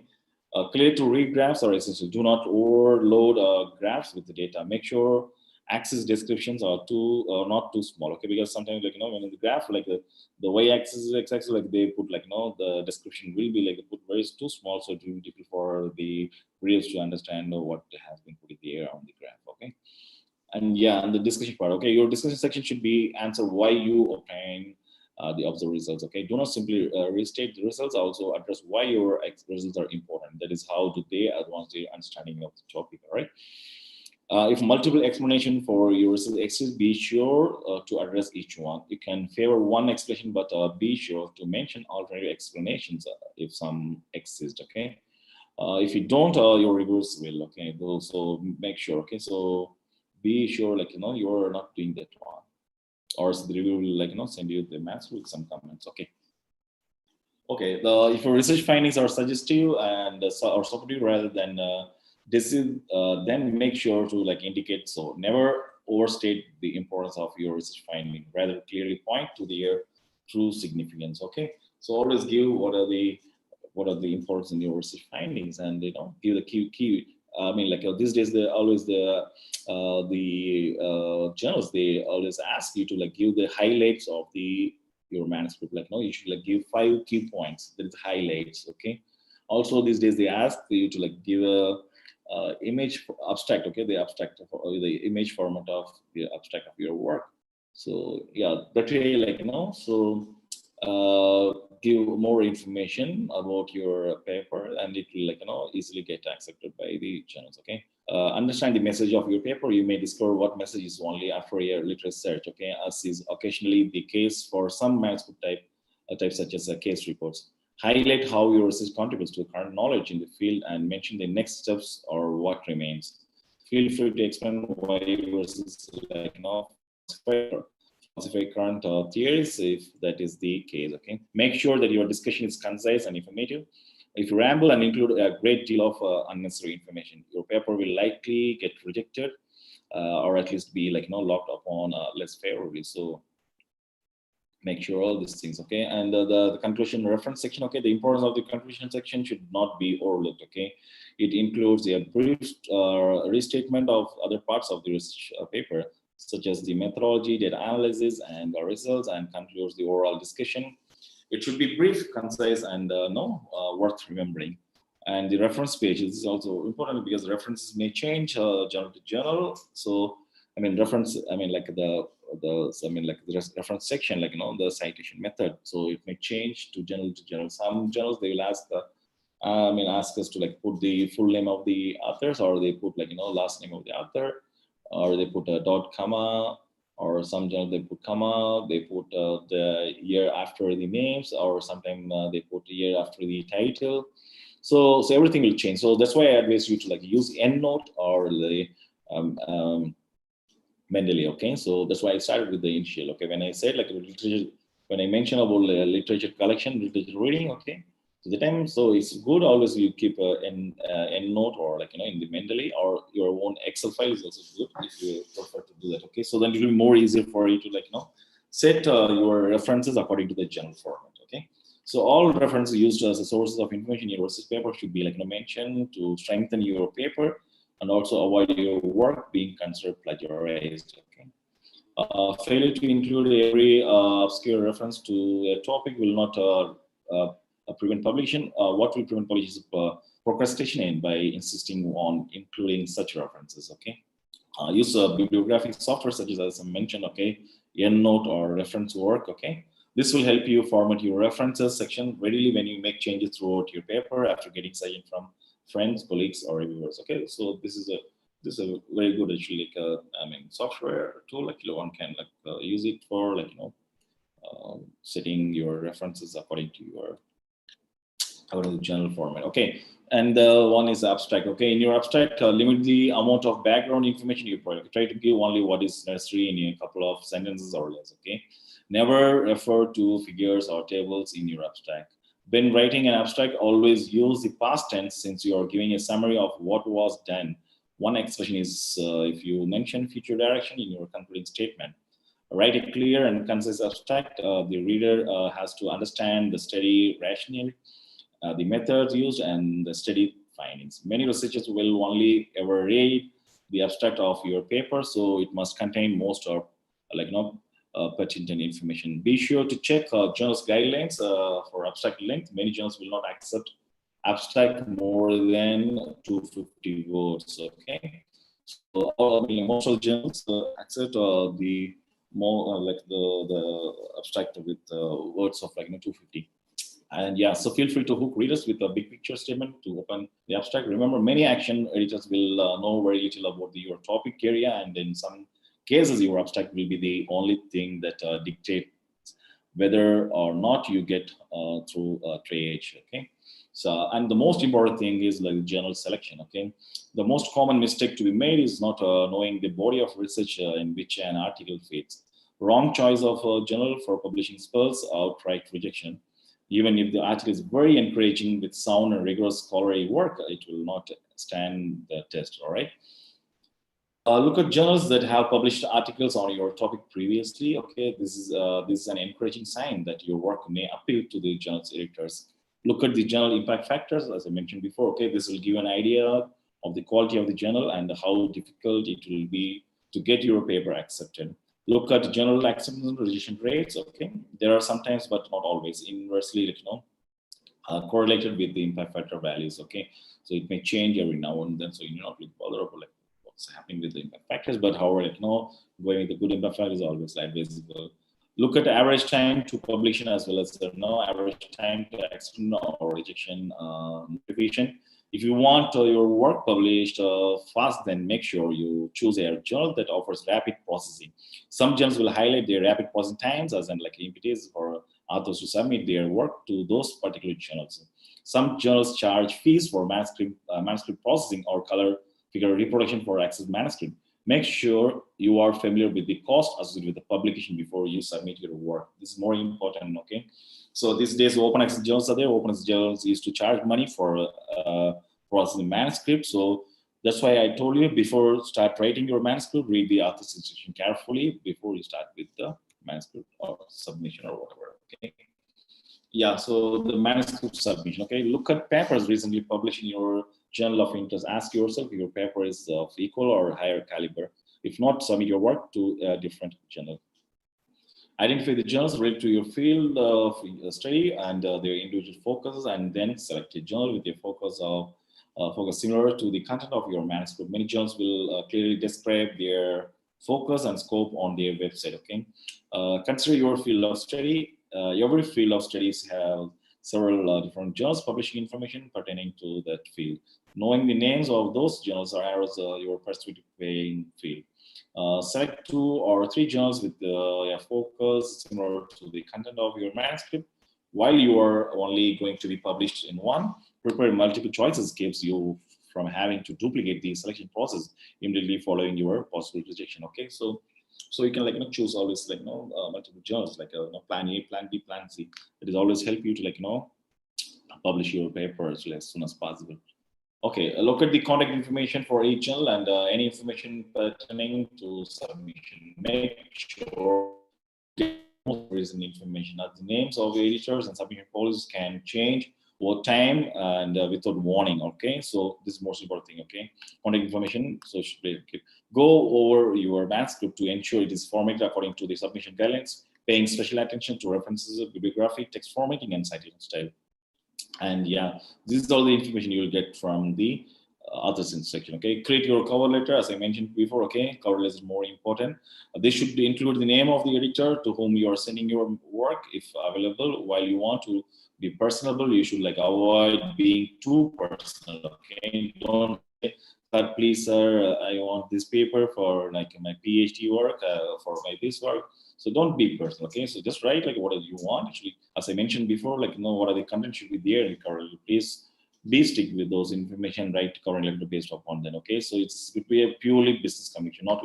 Clear to read graphs are essential. Do not overload graphs with the data. Make sure axis descriptions are not too small. Okay, because sometimes when in the graph the y-axis is x-axis they put the description will be put very too small, so it will be difficult for the readers to understand what has been put in the air on the graph. Okay, and yeah, and the discussion part. Okay, your discussion section should be answer why you obtain the observed results. Okay, do not simply restate the results. Also address why your results are important. That is how do they advance the understanding of the topic. All right. If multiple explanation for your results exist, be sure to address each one. You can favor one explanation, but be sure to mention alternative explanations if some exist. Okay. If you don't, your reviewers will. Okay. So make sure. Okay. So be sure, you're not doing that one, or the reviewer will send you the maths with some comments. Okay. Okay. If your research findings are suggestive and or supportive rather than This is then make sure to like indicate, so never overstate the importance of your research finding, rather clearly point to their true significance. Okay, so always give what are the importance in your research findings, and give the key. I mean, like these days, the journals, they always ask you to like give the highlights of your manuscript. Like, no, you should like give 5 key points. That is highlights. Okay. Also, these days they ask you to like give a image abstract. Okay, the abstract or the image format of the abstract of your work. So yeah, that way, like so give more information about your paper, and it will like easily get accepted by the journals. Okay, understand the message of your paper. You may discover what message is only after a literature search. Okay, as is occasionally the case for some manuscript types such as case reports. Highlight how your research contributes to current knowledge in the field and mention the next steps or what remains. Feel free to explain why your research falsify current theories if that is the case. Okay, make sure that your discussion is concise and informative. If you ramble and include a great deal of unnecessary information, your paper will likely get rejected or at least be like locked upon less favorably. So make sure all these things. Okay, and the conclusion reference section. Okay, the importance of the conclusion section should not be overlooked. Okay, it includes a brief restatement of other parts of the research paper, such as the methodology, data analysis, and the results, and concludes the overall discussion. It should be brief, concise, and worth remembering. And the reference page is also important because references may change journal to journal. So I mean, reference. I mean, like the reference section, like the citation method. So it may change to journal to journal. Some journals they will ask ask us to like put the full name of the authors, or they put like last name of the author, or they put a dot comma, or some journals they put comma, they put the year after the names, or sometimes they put the year after the title. So everything will change. So that's why I advise you to like use EndNote or the Mendeley. Okay, so that's why I started with the initial. Okay, when I said like literature, when I mentioned about literature collection, literature reading. Okay, so the time, so it's good always you keep an EndNote or like in the Mendeley, or your own Excel file is also good if you prefer to do that. Okay, so then it will be more easier for you to like set your references according to the general format. Okay, so all references used as a sources of information in your research paper should be like mentioned to strengthen your paper, and also avoid your work being considered plagiarized. Okay, failure to include every obscure reference to a topic will not prevent publication. What will prevent publication is procrastination by insisting on including such references. Okay, use bibliographic software such as I mentioned. Okay, EndNote or reference work. Okay, this will help you format your references section readily when you make changes throughout your paper after getting suggestion from friends, colleagues, or reviewers. Okay, so this is a very good actually software tool. Like one can use it for setting your references according to your journal format. Okay, and one is abstract. Okay, in your abstract, limit the amount of background information you provide. Try to give only what is necessary in a couple of sentences or less. Okay, never refer to figures or tables in your abstract. When writing an abstract, always use the past tense since you are giving a summary of what was done. One expression is if you mention future direction in your concluding statement. Write a clear and concise abstract. The reader has to understand the study rationale, the methods used, and the study findings. Many researchers will only ever read the abstract of your paper, so it must contain most of pertinent information. Be sure to check journals guidelines for abstract length. Many journals will not accept abstract more than 250 words. Okay, so most of the journals accept the more the abstract with words of 250. And yeah, so feel free to hook readers with a big picture statement to open the abstract. Remember, many action editors will know very little about your topic area, and in some cases, your abstract will be the only thing that dictates whether or not you get through triage. Okay, so and the most important thing is like journal selection. Okay, the most common mistake to be made is not knowing the body of research in which an article fits. Wrong choice of journal for publishing spells outright rejection. Even if the article is very encouraging with sound and rigorous scholarly work, it will not stand the test. All right. Look at journals that have published articles on your topic previously. Okay, this is an encouraging sign that your work may appeal to the journal's editors. Look at the journal impact factors, as I mentioned before. Okay, this will give you an idea of the quality of the journal and how difficult it will be to get your paper accepted. Look at journal acceptance and rejection rates. Okay, there are sometimes, but not always, inversely, correlated with the impact factor values. Okay, so it may change every now and then, so you're not really bothered about what's happening with the impact factors, but however, going with the good impact factor is always visible. Look at the average time to publication as well as the average time to acceptance or rejection notification. If you want your work published fast, then make sure you choose a journal that offers rapid processing. Some journals will highlight their rapid processing times, as in impetus for authors to submit their work to those particular journals. Some journals charge fees for manuscript processing or color figure reproduction for access manuscript. Make sure you are familiar with the cost associated with the publication before you submit your work. This is more important, okay? So these days, open access journals are there. Open access journals used to charge money for processing manuscript. So that's why I told you before start writing your manuscript, read the author's instruction carefully before you start with the manuscript or submission or whatever, okay? Yeah, so the manuscript submission, okay? Look at papers recently published in your journal of interest. Ask yourself if your paper is of equal or higher caliber. If not, submit your work to a different journal. Identify the journals related to your field of study and their individual focuses, and then select a journal with a focus similar to the content of your manuscript. Many journals will clearly describe their focus and scope on their website, okay? Consider your field of study. Every field of studies have several different journals publishing information pertaining to that field. Knowing the names of those journals arrows your participating field. Select 2 or 3 journals with a focus similar to the content of your manuscript. While you are only going to be published in one, prepare multiple choices keeps you from having to duplicate the selection process immediately following your possible rejection. Okay, so you can choose always multiple journals plan A, plan B, plan C. It is always help you to publish your paper as soon as possible. Okay, look at the contact information for each journal and any information pertaining to submission. Make sure you get recent information. The names of editors and submission policies can change over time and without warning. Okay, so this is most important thing. Okay, contact information. So should be okay. Go over your manuscript to ensure it is formatted according to the submission guidelines, paying special attention to references, bibliography, text formatting, and citation style. And yeah, this is all the information you will get from the author's section. Okay, create your cover letter, as I mentioned before. Okay, cover letter is more important. This should include the name of the editor to whom you are sending your work, if available. While you want to be personable, you should avoid being too personal. Okay, don't say, "But please, sir, I want this paper for my PhD work, for my this work." So don't be personal, okay? So just write what do you want. Actually, as I mentioned before, what are the content should be there in the cover letter. Please be stick with those information, write cover letter based upon them, okay? So it would be a purely business communication, not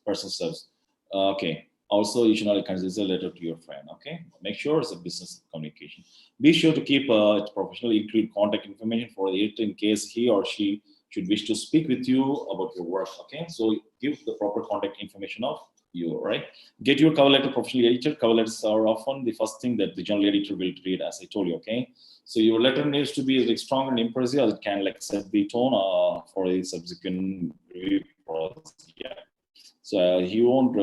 personal service. Okay. Also, you should not consider a letter to your friend, okay? Make sure it's a business communication. Be sure to keep it professional. Include contact information for the editor in case he or she should wish to speak with you about your work, okay? So give the proper contact information of you, right? Get your cover letter professionally edited. Cover letters are often the first thing that the journal editor will read, as I told you, okay? So your letter needs to be strong and impressive, as it can set the tone for the subsequent review process. Yeah. So you won't,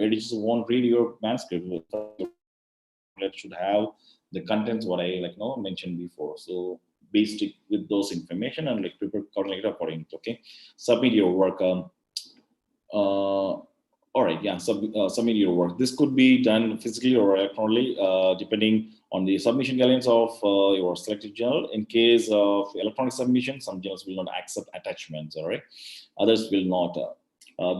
editors won't read your manuscript. It should have the contents what I mentioned before. So be stick with those information and prepare cover letter according to, okay? Submit your work. All right, yeah, submit your work. This could be done physically or electronically, depending on the submission guidelines of your selected journal. In case of electronic submission, some journals will not accept attachments, all right? Others will not.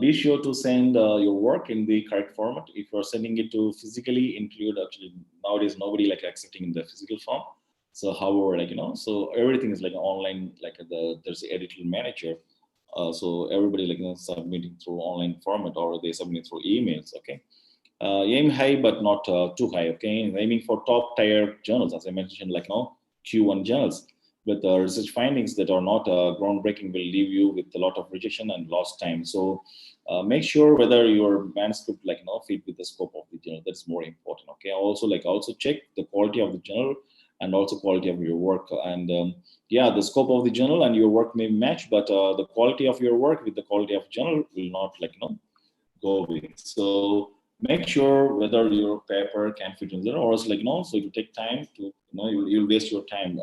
Be sure to send your work in the correct format. If you're sending it to physically include, actually, nowadays, nobody accepting in the physical form. So however, so everything is online, there's the editorial manager. So everybody submitting through online format or they submit through emails, okay? Aim high but not too high, okay? Aiming for top tier journals, as I mentioned, Q1 journals. with research findings that are not groundbreaking will leave you with a lot of rejection and lost time. So make sure whether your manuscript fit with the scope of the journal. That's more important. Okay. Also check the quality of the journal and also quality of your work. And yeah, the scope of the journal and your work may match, but the quality of your work with the quality of journal will not go with. So make sure whether your paper can fit in there, or else so it will take time to you'll waste your time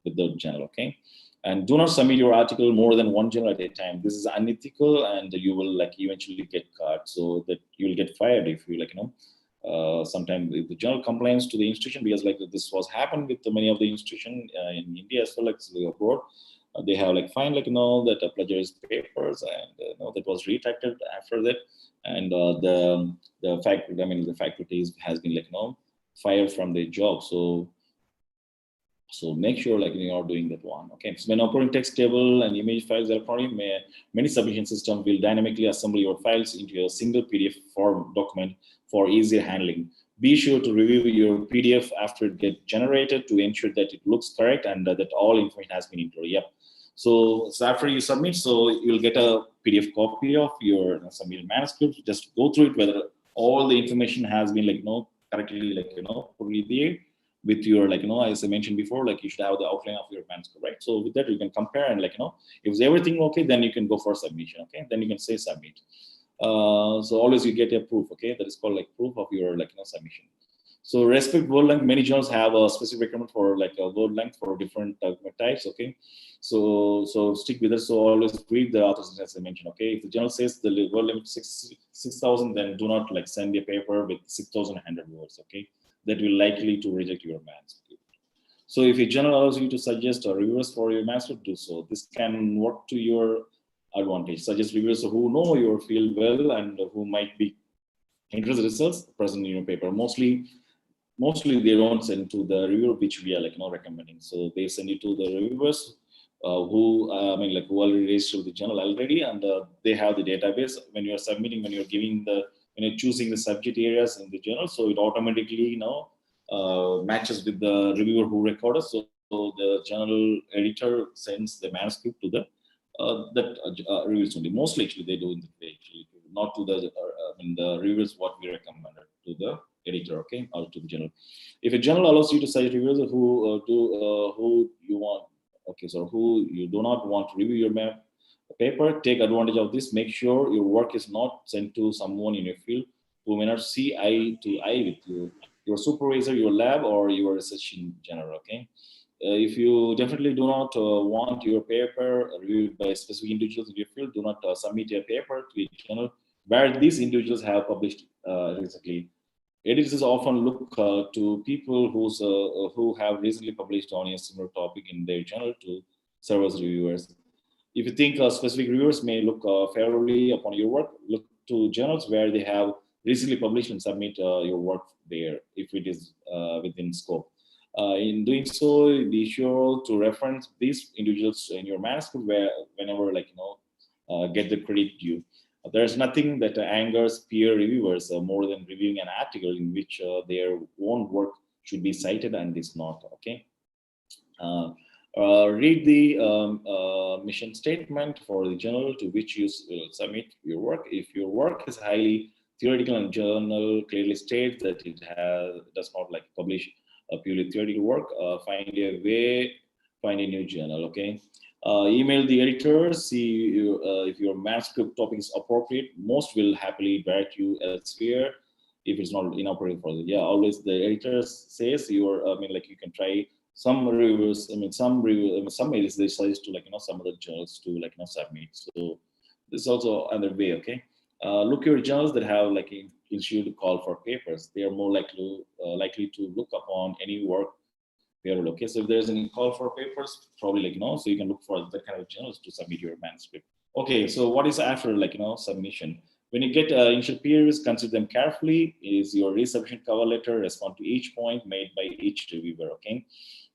with the journal. Okay. And do not submit your article more than one journal at a time. This is unethical, and you will eventually get caught. So that you will get fired if you sometimes if the journal complains to the institution, because this was happened with many of the institution in India as well, abroad. They have fined that plagiarized papers, and that was retracted after that, and the faculties has been fired from their job. So make sure you are doing that one. Okay. So when uploading text table and image files electronically, many submission systems will dynamically assemble your files into a single PDF form document for easier handling. Be sure to review your PDF after it gets generated to ensure that it looks correct and that all information has been entered. Yep. So after you submit, so you'll get a PDF copy of your submitted manuscript. Just go through it whether all the information has been correctly put there with your as I mentioned before, you should have the outline of your manuscript, right? So with that you can compare, and if everything okay, then you can go for submission. Okay, then you can say submit. So always you get a proof. Okay, that is called proof of your submission. So respect word length. Many journals have a specific requirement for a word length for different document types. Okay, so stick with it. So always read the author's as I mentioned. Okay, if the journal says the word limit 6,000, then do not send a paper with 6,100 words. Okay, that will likely to reject your manuscript. So if a journal allows you to suggest reviewers for your manuscript, do so. This can work to your advantage. Suggest reviewers who know your field well and who might be interested results present in your paper. Mostly they don't send to the reviewer which we are recommending. So they send it to the reviewers who who already registered the journal already, and they have the database. When you're submitting, when you're choosing the subject areas in the journal, so it automatically matches with the reviewer who recorded. So the journal editor sends the manuscript to the reviewers only. Mostly actually they do in the way, actually, not to the reviewers what we recommended, to the editor, okay, or to the journal. If a journal allows you to cite reviewers who you want, okay, so who you do not want to review your paper, take advantage of this. Make sure your work is not sent to someone in your field who may not see eye to eye with you, your supervisor, your lab, or your research in general. Okay. If you definitely do not want your paper reviewed by specific individuals in your field, do not submit a paper to a journal where these individuals have published recently. Editors often look to people who have recently published on a similar topic in their journal to serve as reviewers. If you think specific reviewers may look favorably upon your work, look to journals where they have recently published and submit your work there if it is within scope. In doing so, be sure to reference these individuals in your manuscript whenever get the credit due. There's nothing that angers peer reviewers more than reviewing an article in which their own work should be cited and is not. Okay. Read the mission statement for the journal to which you will submit your work. If your work is highly theoretical and journal clearly states that it does not publish a purely theoretical work, find a new journal. Okay. Email the editor, see if your manuscript topic is appropriate. Most will happily direct you elsewhere if it's not inappropriate for them. Yeah, always the editor says you can try some reviewers. Some editors they suggest to some other journals to submit. So this is also another way. Okay, look your journals that have issued call for papers. They are more likely to look upon any work. Okay, so if there's any call for papers, probably so you can look for that kind of journals to submit your manuscript. Okay, so what is after submission? When you get initial peers, consider them carefully. Is your resubmission cover letter respond to each point made by each reviewer? Okay,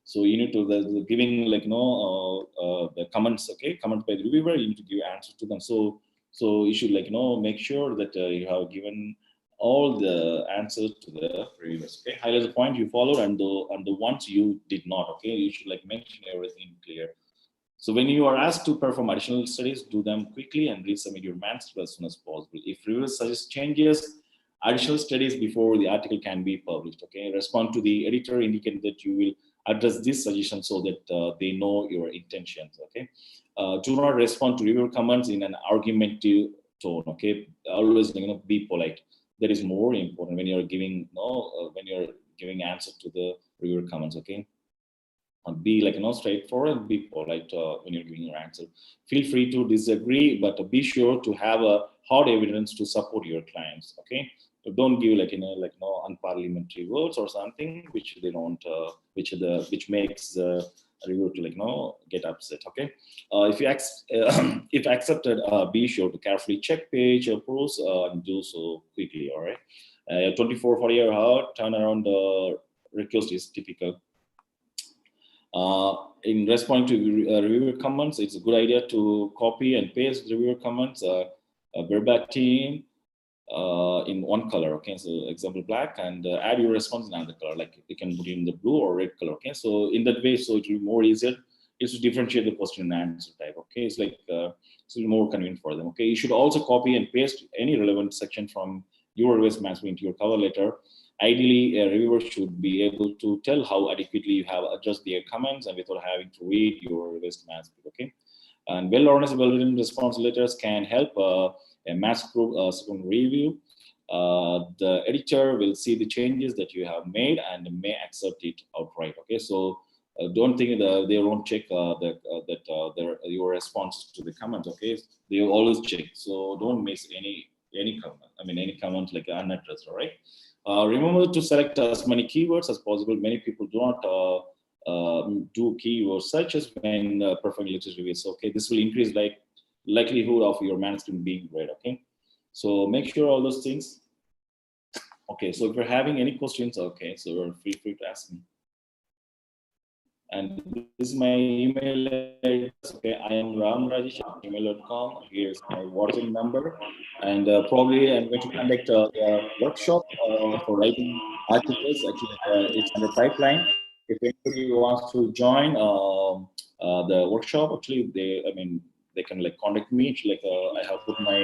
so you need to giving the comments. Okay, comments by the reviewer, you need to give answers to them. So you should make sure that you have given all the answers to the reviewers. Okay, highlight the point you followed and the ones you did not. Okay, you should like mention everything clear. So when you are asked to perform additional studies, do them quickly and resubmit your manuscript as soon as possible. If reviewers suggest changes, additional studies before the article can be published. Okay, respond to the editor, indicate that you will address this suggestion so that they know your intentions. Okay, do not respond to reviewer comments in an argumentative tone. Okay, always be polite. That is more important when you're giving when you're giving answer to the reviewer comments. Okay. Be straightforward and be polite when you're giving your answer. Feel free to disagree, but be sure to have a hard evidence to support your clients. Okay, so don't give unparliamentary words or something which they don't, which makes the reviewer to get upset. Okay, if accepted, be sure to carefully check page approves and do so quickly. All right, 24-48 hour turnaround request is typical. In responding to reviewer comments, it's a good idea to copy and paste reviewer comments verbatim in one color. Okay, so example black, and add your response in another color. Like you can put it in the blue or red color. Okay, so in that way, so it will be more easier. It's to differentiate the question and answer type. Okay, it's like it's more convenient for them. Okay, you should also copy and paste any relevant section from your reverse management into your cover letter. Ideally, a reviewer should be able to tell how adequately you have addressed their comments and without having to read your revised manuscript. Okay, and well-organized, well-written response letters can help a manuscript review. The editor will see the changes that you have made and may accept it outright. Okay, so don't think that they won't check your responses to the comments. Okay, they will always check. So don't miss any comment. I mean any comment like unaddressed. All right. Remember to select as many keywords as possible. Many people do not do keyword searches when performing literature reviews. Okay, this will increase likelihood of your manuscript being read. Okay, so make sure all those things. Okay, so if you're having any questions, okay, so feel free to ask me. And this is my email address. Okay, I am ramrajesh@gmail.com. Here's my WhatsApp number, and probably I'm going to conduct a workshop for writing articles. Actually, it's under pipeline. If anybody wants to join the workshop, actually, they can contact me. I have put my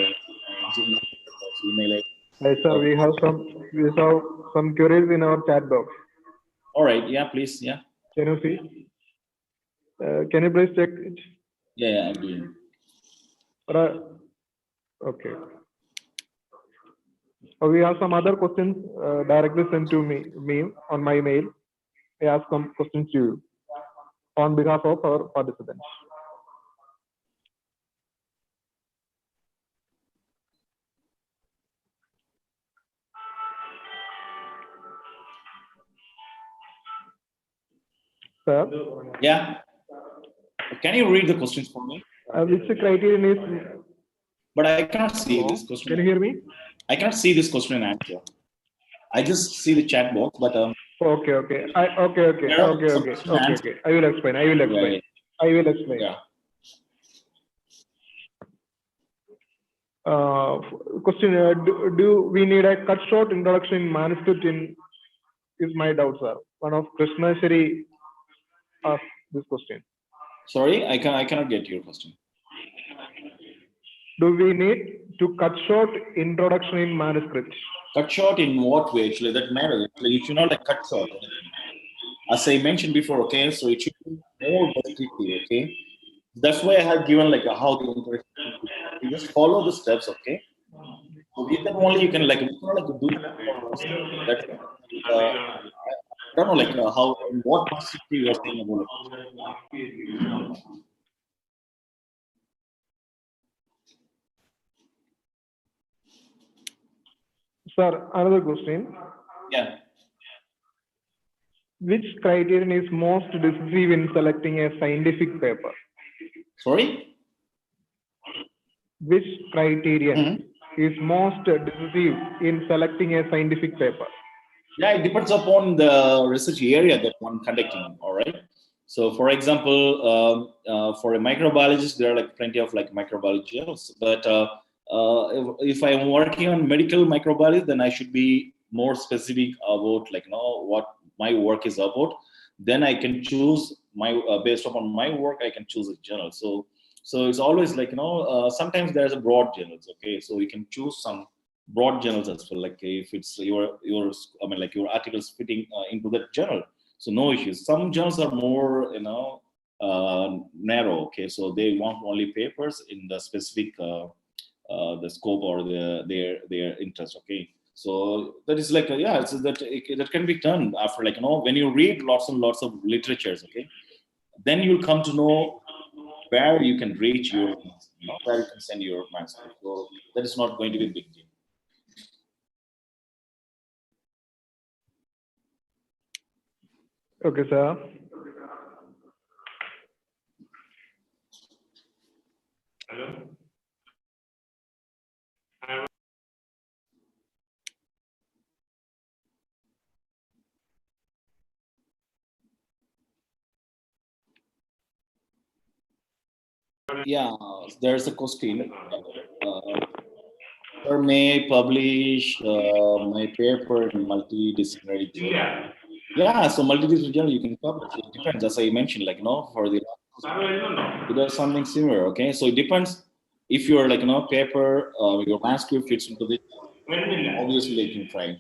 email address. Hi, sir. We have some queries in our chat box. All right. Yeah, please. Yeah. Can you see? Can you please check it? Yeah, I'm doing. Okay. We have some other questions directly sent to me on my mail. I ask some questions to you on behalf of our participants. Sir? Yeah. Can you read the questions for me? Which criterion is? But I cannot see this question. Can you hear me? I cannot see this question and answer. I just see the chat box, but Okay. Okay. I will explain. Yeah. I will explain. Yeah. Question: do we need a cut short introduction in manuscript? Is my doubt, sir. One of Krishna Shri asked this question. Sorry, I cannot get your question. Do we need to cut short introduction in manuscript? Cut short in what way? Actually, that matters. Actually, you should not cut short. As I mentioned before, okay, so it should be more basically, okay. That's why I have given how the introduction. You just follow the steps, okay. So with that only you can do that. I don't know how what specifically you are saying about it. Sir, another question. Yeah. Which criterion is most decisive in selecting a scientific paper? Sorry? Which criterion is most decisive in selecting a scientific paper? Yeah, it depends upon the research area that one conducting. All right. So, for example, for a microbiologist, there are plenty of microbiology journals, but if I'm working on medical microbiology, then I should be more specific about like what my work is about. Then I can choose my based upon my work, I can choose a journal. So it's always like sometimes there's a broad journals. Okay, so you can choose some broad journals as well. Like if it's your like your articles fitting into that journal, so no issues. Some journals are more narrow. Okay, so they want only papers in the specific the scope or their interest. Okay, so that is like yeah, it's that can be done after like when you read lots and lots of literatures. Okay, then you'll come to know where you can reach your where you can send your manuscript. So that is not going to be a big deal. Okay, sir. Hello. Yeah, there's a question. Sir, may I publish my paper in multidisciplinary journal? Yeah. Yeah, so multidisciplinary journal you can publish. It depends, as I mentioned, like for the it does something similar. Okay, so it depends if your like paper your manuscript fits into this. Obviously, you can try.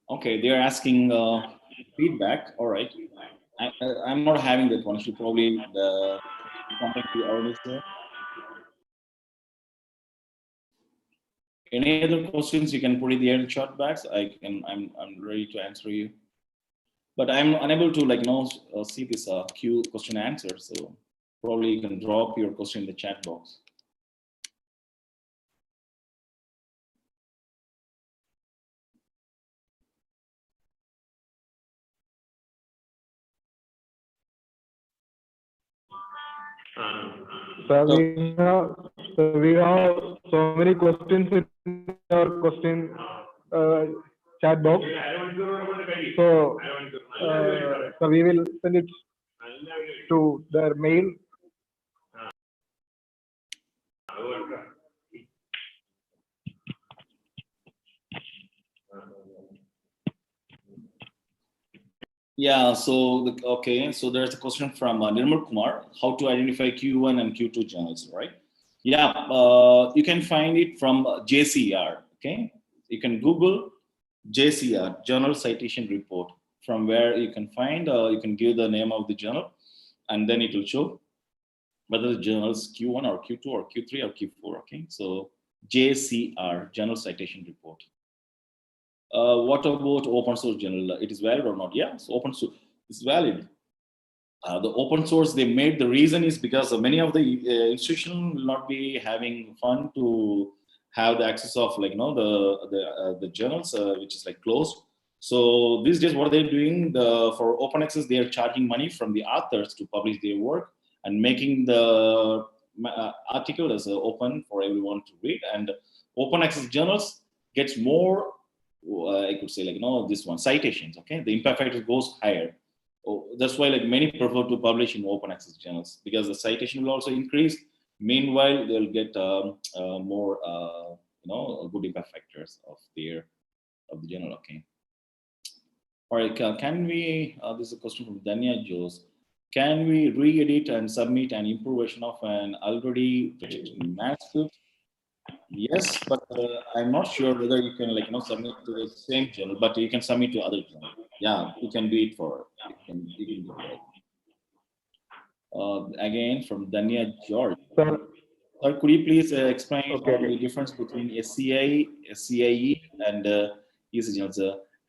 Okay, they're asking feedback. All right, I'm not having that one. You should probably contact the organizer. Any other questions you can put in the chat box. I'm ready to answer you, but I'm unable to like see this Q question answer. So probably you can drop your question in the chat box. So we have so many questions in our question chat box. So we will send it to their mail. Yeah, so okay, so there's a question from Nirmal Kumar, how to identify Q1 and Q2 journals, right? Yeah, you can find it from JCR, okay? You can Google JCR, Journal Citation Report, from where you can find, you can give the name of the journal, and then it will show whether the journal is Q1 or Q2 or Q3 or Q4, okay? So JCR, Journal Citation Report. What about open source journal? It is valid or not? Yeah, so open source is valid. The open source they made, the reason is because many of the institutions will not be having fun to have the access of like the journals which is like closed. So these days what they're doing for open access, they are charging money from the authors to publish their work and making the article as open for everyone to read. And open access journals gets more I could say like this one citations. Okay, the impact factor goes higher. Oh, that's why like many prefer to publish in open access journals because the citation will also increase. Meanwhile, they'll get more good impact factors of the journal. Okay. All right. Can we? This is a question from Danya Jose. Can we re-edit and submit an improved version of an already rejected manuscript? Yes, but I'm not sure whether you can submit to the same journal, but you can submit to other journal. Yeah, you can do it for. You can do that. Again from Danya George. Sir, could you please explain the difference between SCI, SCIE, and EC journals?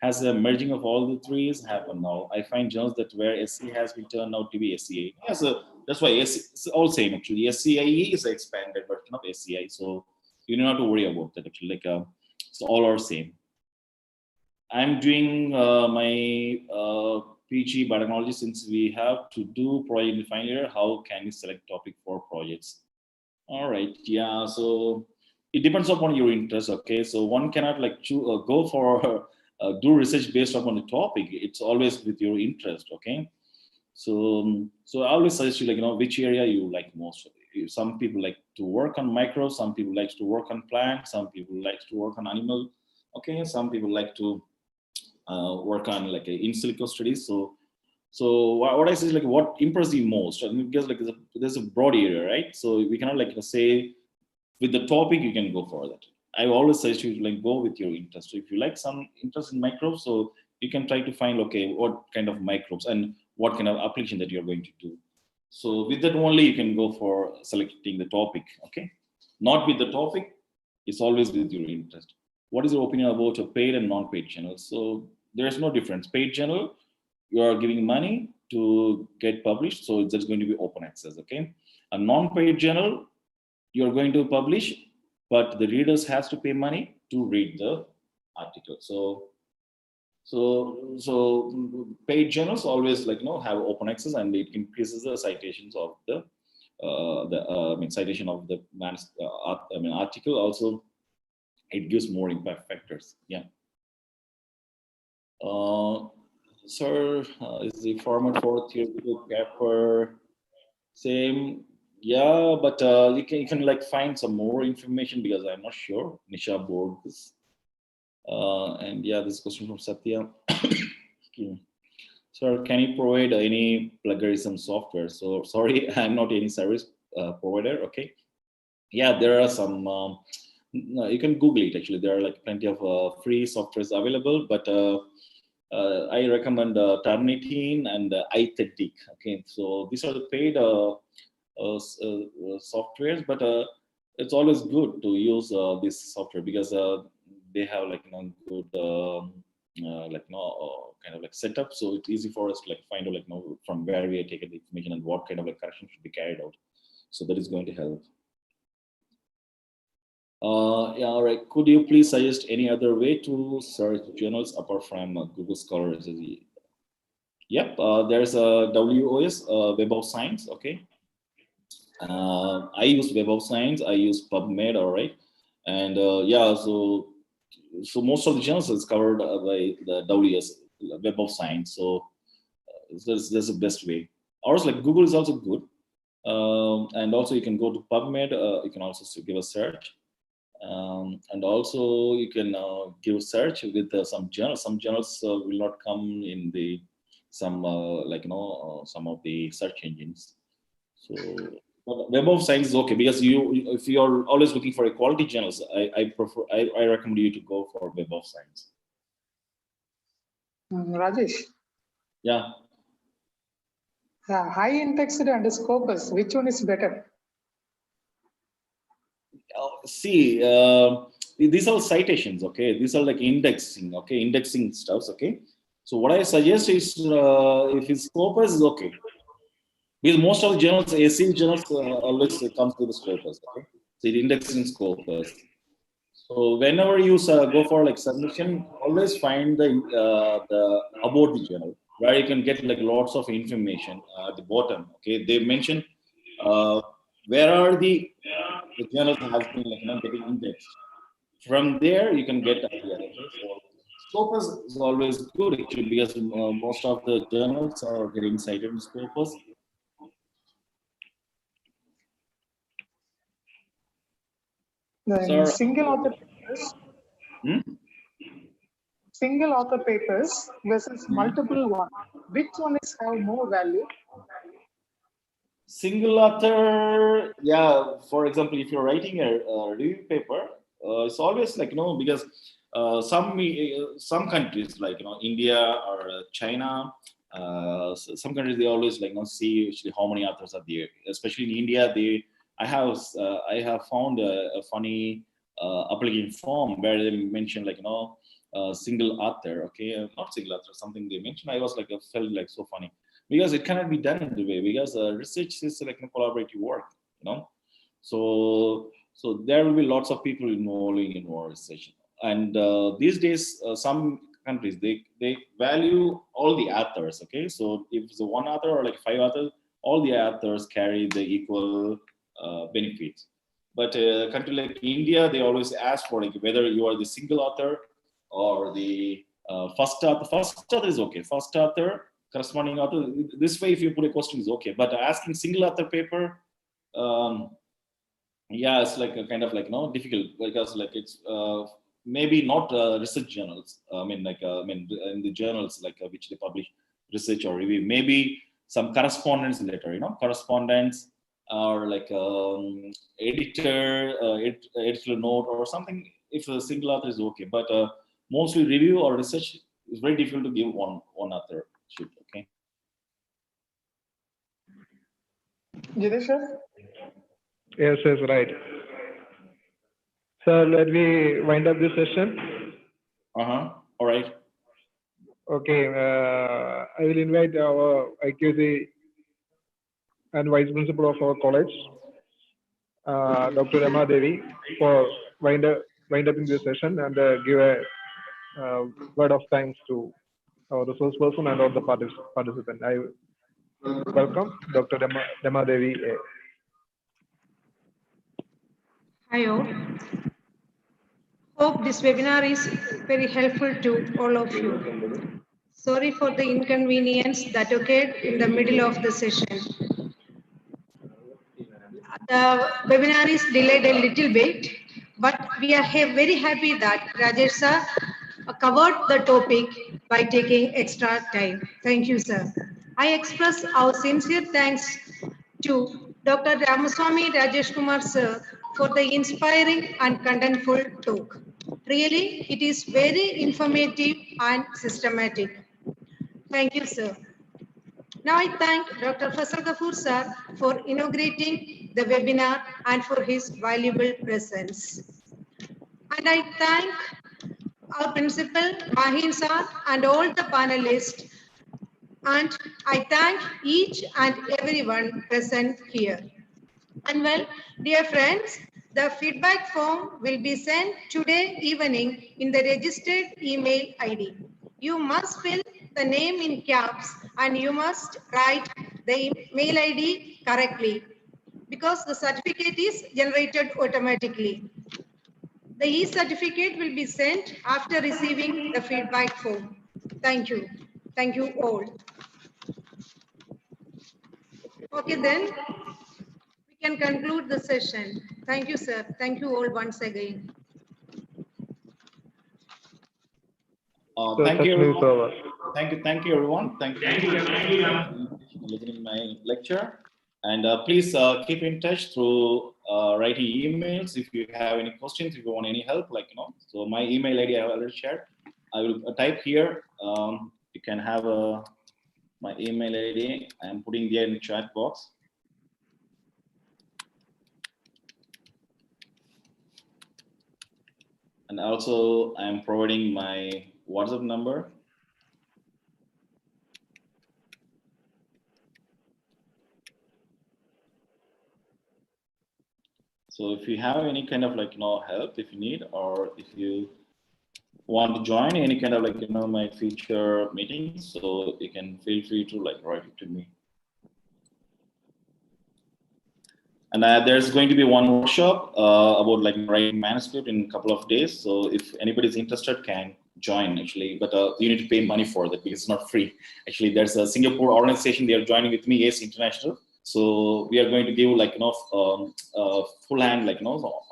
Has the merging of all the three happened now? I find journals that where SC has been turned out to be SCA. Yeah, so that's why it's all same actually. SCIE is an expanded version of SCI, so you don't have to worry about that actually. Like it's all are same. I'm doing my PG biotechnology, since we have to do project in the final year, how can we select topic for projects? All right, yeah, so it depends upon your interest, okay? So one cannot like go for do research based upon the topic. It's always with your interest, okay? So I always suggest you like, which area you like most. Some people like to work on microbes, some people like to work on plants, some people like to work on animal, okay? Some people like to work on like in silico studies. So what I say is like what impresses you most. I mean, because like there's a broad area, right? So we cannot like say with the topic you can go for that. I always suggest you like go with your interest. So if you like some interest in microbes, so you can try to find okay what kind of microbes and what kind of application that you're going to do. So with that only you can go for selecting the topic. Okay, not with the topic. It's always with your interest. What is your opinion about a paid and non-paid channel? So there's no difference. Paid channel, you are giving money to get published, so it's just going to be open access. Okay, a non-paid journal, you're going to publish, but the readers has to pay money to read the article. So paid journals always like have open access, and it increases the citations of the citation of the article. Also, it gives more impact factors. Yeah. Sir, is the format for theoretical paper same? Yeah, but you can like find some more information because I'm not sure. Nisha Borges. And yeah, this question from Satya. Sir, can you provide any plagiarism software? So sorry, I'm not any service provider. Okay. Yeah, there are some. No, you can Google it. Actually, there are like plenty of free softwares available, but I recommend Turnitin and iThetic. Okay, so these are the paid softwares, but it's always good to use this software because they have like good kind of like setup, so it's easy for us to like find out like from where we are taking the information and what kind of like correction should be carried out. So that is going to help. Yeah, all right. Could you please suggest any other way to search journals apart from Google Scholar? Yep, there's a WOS, Web of Science. Okay, I use Web of Science. I use PubMed. All right, and yeah, so most of the journals is covered by the WS, Web of Science. So that's the best way. Or like Google is also good, and also you can go to PubMed. You can also give a search. And also you can give search with some journals. Some journals will not come in the some some of the search engines. So but Web of Science is okay because if you're always looking for a quality journals, I recommend you to go for Web of Science. Rajesh, Yeah. high indexed and Scopus, which one is better? See, these are citations, okay? These are like indexing, okay? Indexing stuffs, okay? So what I suggest is, if it's Scopus is okay. Because most of the journals, AC journals always comes with the Scopus, okay? So it indexes in Scopus. So whenever you go for like submission, always find the about the journal where you can get like lots of information at the bottom, okay? They mention where are the journals has been like getting indexed. From there, you can get idea. Okay? So Scopus is always good actually because most of the journals are getting cited in Scopus. Then single author papers. Single author papers versus multiple one. Which one is have more value? Single author, yeah. For example, if you're writing a review paper, it's always like because some countries like India or China, some countries they always like see actually how many authors are there. Especially in India, I have found a funny application form where they mention like single author. Okay, not single author. Something they mentioned. I was like felt like so funny. Because it cannot be done in the way because research is like a collaborative work, so there will be lots of people involving in more research, and these days some countries, they value all the authors. Okay, so if it's one author or like 5 authors, all the authors carry the equal benefits. But a country like India, they always ask for like whether you are the single author or the first author. First author is okay. First author, corresponding author. This way, if you put a question, is okay. But asking single author paper, yeah, it's like a kind of like difficult, because like it's maybe not research journals. I mean in the journals like which they publish research or review. Maybe some correspondence letter, correspondence or like editorial note or something. If a single author is okay, but mostly review or research is very difficult to give one author should. Okay. Jinesh, sir? Yes, right. So let me wind up this session. All right. Okay, I will invite our IQC and Vice Principal of our college, Dr. Rama Devi, for wind up in this session and give a word of thanks to our resource person and all the participants. I welcome Dr. Rama Devi. Hi all. Hope this webinar is very helpful to all of you. Sorry for the inconvenience that occurred in the middle of the session. The webinar is delayed a little bit, but we are very happy that Rajesh sir covered the topic by taking extra time. Thank you, sir. I express our sincere thanks to Dr. Ramaswamy Rajesh Kumar sir for the inspiring and contentful talk. Really, it is very informative and systematic. Thank you, sir. Now I thank Dr. Fasal Ghafoor sir for inaugurating the webinar and for his valuable presence. And I thank our principal, Mahin sir, and all the panelists. And I thank each and everyone present here. And well, dear friends, the feedback form will be sent today evening in the registered email ID. You must fill the name in caps and you must write the mail ID correctly because the certificate is generated automatically. The e-certificate will be sent after receiving the feedback form. Thank you. Thank you all. Okay, then we can conclude the session. Thank you, sir. Thank you all once again. Thank you, everyone. Thank you, everyone. Thank you for listening to my lecture. And please keep in touch through writing emails if you have any questions, if you want any help, So my email ID I have already shared. I will type here. You can have my email ID. I am putting there in the chat box. And also, I am providing my WhatsApp number. So if you have any kind of help, if you need, or if you want to join any kind of my future meetings, so you can feel free to write it to me. And there's going to be one workshop about writing manuscript in a couple of days. So if anybody's interested, can join actually, but you need to pay money for that because it's not free. Actually, there's a Singapore organization, they are joining with me, ACE International. So we are going to give full hand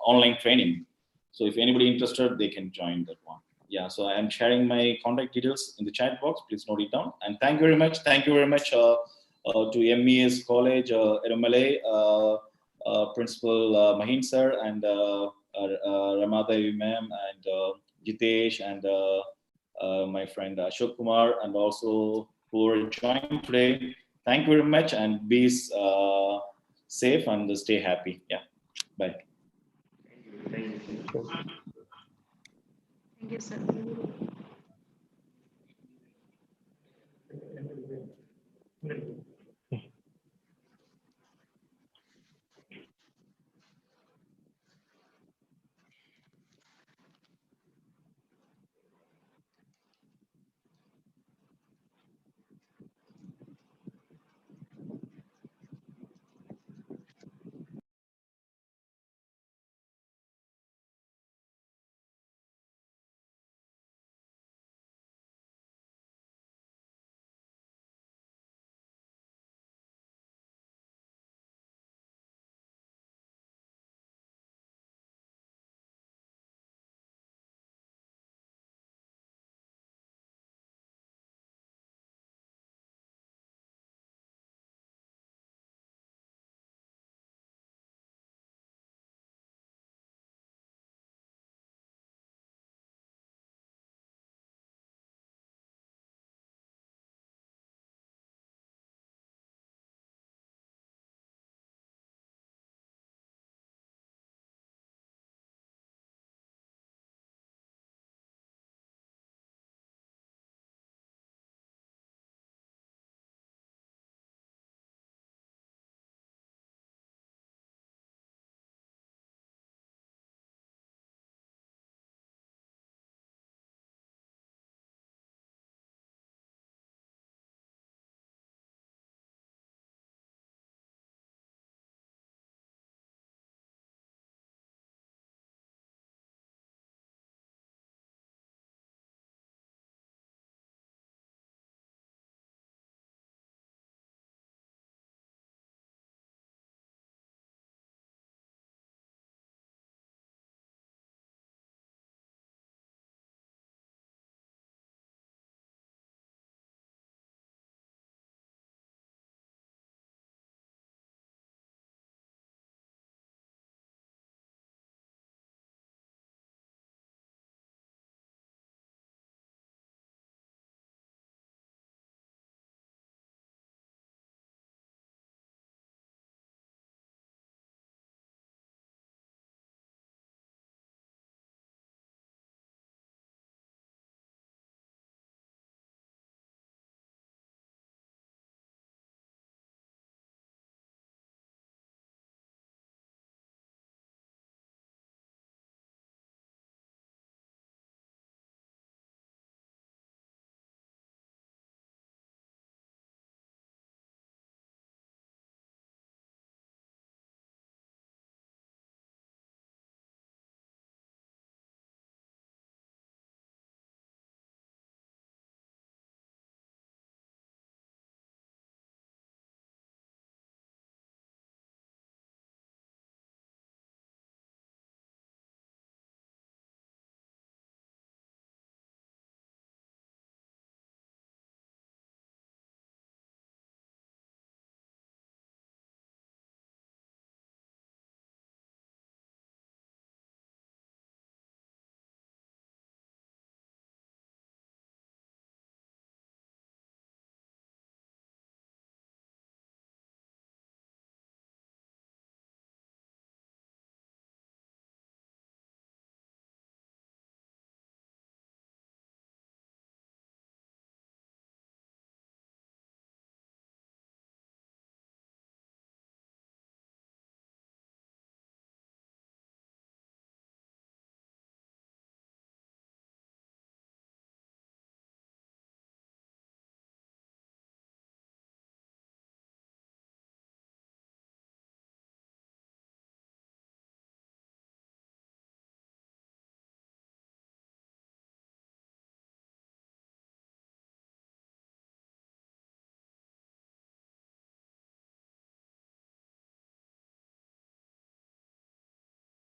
online training. So if anybody interested, they can join that one. Yeah, so I am sharing my contact details in the chat box. Please note it down. And thank you very much. Thank you very much to MES College, RMLA, Principal Mahin sir, and Ramadevi ma'am, and Jitesh, and my friend Ashok Kumar, and also who are joining today. Thank you very much, and be safe and stay happy. Yeah, bye. Thank you, sir.